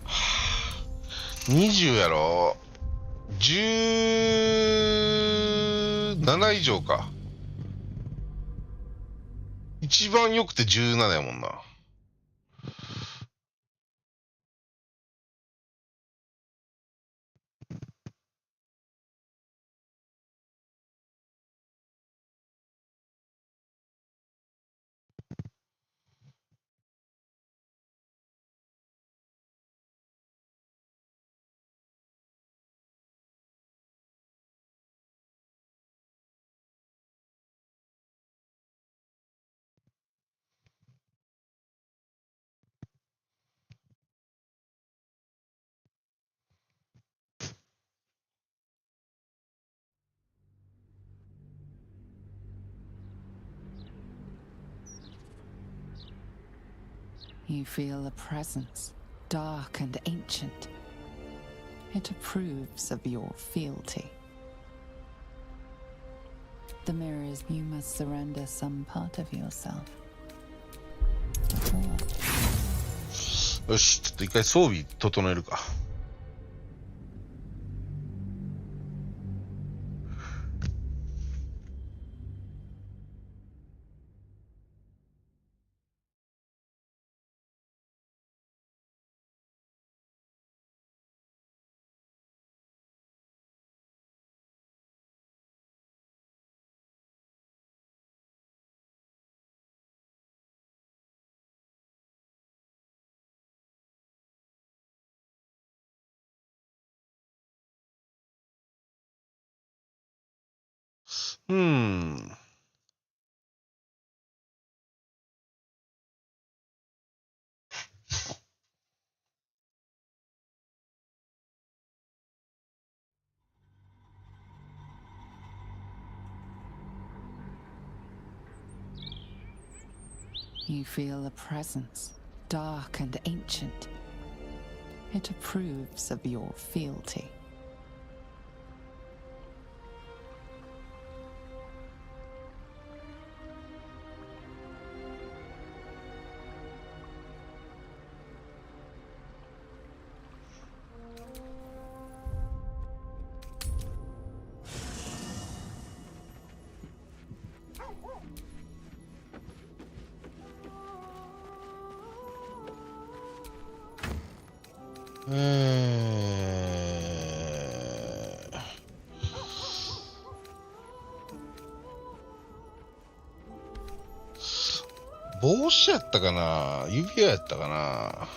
あ、20やろ。17以上か。一番良くて17やもんな。You feel a presence, dark and ancient. It approves of your fealty. The mirrors. You must surrender some part of yourself. よし、ちょっと一回装備整えるか。You feel a presence, dark and ancient. It approves of your fealty.帽子やったかな、指輪やったかな。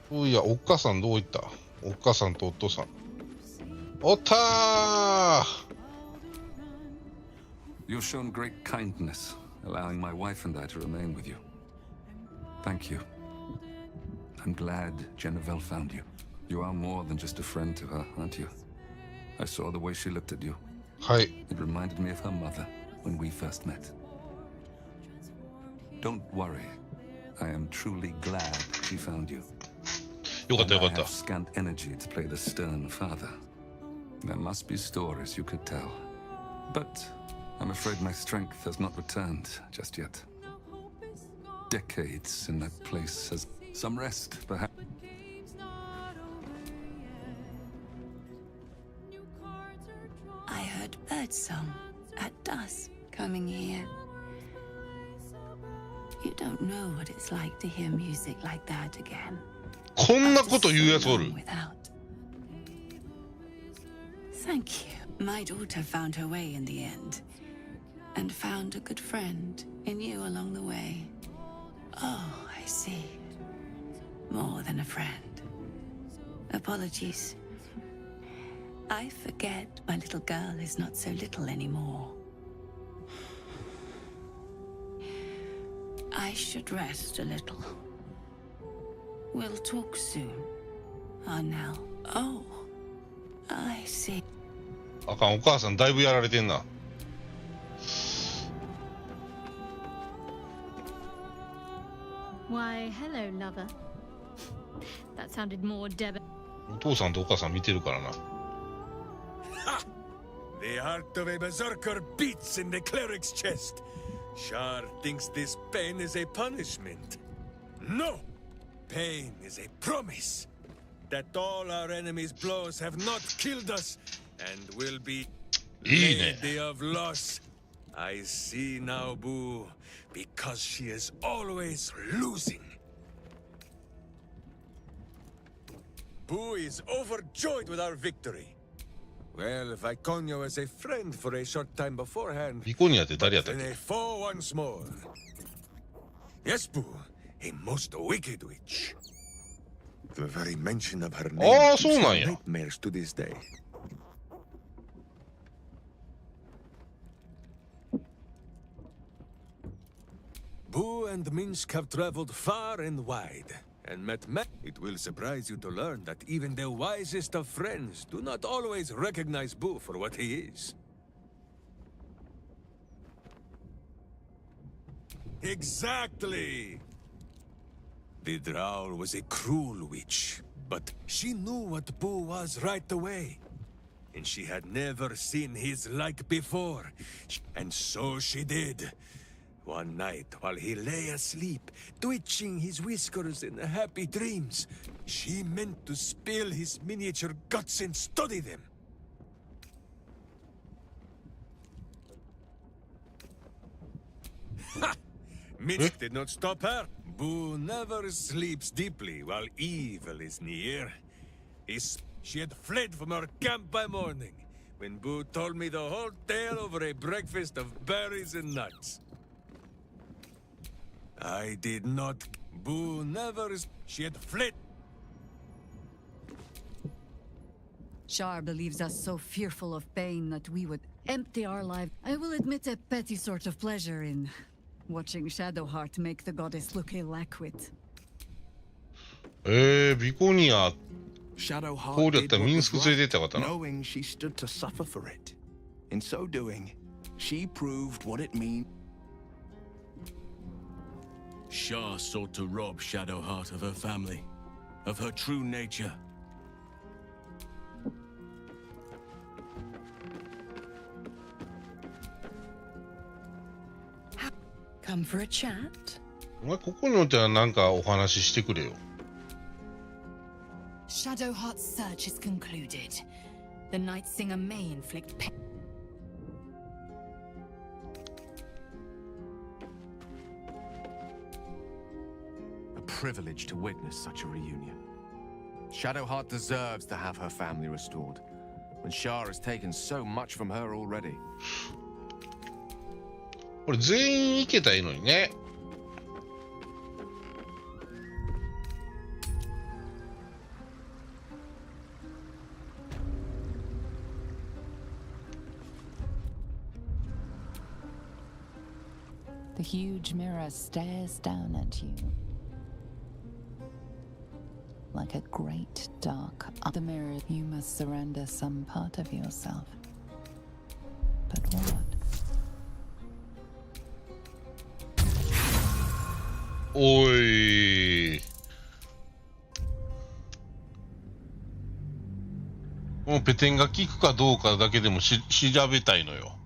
おいや、おっかさんどういった？おっかさんとお父さん。おったー！ You've shown great kindness, allowing my wife and I to remain with you. Thank you. I'm glad Jennifer found you. You are more than just a friend to her, aren't you? I saw the way she looked at you. Hi. It reminded me of her mother when we first met. Don't worry. I am truly glad she found you. I have scant energy to play the stern father. There must be stories you could tell. But I'm afraid my strength has not returned just yet. Decades in that place has some rest, perhaps. I heard birdsong at dusk coming here. You don't know what it's like to hear music like that again. こんなこと言うやつおる。 Thank you. My daughter found her way in the end, and found a good friend in you along the way. Oh, I see. More than a friend. Apologies. I forget my little girl is not so little anymore. I should rest a little. We'll talk soon. Now. Oh, I see. あかん、お母さんだいぶやられてんな。Why, hello, lover. That sounded more Deb. お父さんとお母さん見てるからな。The heart of a berserker beats in the cleric's chest. Shar thinks this pain is a punishment. No! Pain is a promise. That all our enemies' blows have not killed us and will be Lady of Loss. I see now, Boo, because she is always losing. Boo is overjoyed with our victory. Well, Viconio was a friend for a short time beforehand. Viconia って誰やったっ Then け a foe once more. Yes, Boo, a most wicked witch. The very mention of her name gives me nightmares to this day. Boo and Minsk have traveled far and wide, and met men. It will surprise you to learn that even the wisest of friends do not always recognize Boo for what he is. Exactly! The Drow was a cruel witch, but she knew what Boo was right away. And she had never seen his like before. And so she did. One night, while he lay asleep, twitching his whiskers in happy dreams, she meant to spill his miniature guts and study them. Ha! Minsk did not stop her. Boo never sleeps deeply while evil is near. She had fled from her camp by morning, when Boo told me the whole tale over a breakfast of berries and nuts. I did not. Boo never. She had fled. Shar believes us so fearful of pain that we would empty our lives. I will admit a petty sort of pleasure in watching Shadowheart make the goddess look ill-acquit. ビコニア Shadowheart こうだった did ら what ミン was スク連れて right, ったかったな。 knowing she stood to suffer for it. In so doing, she proved what it means. Shar sought to rob Shadowheart of her family, of her true nature. Come for a chat? お前ここにおいてはなんかお話ししてくれよ。 Shadowheart's search is concluded. The Night Singer may inflict pain. A privilege to witness such a reunion. Shadowheart deserves to have her family restored, when Shar has taken so much from her already. これ全員行けたらいいのにね。The huge mirror stares down at you. Like a great dark eye. The mirror, you must surrender some part of yourself. But what? おい。もうペテンが効くかどうかだけでも調べたいのよ。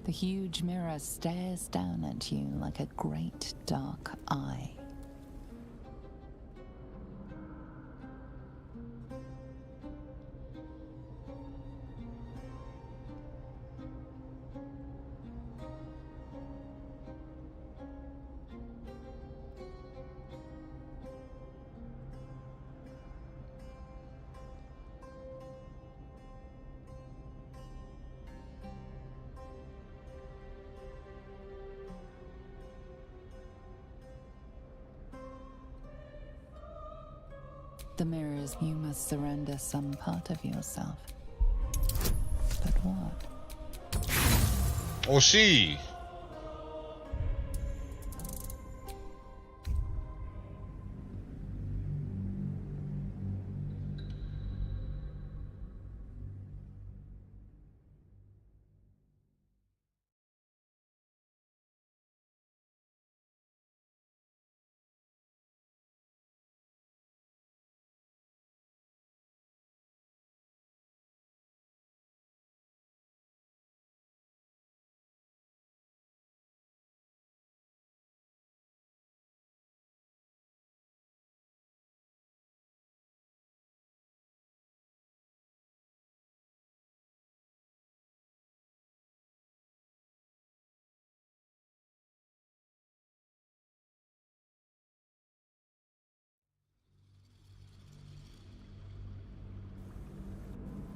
The huge mirror stares down at you like a great dark eye. The mirrors, you must surrender some part of yourself. But what? 惜しい。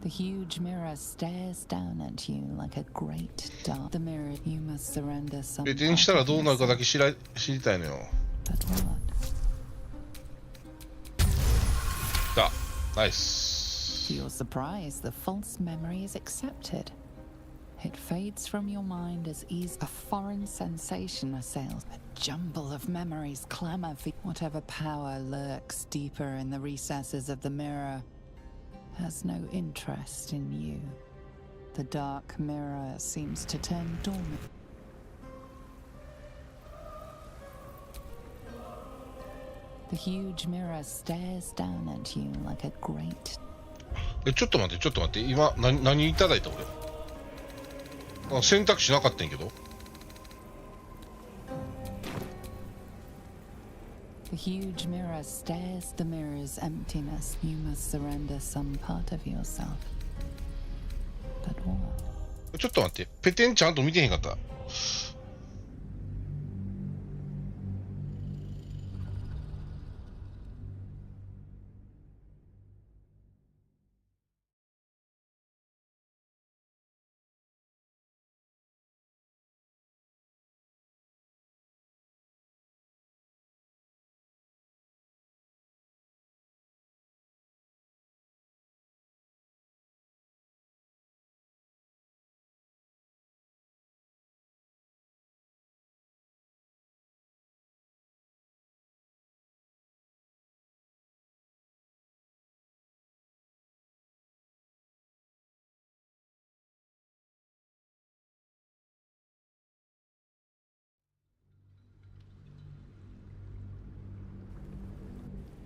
The huge mirror stares down at you like a great dark. The mirror, you must surrender some. ペテンしたらどうなるかだけ知りたいのよ。But what? だ、ナイス。To your surprise, the false memory is accepted. It fades from your mind as easy. A foreign sensation assails. A jumble of memories clamor for whatever power lurks deeper in the recesses of the mirror. Has no interest in you. The dark mirror seems to turn dormant. The huge mirror stares down at you like a great. ちょっと待って、今何いただいた俺。選択肢なかったんやけど。The huge mirror stares the mirror's emptiness. You must surrender some part of yourself. But what? ちょっと待って、ペテンちゃんと見てへんかった。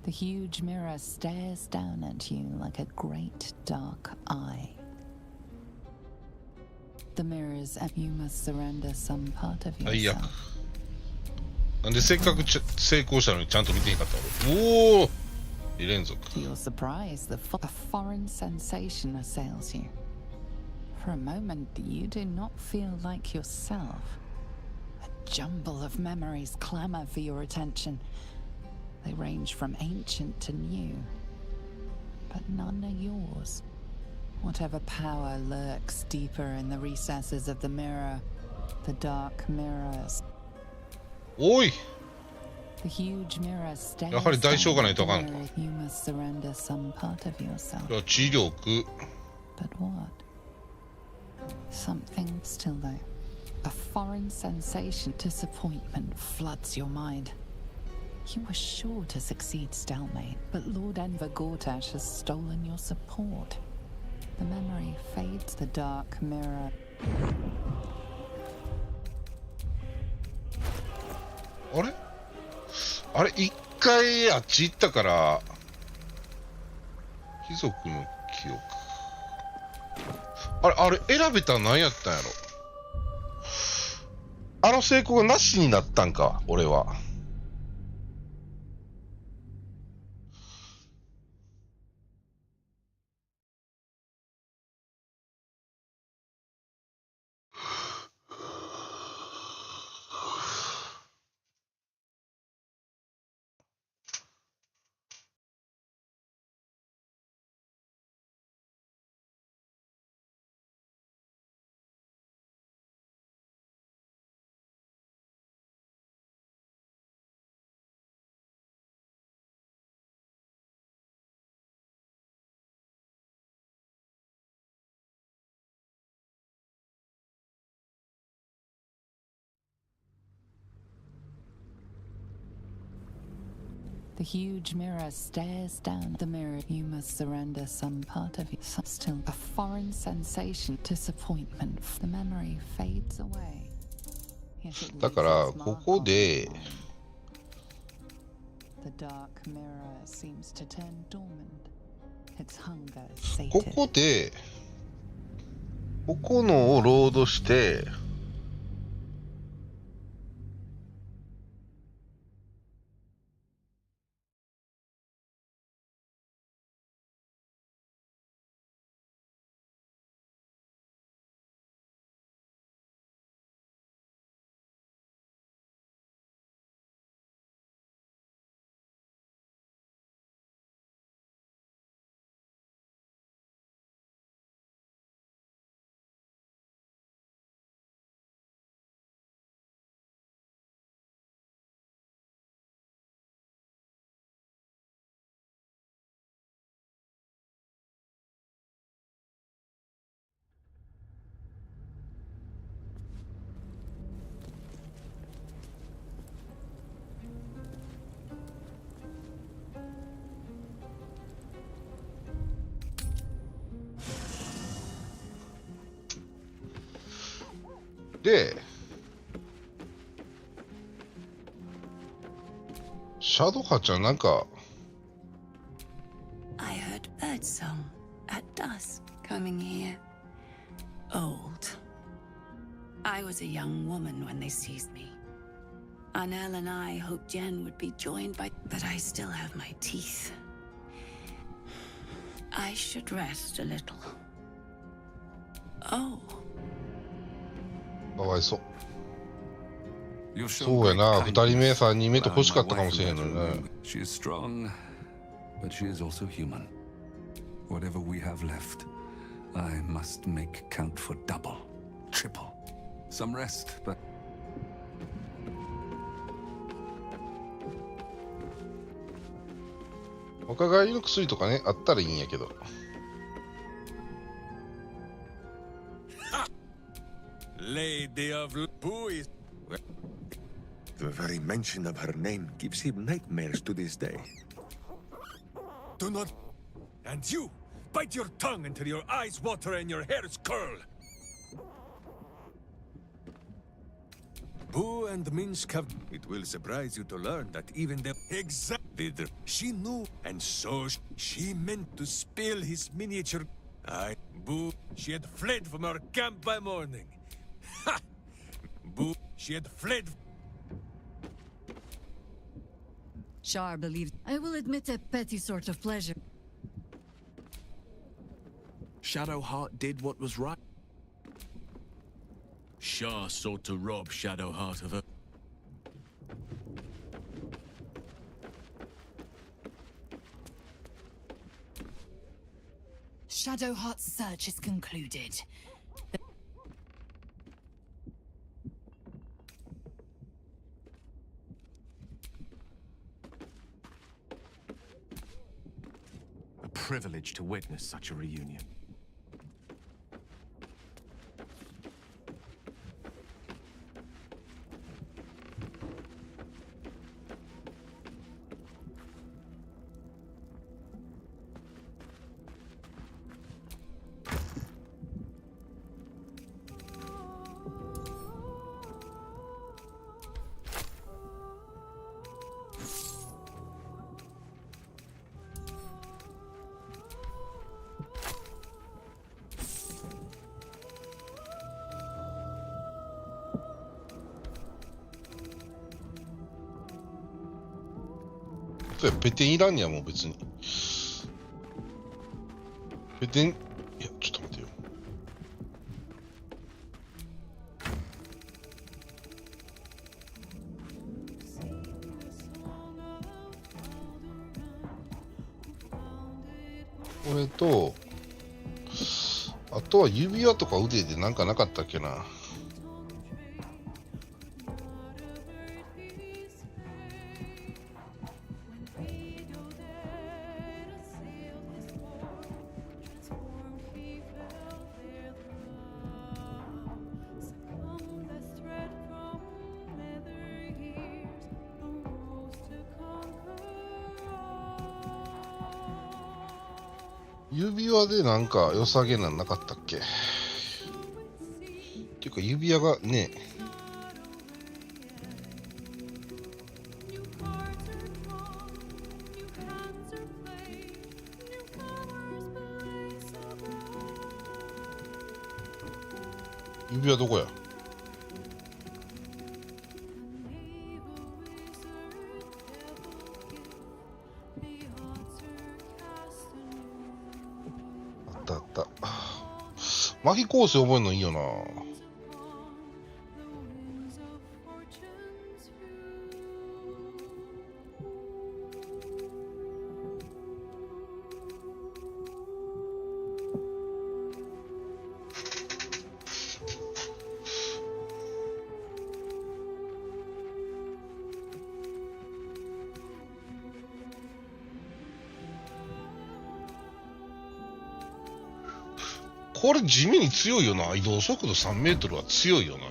The huge mirror stares down at you like a great dark eye. The mirrors, and you must surrender some part of あ、いや。 yourself. なんでせっかく成功したのにちゃんと見てへんかった俺。おお、2連続。 To your surprise, a foreign sensation assails you. For a moment, you do not feel like yourself. A jumble of memories clamor for your attention. They range from ancient to new, but none are yours. Whatever power lurks deeper in the recesses of the mirror, the dark mirrors. おい。 The huge mirror stares やはり代償がないとあかんのか。 You must surrender some part of yourself. じゃあ知力。 But what? Something still though. A foreign sensation, disappointment floods your mind. You were sure to succeed, Stalmain, but Lord Enver Gortash has stolen your support. The memory fades. The dark mirror. あれあれ一回あっち行ったから貴族の記憶あれ選べたん何やったんやろ。あの成功がなしになったんか俺は。The huge mirror stares down the mirror. You must surrender some part of you. Still, a foreign sensation, disappointment. The memory fades away. Yet it だからここで The dark mirror seems to turn dormant. Its hunger is こ sated. こでここのをロードしてでシャドウハちゃんなんか I heard birdsong at dusk coming here. Old. I was a young woman when they seized me. Anel and I hoped Jen would be joined by... But I still have my teeth. I should rest a little. Oh. かわいそう。 You've shown そうや great な、2 kindness, 人目3人目と欲しか allowing ったか my もしれへん wife の in に that ね。 room. She is strong, but she is also human. Whatever we have left, I must make count for double, triple. Some rest, but 若返りの薬とかね、あったらいいんやけど。Lady of Who is... The very mention of her name gives him nightmares to this day. Do not... And you! Bite your tongue until your eyes water and your hairs curl! Boo and Minsk have... It will surprise you to learn that even the... Exactly. She knew, and so she meant to spill his miniature... Boo, she had fled from our camp by morning. Ha! Boo, she had fled... Shar believes... I will admit a petty sort of pleasure. Shadowheart did what was right. Shar sought to rob Shadowheart of her. Shadowheart's search is concluded. A privilege to witness such a reunion.ペテンいらんやもう別に。ペテン、いや、ちょっと待てよ。これと、あとは指輪とか腕でなんかなかったっけな。指輪でなんか良さげなんなかったっけ？っていうか指輪がね、指輪どこや？あったあった。麻痺構成覚えるのいいよな。これ地味に強いよな。移動速度3メートルは強いよな。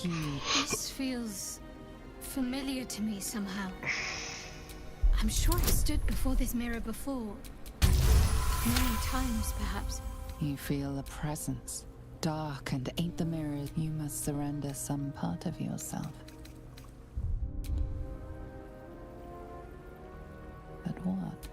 This feels familiar to me somehow. I'm sure I've stood before this mirror before. Many times, perhaps. You feel a presence. Dark and ain't the mirror. You must surrender some part of yourself. But what?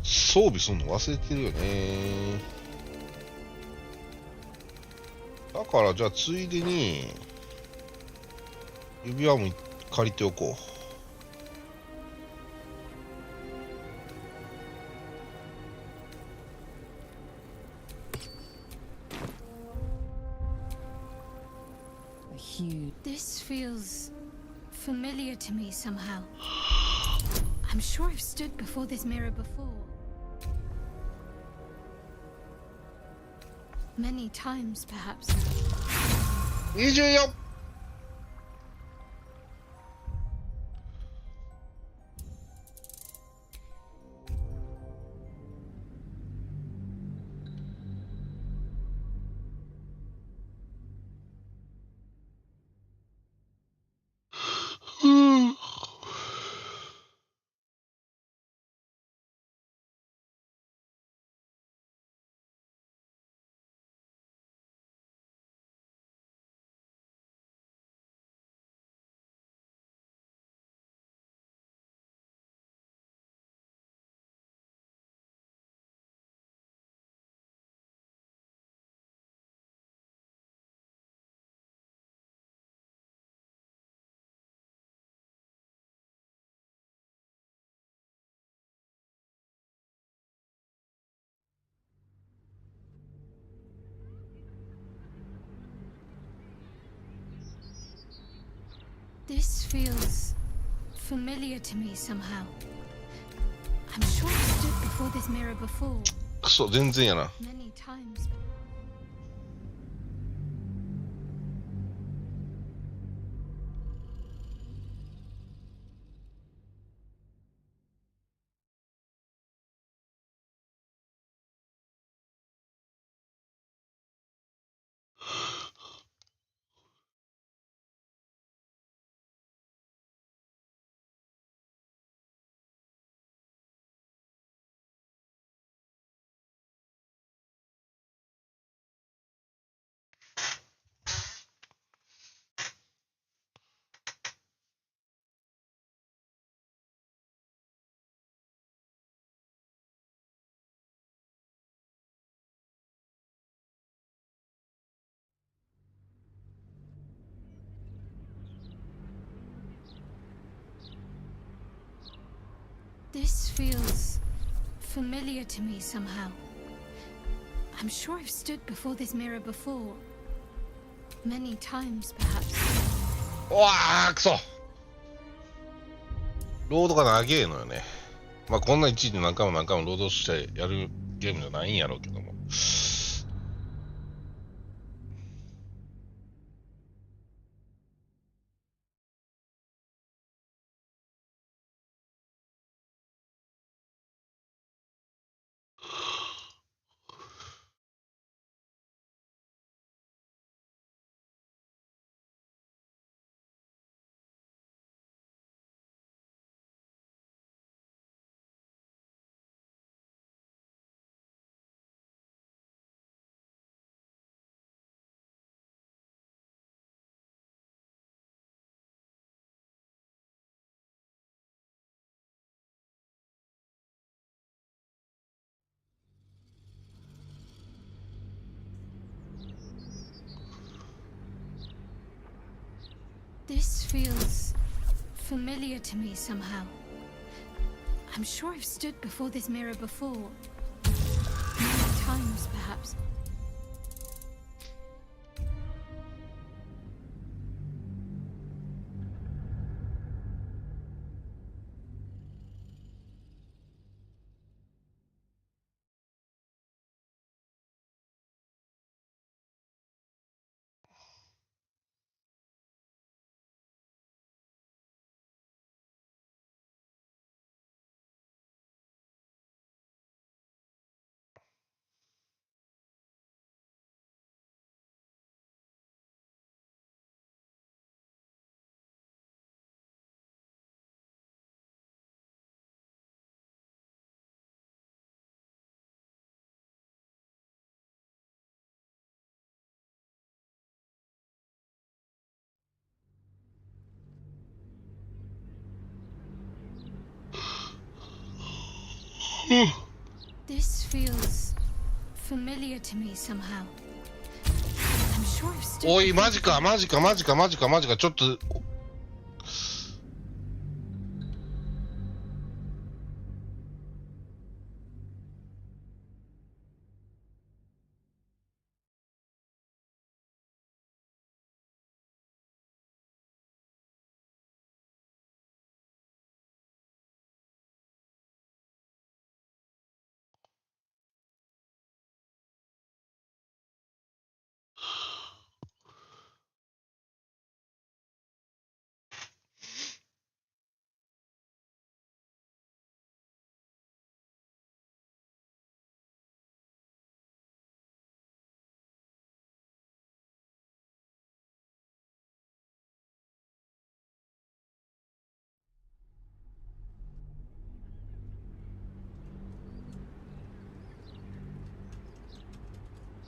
装備すんの忘れてるよね。だからじゃあついでに指輪も借りておこう。This feels familiar to me somehow. I'm sure I've stood before this mirror before. Many times, perhaps. 24! This feels familiar to me somehow. I'm sure I've stood before this mirror before. くそ、全然やな。Many times. This feels familiar to me somehow. I'm sure I've stood before this mirror before. Many times, perhaps. うわー、くそ。ロードが長えのよね。まあこんな一時何回も何回もロードしてやるゲームじゃないんやろうけども。This feels familiar to me somehow. I'm sure I've stood before this mirror before. Many times, perhaps. This feels familiar to me somehow. I'm sure I've stood. おい、マジか、マジか、マジか、マジか、マジか、ちょっと。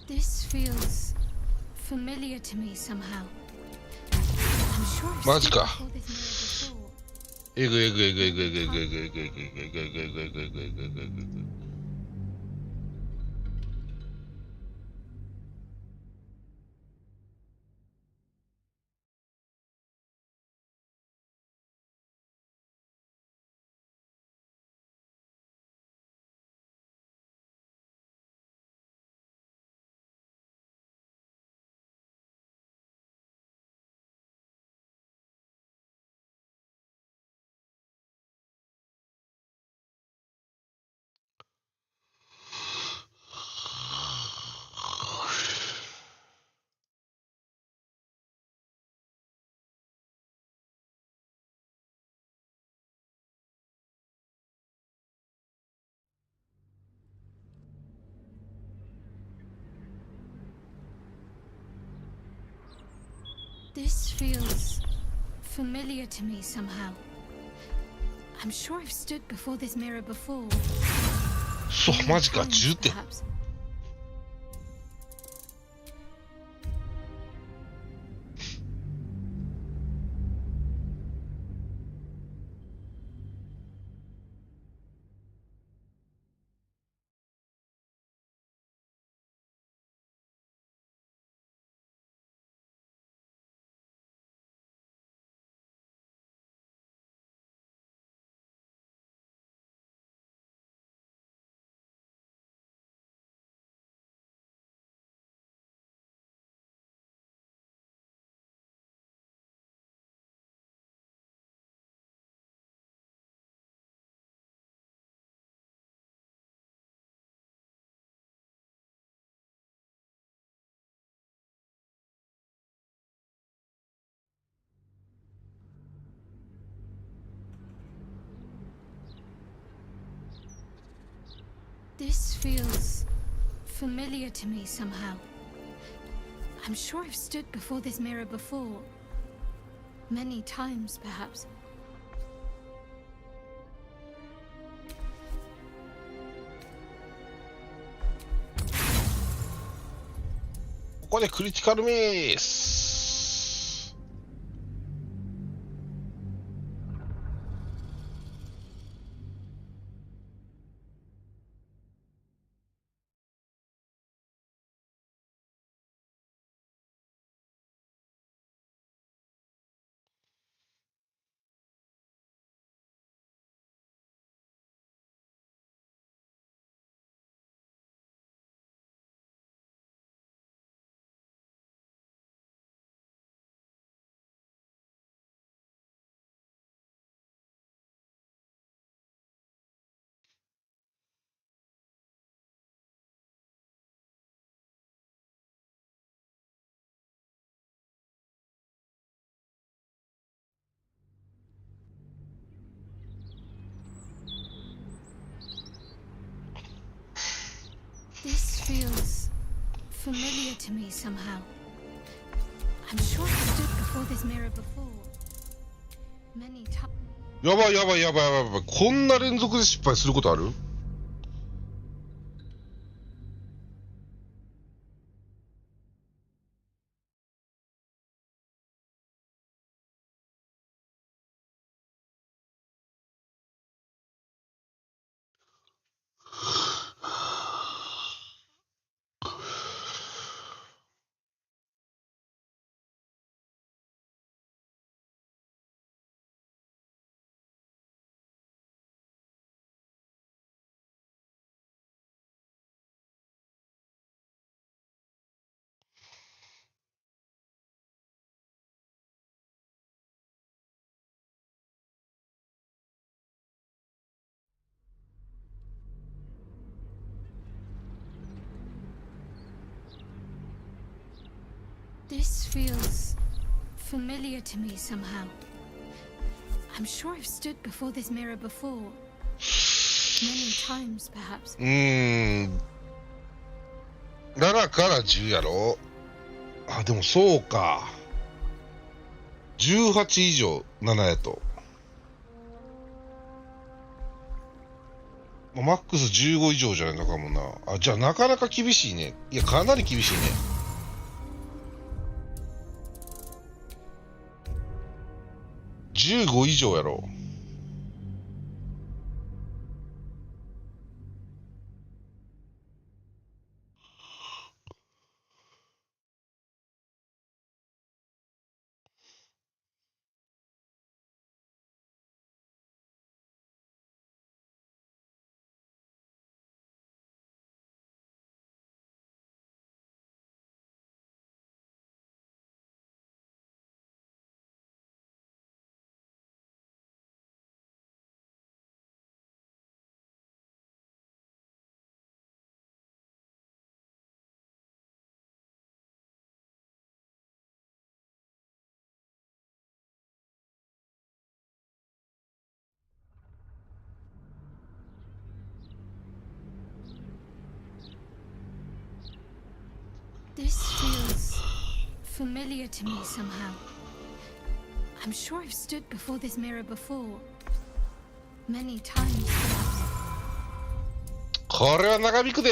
This feels familiar to me somehow. I'm sure I've マジ stood か。 before this mirror before. えぐえぐえぐえぐえぐえぐえぐえぐえぐえぐえぐえぐえぐえぐえぐえぐえぐ。This feels familiar to me somehow. I'm sure I've stood before this mirror before. そう、マジか、10点。Perhaps. This feels familiar to me somehow. I'm sure I've stood before this mirror before. Many times, perhaps. ここでクリティカルミス。This feels familiar to me somehow. I'm sure I've stood before this mirror before. Many times. やばいやばいやばいやばい。こんな連続で失敗することある？This feels familiar to me somehow. I'm sure I've stood before this mirror before. Many times, perhaps. 7から10やろ。あ、でもそうか。18以上7やと。マックス15以上じゃないのかもな。あ、じゃあなかなか厳しいね。いや、かなり厳しいね。15以上やろ。This feels familiar to me somehow. I'm sure I've stood before this mirror before. Many times, perhaps. これは長引くで。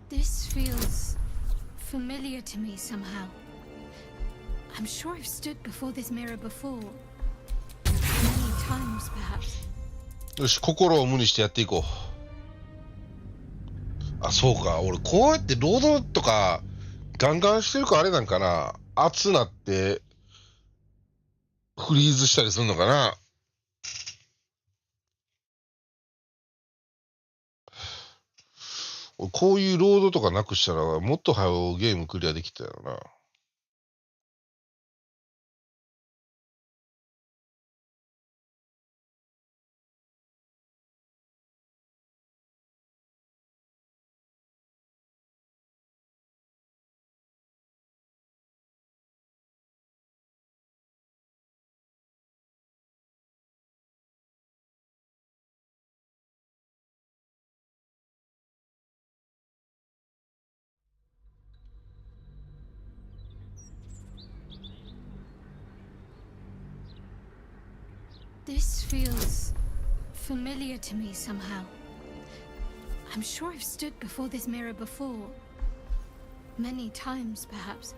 This feels familiar to me somehow. I'm sure I've stood before this mirror before. Many times, perhaps. よし、心を無にしてやっていこう。あ、そうか。俺、こうやってロードとか、ガンガンしてるからあれなんかな。熱なって、フリーズしたりするのかな。こういうロードとかなくしたら、もっと早うゲームクリアできたよな。This feels familiar to me somehow. I'm sure I've stood before this mirror before. Many times, perhaps.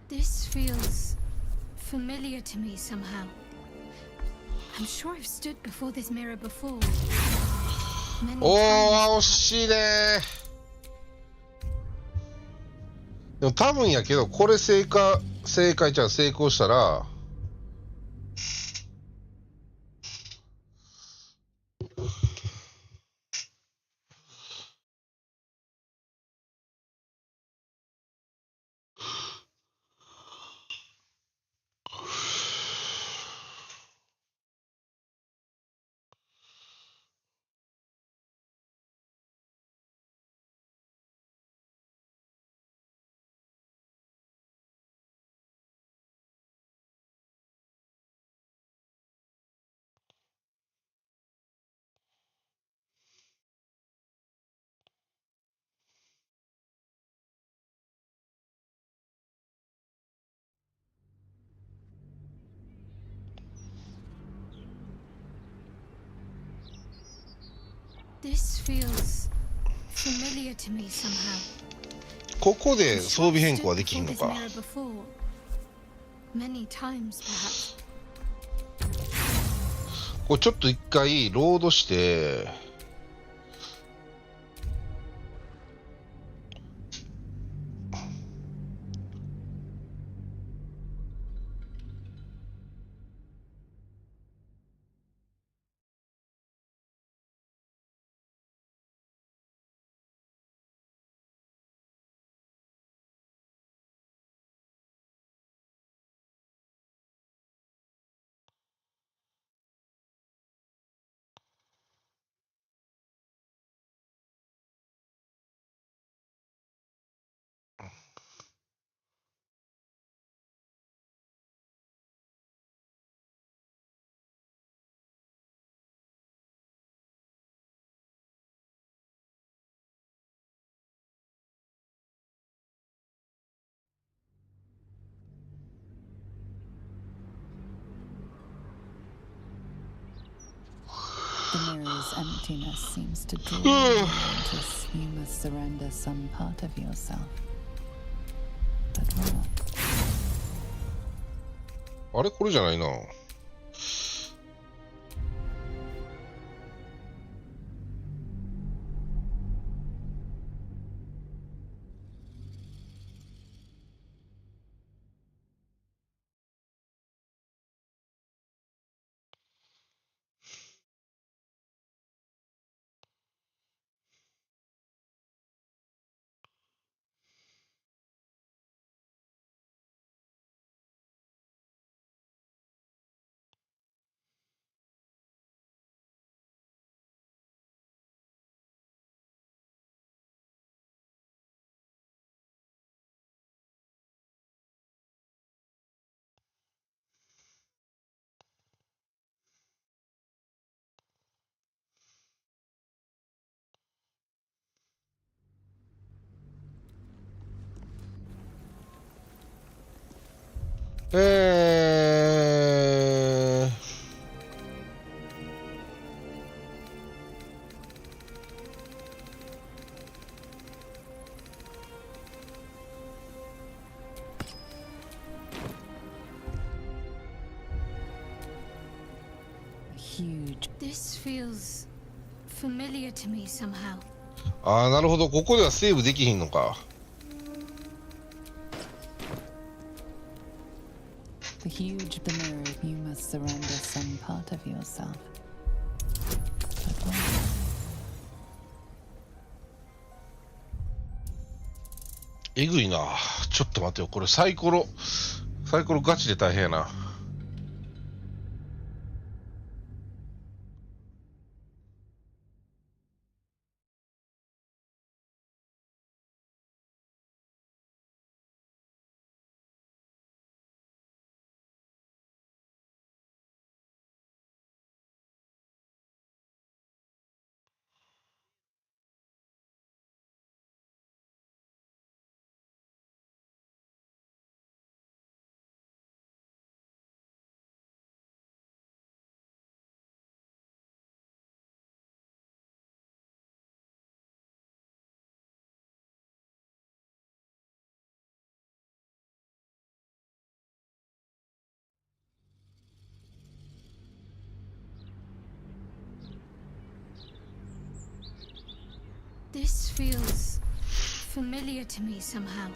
This feels familiar to me somehow. I'm sure I've stood before this mirror before. Many お times. ー、惜しいね。でも多分やけど、これ正解じゃん、成功したら、This feels familiar to me somehow. ここで装備変更はできんの This か。 mirror before. Many times, perhaps. これちょっと一回ロードして、The mirror's emptiness seems to draw you into you must surrender some part of yourself. But what? あれこれじゃないな。Huge. This feels familiar to me somehow. ああ、なるほど。ここではセーブできひんのか。The huge the mirror, you must surrender some part of yourself. But what? えぐいな。ちょっと待ってよ。これサイコロガチで大変やな。This feels familiar to me somehow.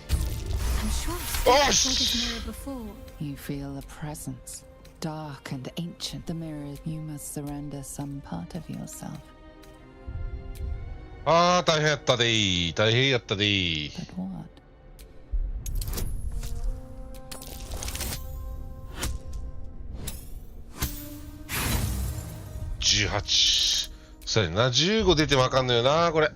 I'm sure I've seen this mirror before. You feel a presence, dark and ancient. The mirror, you must surrender some part of yourself. ああ、大変やったでー。大変やったでー。But what? 18。そうやな。15出てもあかんのよな、これ。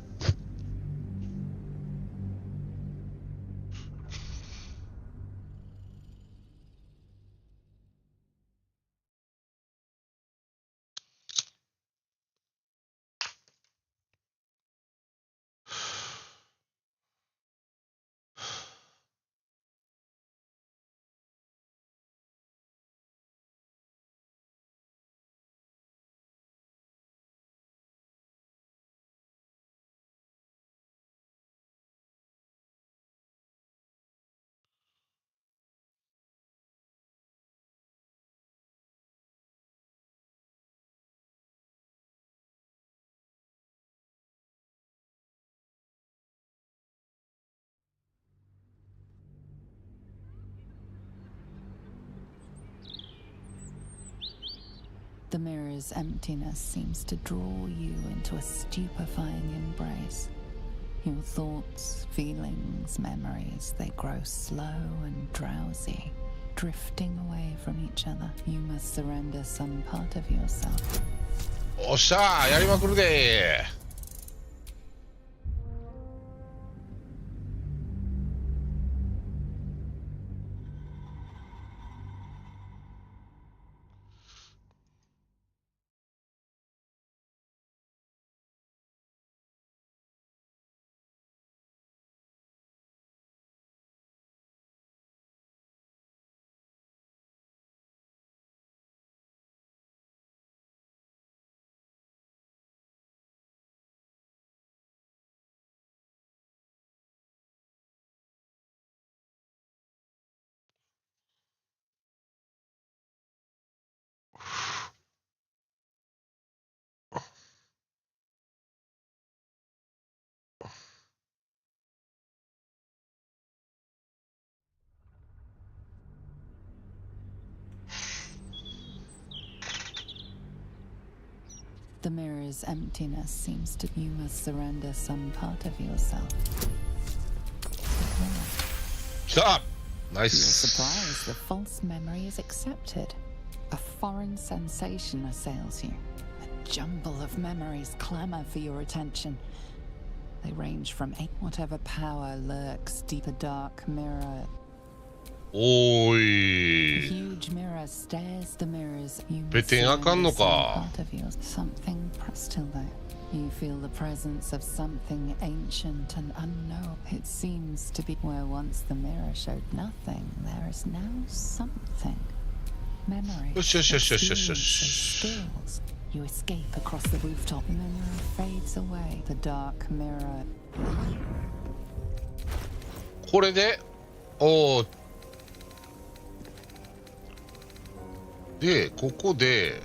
The mirror's emptiness seems to draw you into a stupefying embrace. Your thoughts, feelings, memories, they grow slow and drowsy, drifting away from each other. You must surrender some part of yourself. おっしゃー、やりまくるでー。The mirror's emptiness seems to... You must surrender some part of yourself. Stop! To Nice. your surprise, the false memory is accepted. A foreign sensation assails you. A jumble of memories clamor for your attention. They range from whatever power lurks deep. A dark mirror. The Oi. huge mirror stares the mirrors. You must 別点あかんの surrender か。 some part of yours. Something still there. You feel the presence of something ancient and unknown. It seems to be where once the mirror showed nothing, there is now something. Memory. よしよしよしよしよしよ experiences, し。 stills. You escape across the rooftop. The memory fades away. The dark mirror. これで、おお。で、ここで。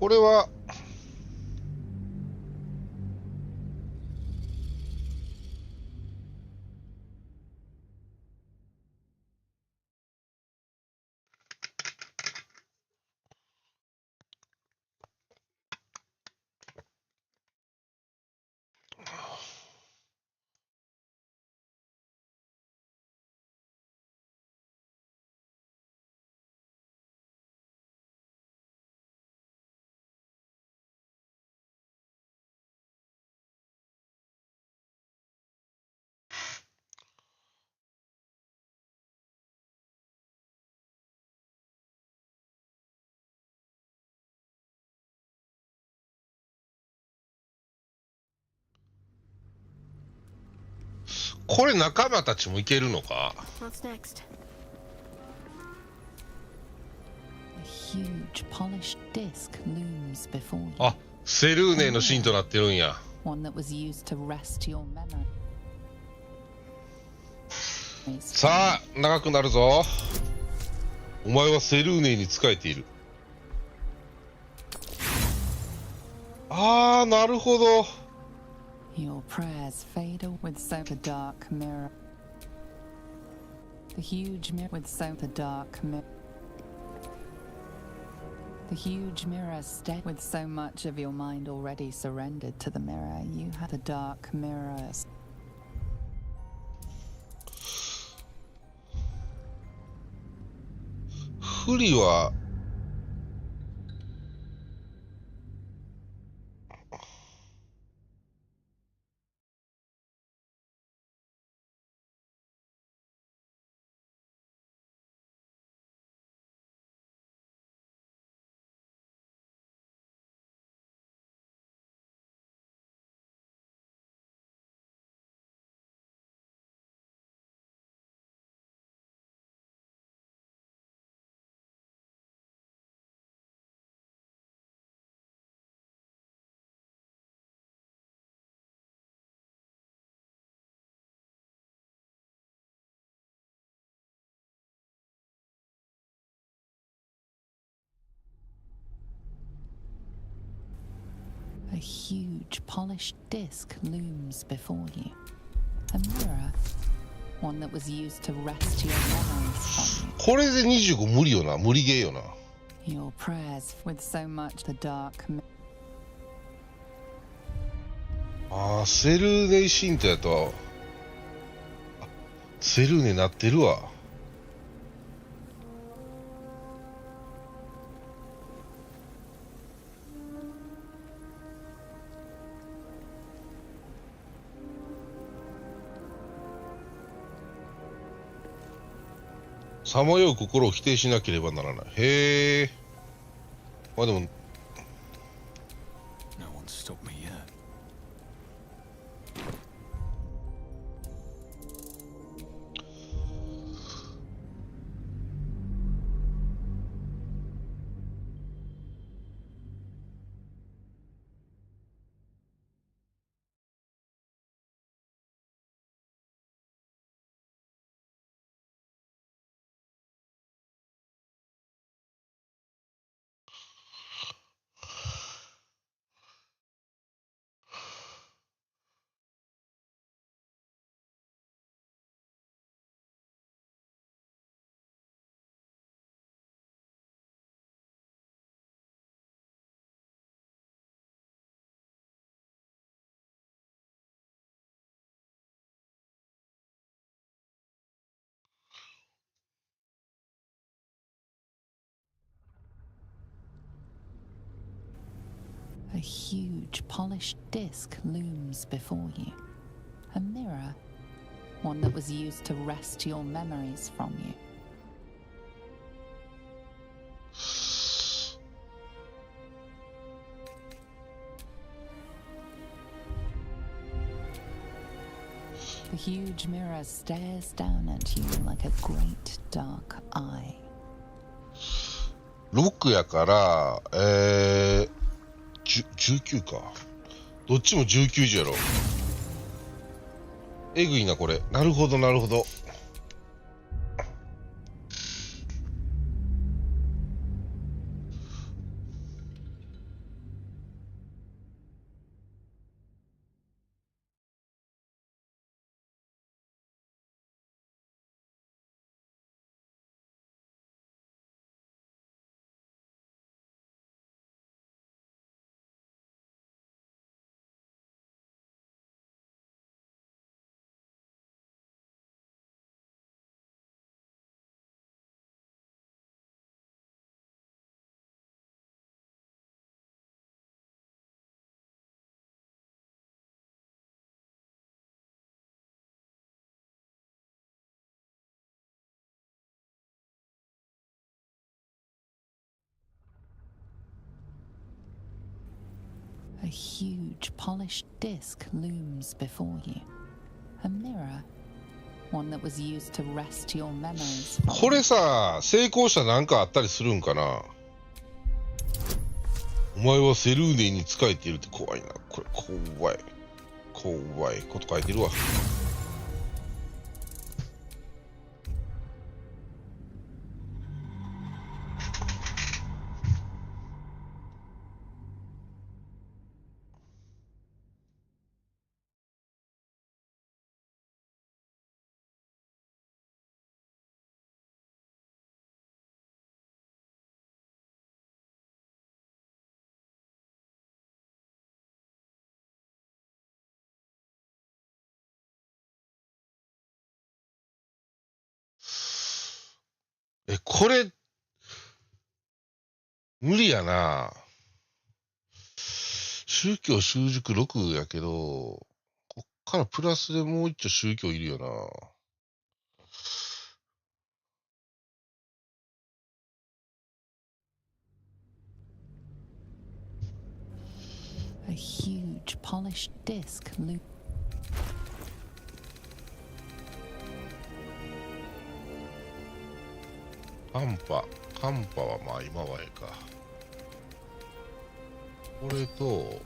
これはこれ仲間たちもいけるのか。 What's next? A huge polished disc looms before you. あ、セルーネのシーンとなってるんや。 One that was used to rest your memory. さあ、長くなるぞ。お前はセルーネに仕えている。ああ、なるほど。 Your prayers fade away with so the dark mirror. The huge mirror with so the dark mirror. The huge mirror stay with so much of your mind already surrendered to the mirror. You have the dark mirrors. 不利はA huge polished disc looms before you. A mirror. One that was used to rest your memories from you. これで25無理よな。無理ゲーよな。 Your prayers with so much the dark mirror. ああ、セルーネシントやと。あ、セルーネなってるわ。さまよう心を否定しなければならない。へえ。まあでも。 No one's stopped me yet. huge polished disc looms before you. A mirror, one that was used to wrest your memories from you. The huge mirror stares down at you like a great dark eye. 6やから、19か。どっちも19時やろ。えぐいな、これ。なるほど、なるほど。A huge polished disc looms before you. A mirror, one that was used to wrest your memories from. これさ、成功者なんかあったりするんかな。お前はセルーネに仕えているって怖いな。これ怖い。怖いこと書いてるわ。これ、無理やな。宗教習熟6やけど、こっからプラスでもう一丁宗教いるよな。A huge polished disc loop. カンパはまあ今はええか。これと、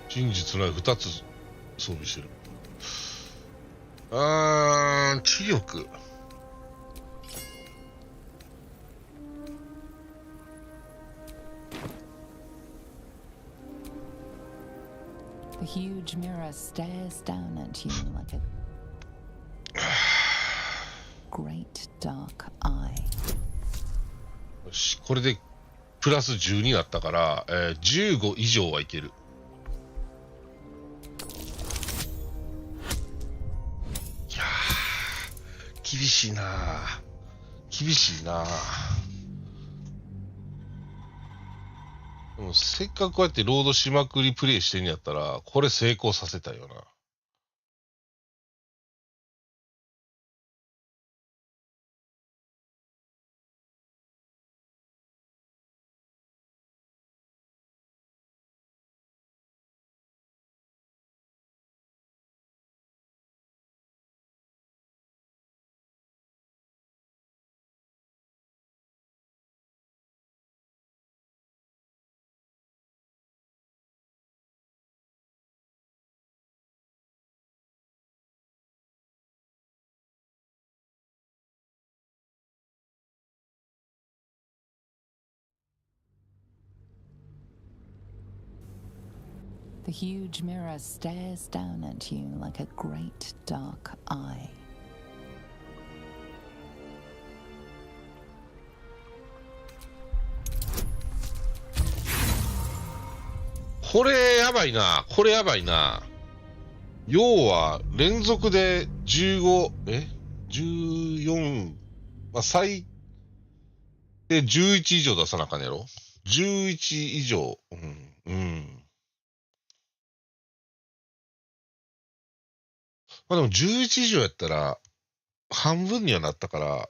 真実の2つ装備してる。知力。The huge mirror stares down at you like a great dark eye. よし、これでプラス10になったから、15以上はいける。いやー、厳しいなー。厳しいなー。でもせっかくこうやってロードしまくりプレイしてんやったら、これ成功させたいよな。The huge mirror stares down at you like a great dark eye. これやばいな。これやばいな。要は連続で14、まあ、で、11以上出さなあかんねやろ ?11 以上。うん。うん。まあでも11以上やったら、半分にはなったから、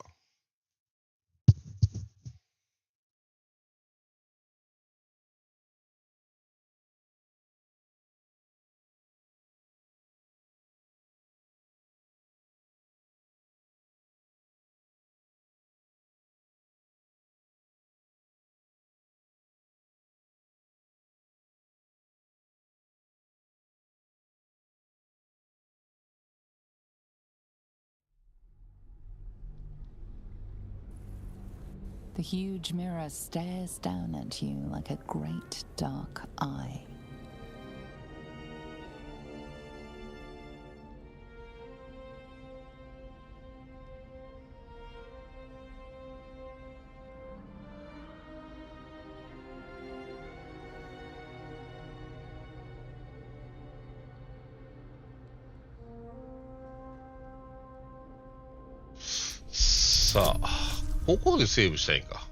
The huge mirror stares down at you like a great dark eye. Sa, ここでセーブしたいんか。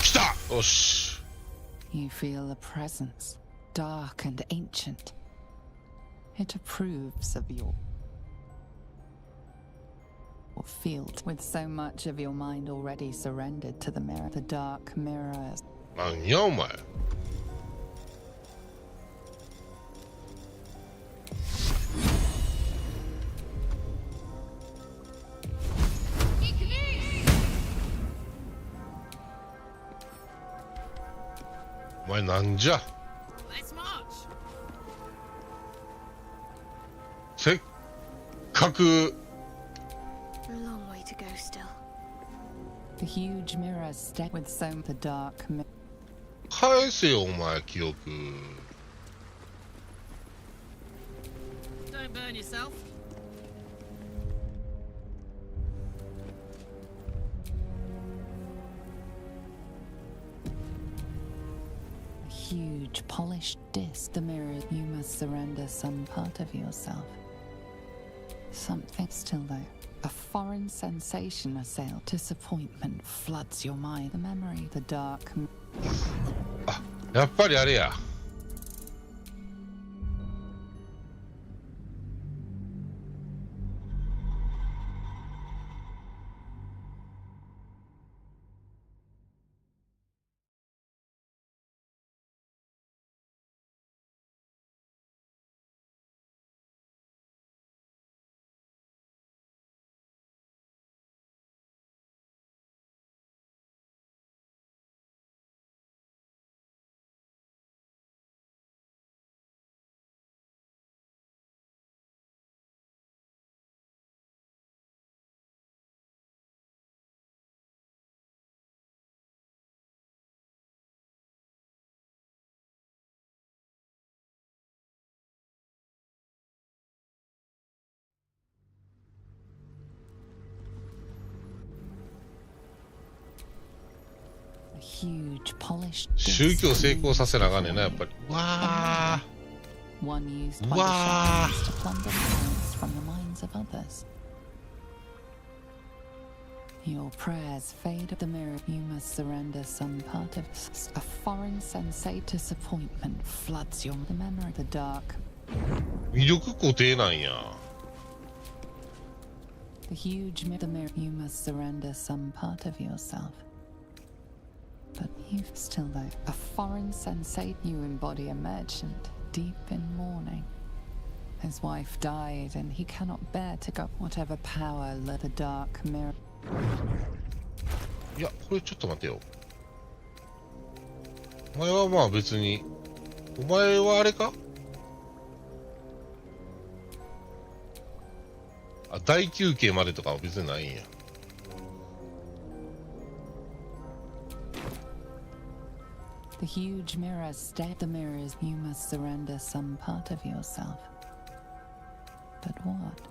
来た！よし。You feel a presence, dark and ancient. It approves of your field. With so much of your mind already surrendered to the mirror, the dark mirror is... なんやお前。お前なんじゃ。せっかく A long way to go still. The huge mirror step with so the dark mirror. 返せよお前記憶。 Don't burn yourself. A huge polished disc. The mirror. You must surrender some part of yourself. Something still there. A foreign sensation assailed. Disappointment floods your mind. The memory. The dark. あ、やっぱりあれや。A huge polished 宗教成功させなあかんねんなやっぱり。わ One used ー。 by the わ shadows to plunder memories from the minds of others. Your prayers fade. The mirror. You must surrender some part of a foreign sensate. Disappointment floods your the memory. The dark. 魅力固定なんや。 The huge the mirror. You must surrender some part of yourself. But you've still there. A foreign sensate. You embody a merchant, deep in mourning. His wife died, and he cannot bear to go. Whatever power led the dark mirror. いやこれちょっと待てよ。お前はまあ別に。お前はあれか？あ、大休憩までとかは別にないんや。The huge mirror stare. The mirrors. You must surrender some part of yourself. But what?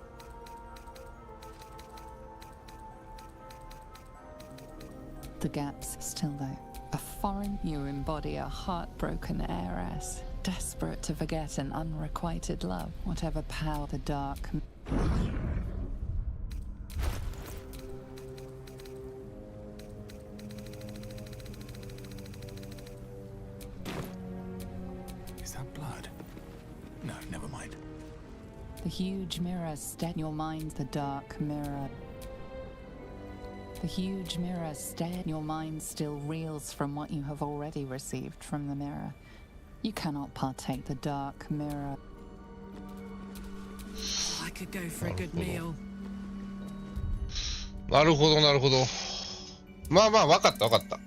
The gaps still there. A foreign. You embody a heartbroken heiress, desperate to forget an unrequited love. Whatever power the dark. Is that blood? No, never mind. The huge mirror stead your mind, the dark mirror. The huge mirror stead your mind still reels from what you have already received from the mirror. You cannot partake the dark mirror. I could go for a good meal. なるほど、なるほど。まあまあ、わかった、わかった。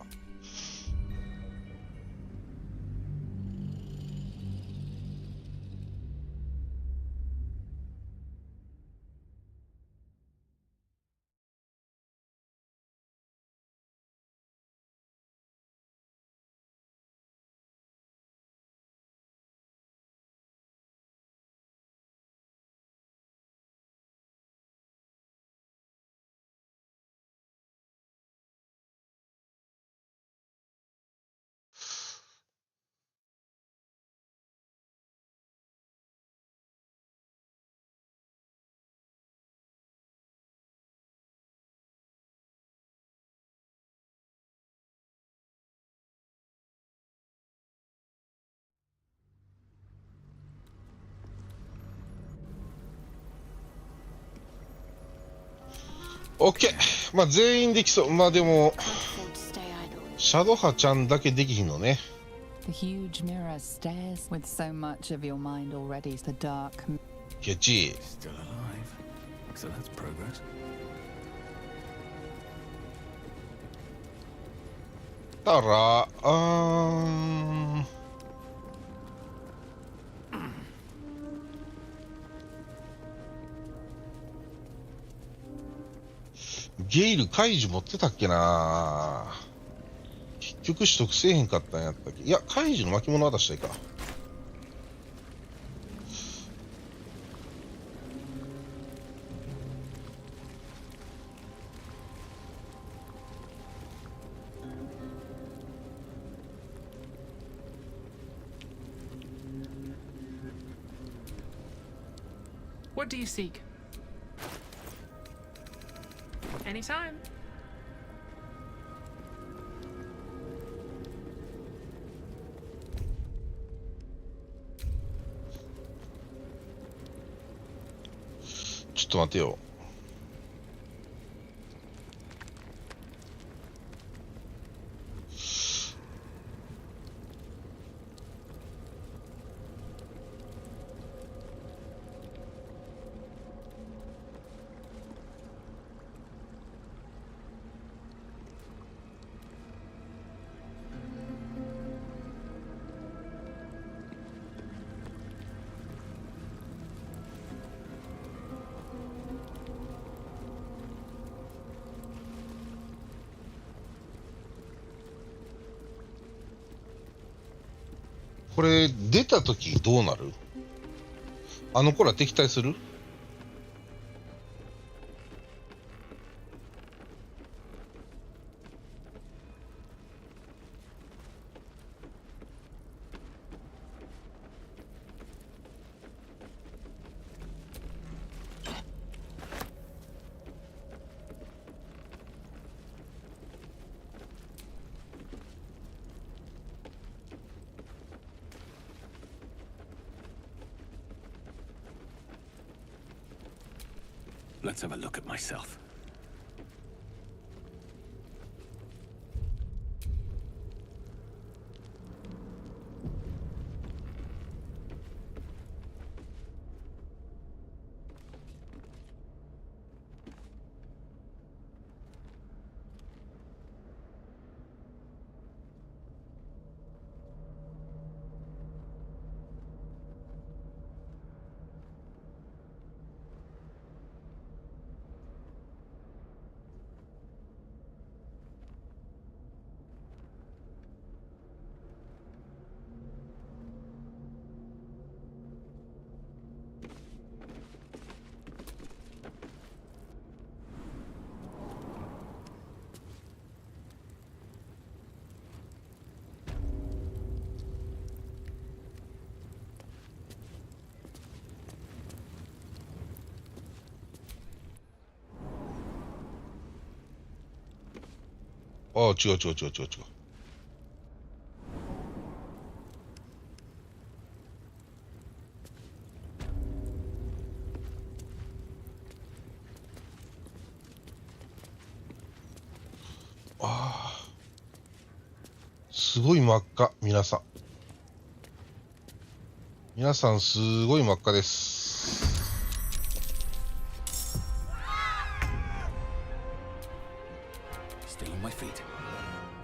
オッケー。まあ全員できそう。まあでも、シャドハちゃんだけできひんのね。The huge mirror stares with so much of your mind already. The dark. ケチ。 Still alive. So that's progress. だから、ゲイル解除持ってたっけな。結局取得せえへんかったんやったっけ。いや、解除の巻物は出したいか。What do you seek? Anytime. Just ちょっと待てよ。これ出た時どうなる？あの子ら敵対する？Let's have a look at myself. ああ、違う違う違う違う違う。ああ、すごい真っ赤、皆さん。皆さん、すごい真っ赤です。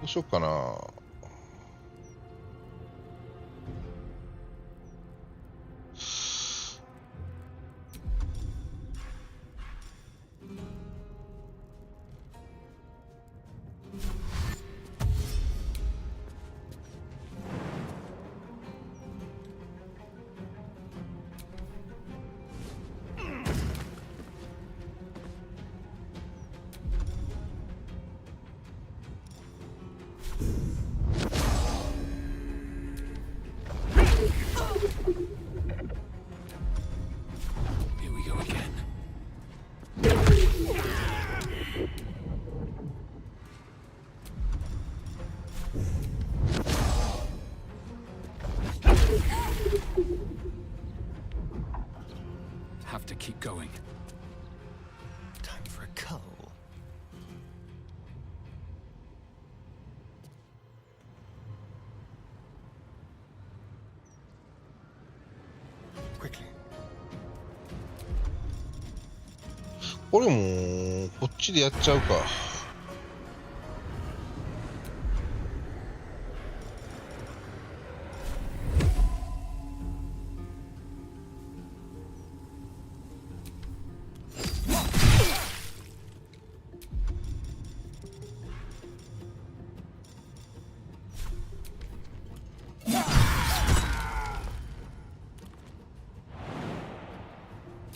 どうしようかな。Have to keep going. Time for a cull. Quickly. これもこっちでやっちゃうか。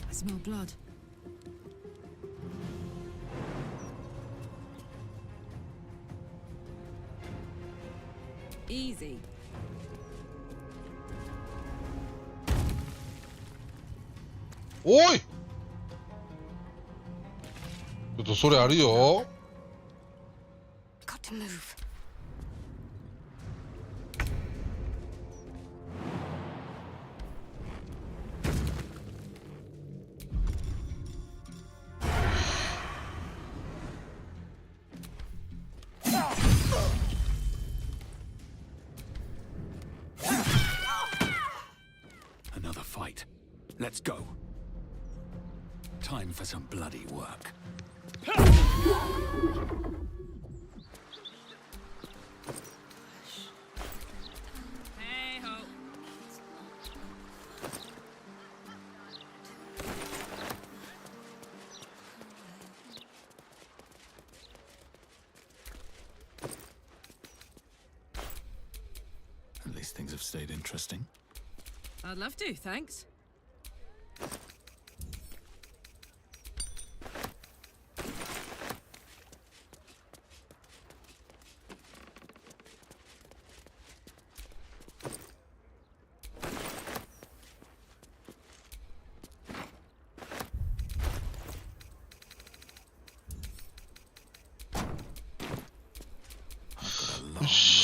I smell blood. Easy. おい！ちょっとそれあるよ。Got to move. Another fight. Let's go. Time for some bloody work. Hey ho. At least things have stayed interesting. I'd love to, thanks. I've got a long road ahead.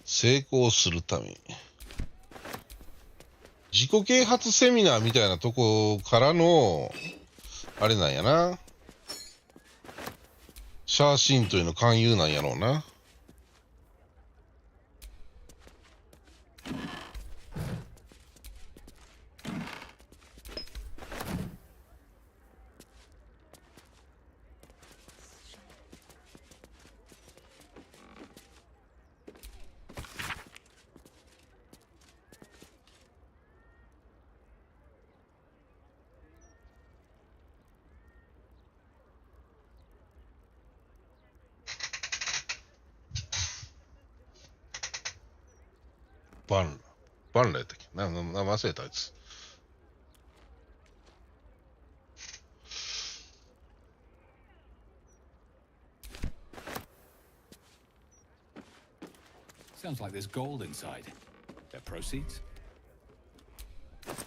成功するために自己啓発セミナーみたいなとこからのあれなんやな。シャーシンというの勧誘なんやろうな。バンラやったっけな、忘れたあいつ。Sounds like there's gold inside. Their proceeds?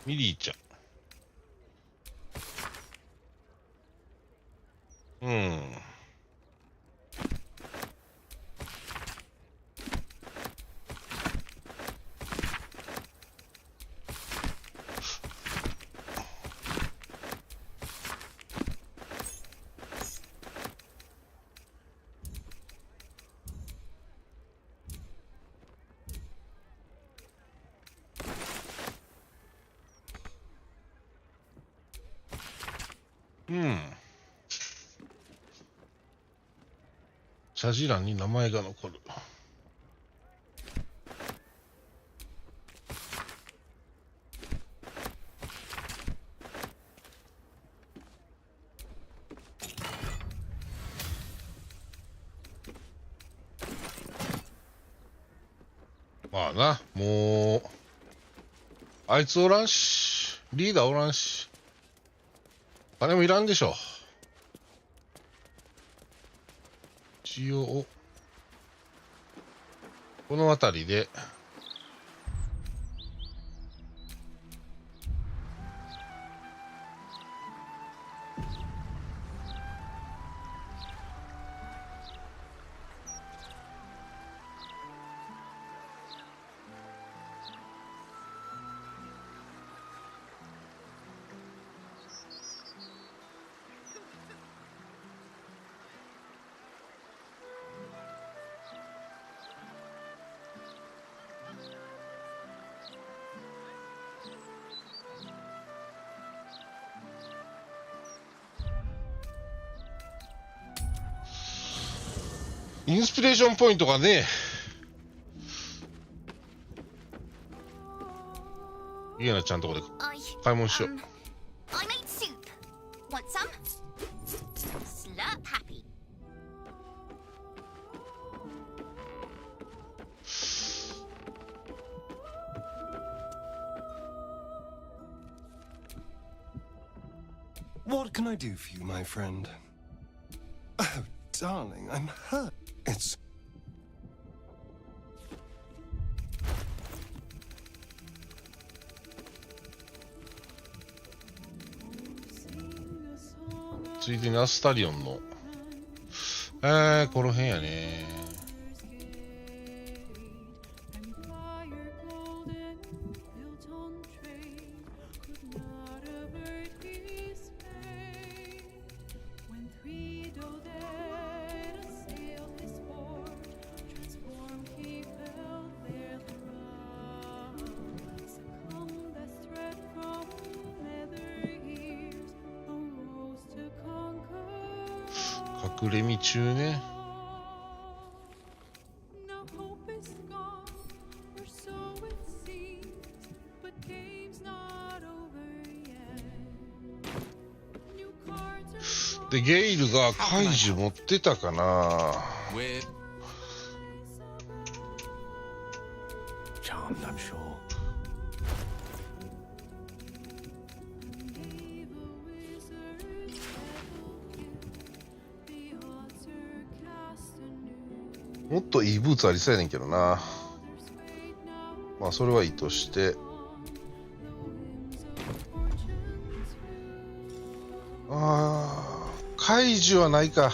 ミリーちゃん。うん。うん。謝辞欄に名前が残る。まあな、もう、あいつおらんし、リーダーおらんし、金もいらんでしょ。一応、この辺りで、インスピレーションポイントがね、イエナちゃんとこで買い物しよう。I made soup. Want some? Slurp happy. What can I do for you, my friend? Oh, darling, I'm hurt. It's...ついでにアスタリオンのこの辺やね。隠れ身中ね。でゲイルが怪獣持ってたかな。もっといいブーツありそうやねんけどな。まあそれはいいとして、怪獣はないか。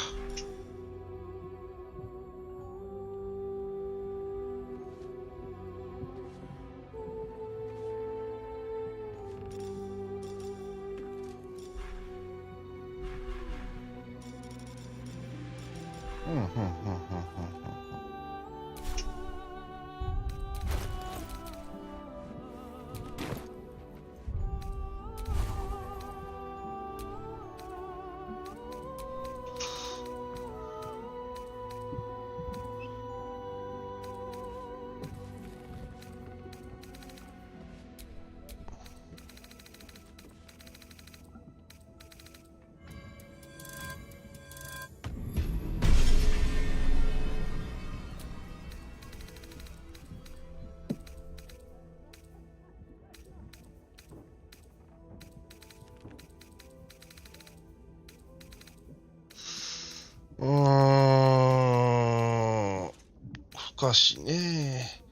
ふかしね。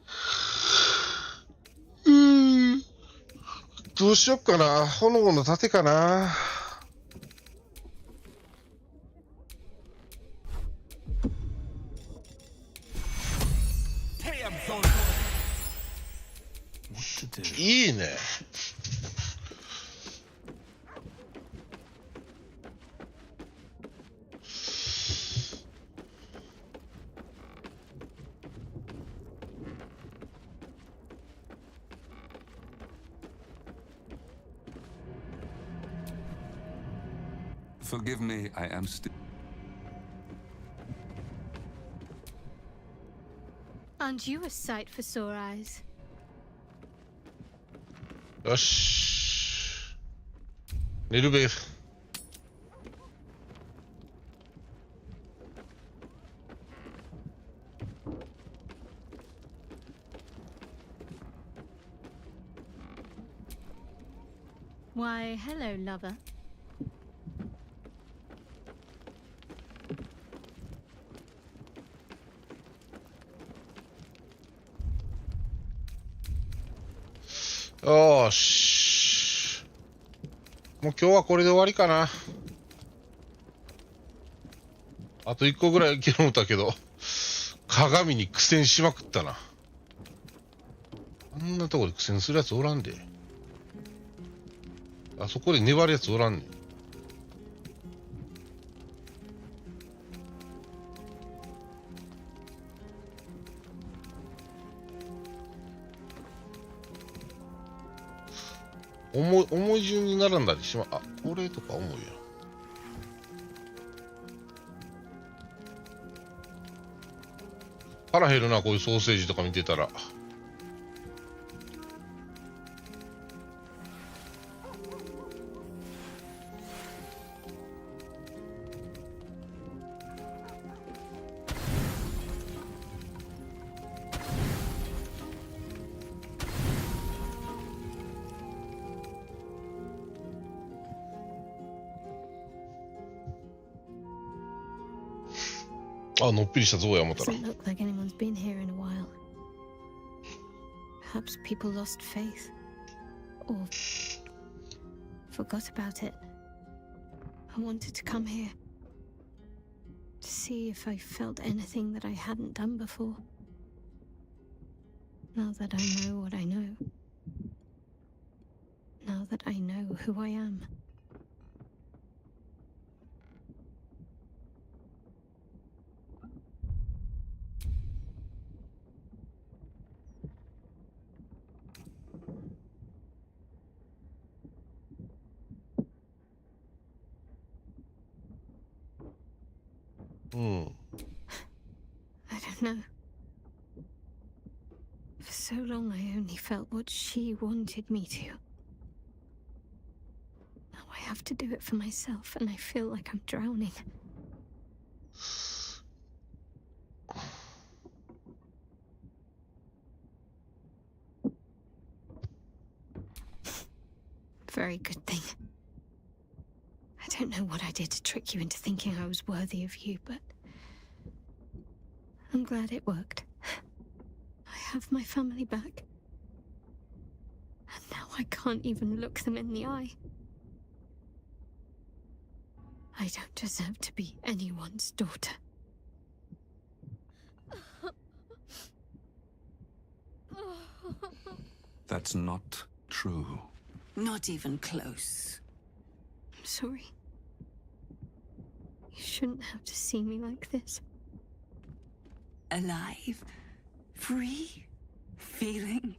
どうしよっかな。炎の盾かな。いいね。Forgive me, I am still. Aren't you a sight for sore eyes? よし。寝るべ。Why, hello, lover.よーし。もう今日はこれで終わりかな。あと1個ぐらいいける思ったけど、鏡に苦戦しまくったな。あんなとこで苦戦するやつおらんで。あそこで粘るやつおらんねん。重い順に並んだりしま、あ、これとか重いや。腹減るな、こういうソーセージとか見てたら。あ、のっぴりしたゾウや思ったら。 Doesn't look like anyone's been here in a while. Perhaps people lost faith or forgot about it. I wanted to come here to see if I felt anything that I hadn't done before. Now that I know what I know. Now that I know who I am. I don't know. For so long I only felt what she wanted me to. Now I have to do it for myself and I feel like I'm drowning. Very good thing. I don't know what I did to trick you into thinking I was worthy of you, but I'm glad it worked. I have my family back. And now I can't even look them in the eye. I don't deserve to be anyone's daughter. That's not true. Not even close. I'm sorry. You shouldn't have to see me like this. Alive? Free? Feeling?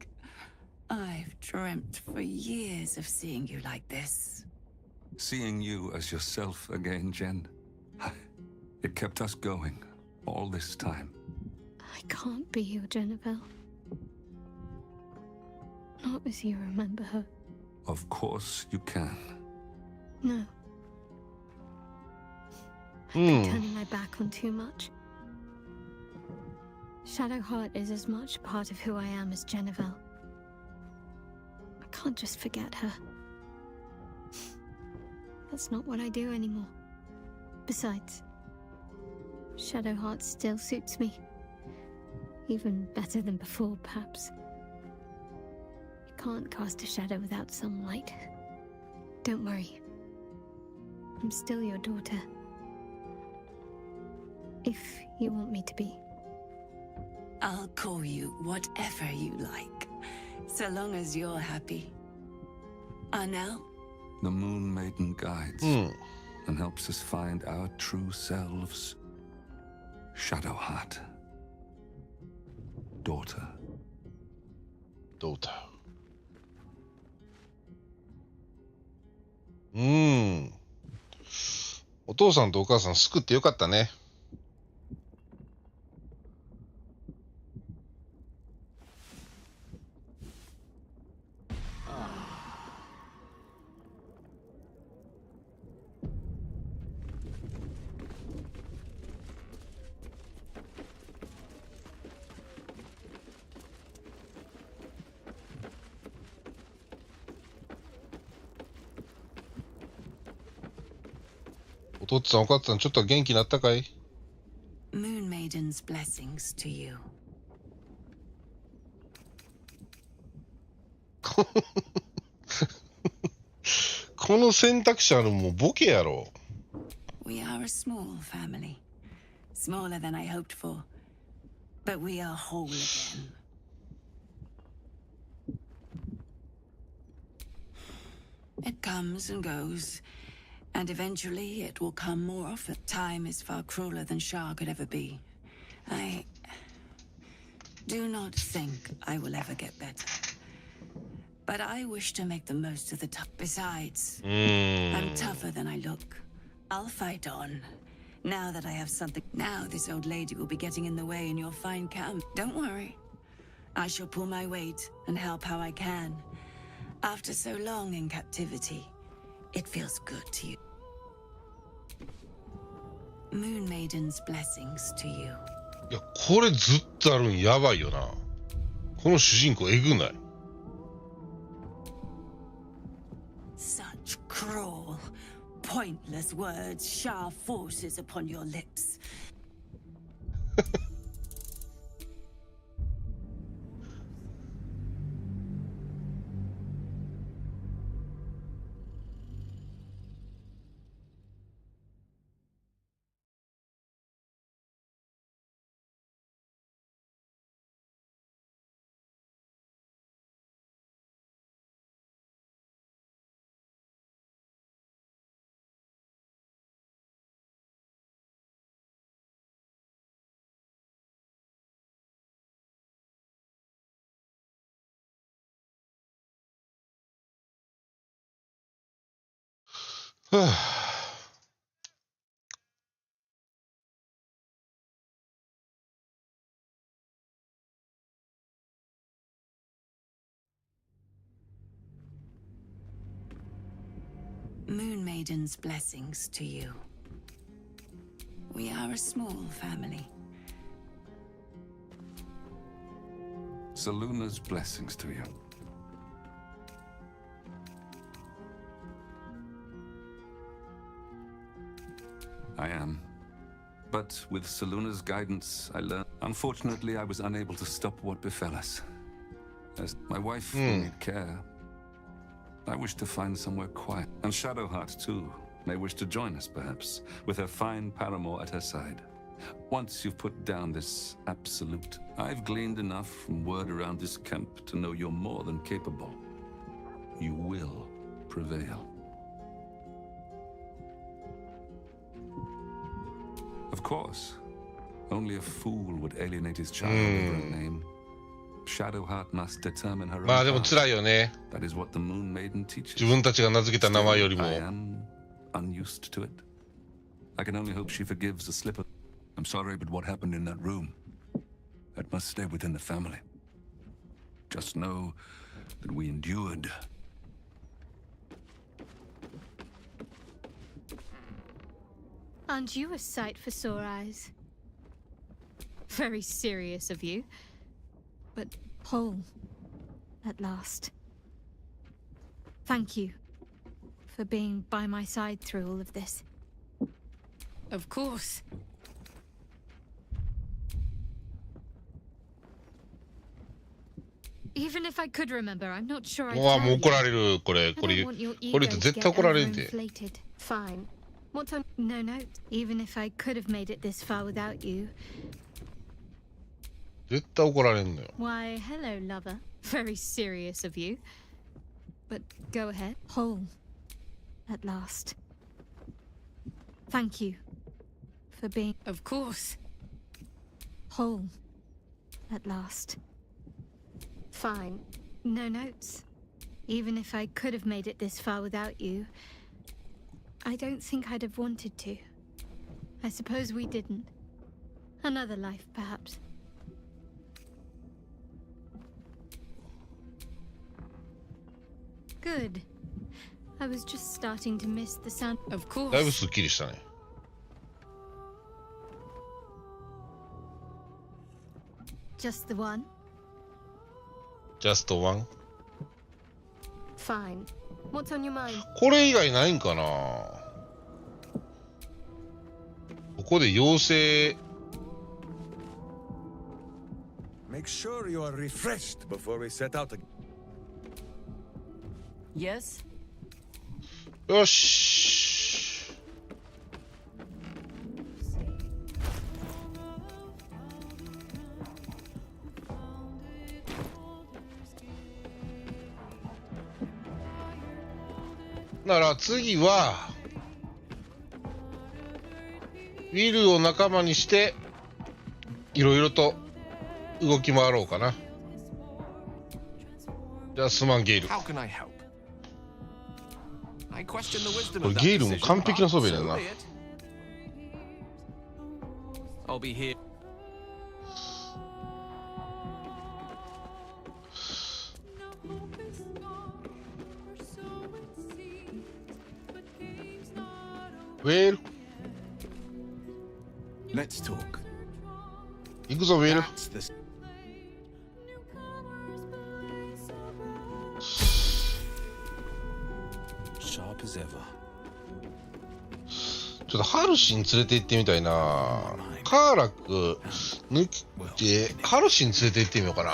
I've dreamt for years of seeing you like this. Seeing you as yourself again, Jen. It kept us going all this time. I can't be your Jennifer. Not as you remember her. Of course you can. No. I've been turning my back on too much. Shadowheart is as much a part of who I am as Jennifer. I can't just forget her. That's not what I do anymore. Besides, Shadowheart still suits me. Even better than before, perhaps. You can't cast a shadow without some light. Don't worry. I'm still your daughter. If you want me to be. I'll call you whatever you like, so long as you're happy. Now? The Moon Maiden guides and helps us find our true selves. Shadowheart. Daughter. Daughter. お父さんとお母さん救ってよかったね。お父っつぁんお母さんちょっと元気になったかい？ Moon Maiden's blessings to you. この選択肢あるもうボケやろ。 We are a small family. Smaller than I hoped for. But we are whole again. It comes and goes. And eventually it will come more often. Time is far crueler than Shah could ever be. I do not think I will ever get better. But I wish to make the most of the time. Besides, I'm tougher than I look. I'll fight on. Now that I have something. Now this old lady will be getting in the way in your fine camp. Don't worry. I shall pull my weight and help how I can. After so long in captivity, it feels good to you. Moon Maiden's blessings to you. いや、これずっとあるんやばいよな。この主人公えぐない？ Such cruel, pointless words Shah forces upon your lips. Moon Maiden's blessings to you. We are a small family. Seluna's blessings to you. I am. But with Seluna's guidance, I learned. Unfortunately, I was unable to stop what befell us. As my wife will need care, I wish to find somewhere quiet. And Shadowheart, too, may wish to join us, perhaps, with her fine paramour at her side. Once you've put down this absolute, I've gleaned enough from word around this camp to know you're more than capable. You will prevail. Of course, only a fool would alienate his child over a name. Shadowheart must determine her own まあでも辛いよね。 That is what the Moon Maiden teaches. 自分たちが名付けた名前よりも。 I am unused to it. I can only hope she forgives the slip of. I'm sorry, but what happened in that room, that must stay within the family. Just know that we endured. Aren't you a sight for sore eyes? Very serious of you. But whole, at last. Thank you for being by my side through all of this. Of course. Even if I could remember, I'm not sure I'd うわ、 tell もう you. 怒られる、これ、これ、 I don't want your これ ego 言うと to 絶 get 対怒られるで。 overinflated. Fine. What time? No, no. Even if I could have made it this far without you, 絶対怒られんのよ。 Why, hello, lover. Very serious of you. But go ahead. Whole. At last. Thank you. For being... Of course. Whole. At last. Fine. No notes. Even if I could have made it this far without you, I don't think I'd have wanted to. I suppose we didn't. Another life, perhaps. Good. I was just starting to miss the sound. Of だいぶ course. すっきりしたね。 Just the one? Just one? Fine. What's on your mind? これ以外ないんかな。ここで妖精 Make sure you are refreshed before we set out again. Yes? よし。なら次はウィルを仲間にしていろいろと動き回ろうかな。じゃあすまんゲイル。 How can I help? I question the wisdom これ of that ゲイルも decision, 完璧な but 装備だよ so な。 be it. I'll be here. Well, Let's talk. 行くぞウェル。 That's the... Sharp as ever. ちょっとハルシン連れて行ってみたいな。カーラク抜きてハルシン連れて行ってみようかな。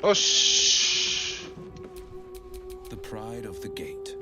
よし。 The pride of the gate.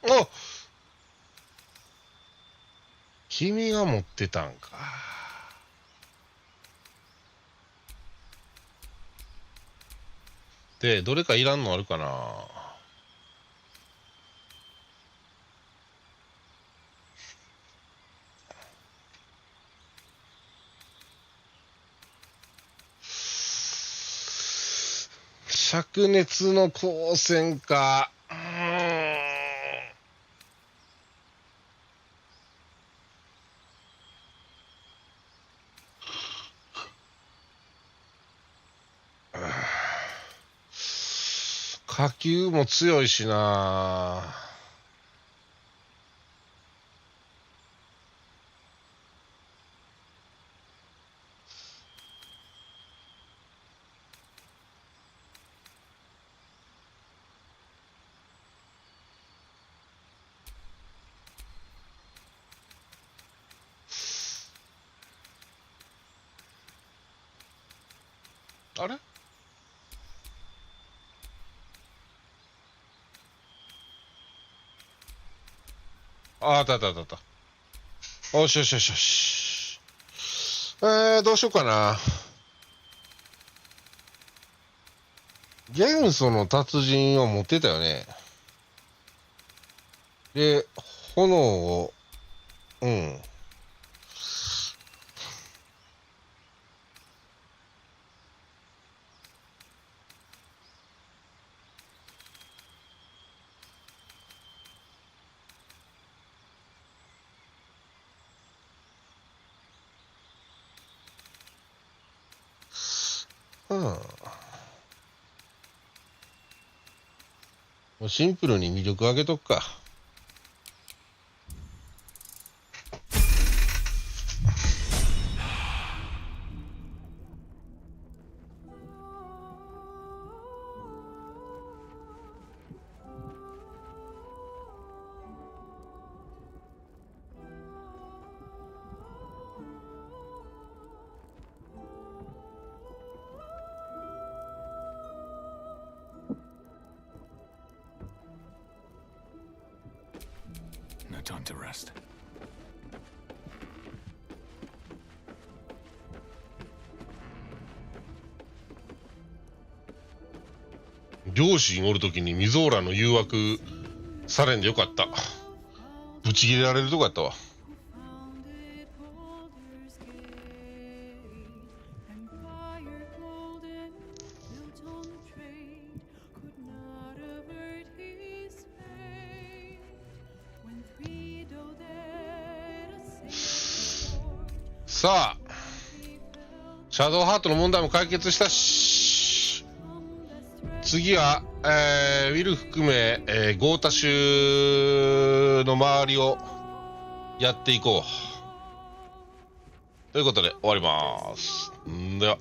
お、君が持ってたんか。で、どれかいらんのあるかな。灼熱の光線か。火球も強いしな。あれあったあったあったあった。よしよしよしよし。どうしようかな。元素の達人を持ってたよね。で、炎を、うん。もうシンプルに魅力上げとくか。No time to rest. 両親おるときにミゾーラの誘惑されんでよかった。ブチ切れられるとこやったわ。さあ、シャドウハートの問題も解決したし、次は、ウィル含め、ゴータ州の周りをやっていこう。ということで終わります。では。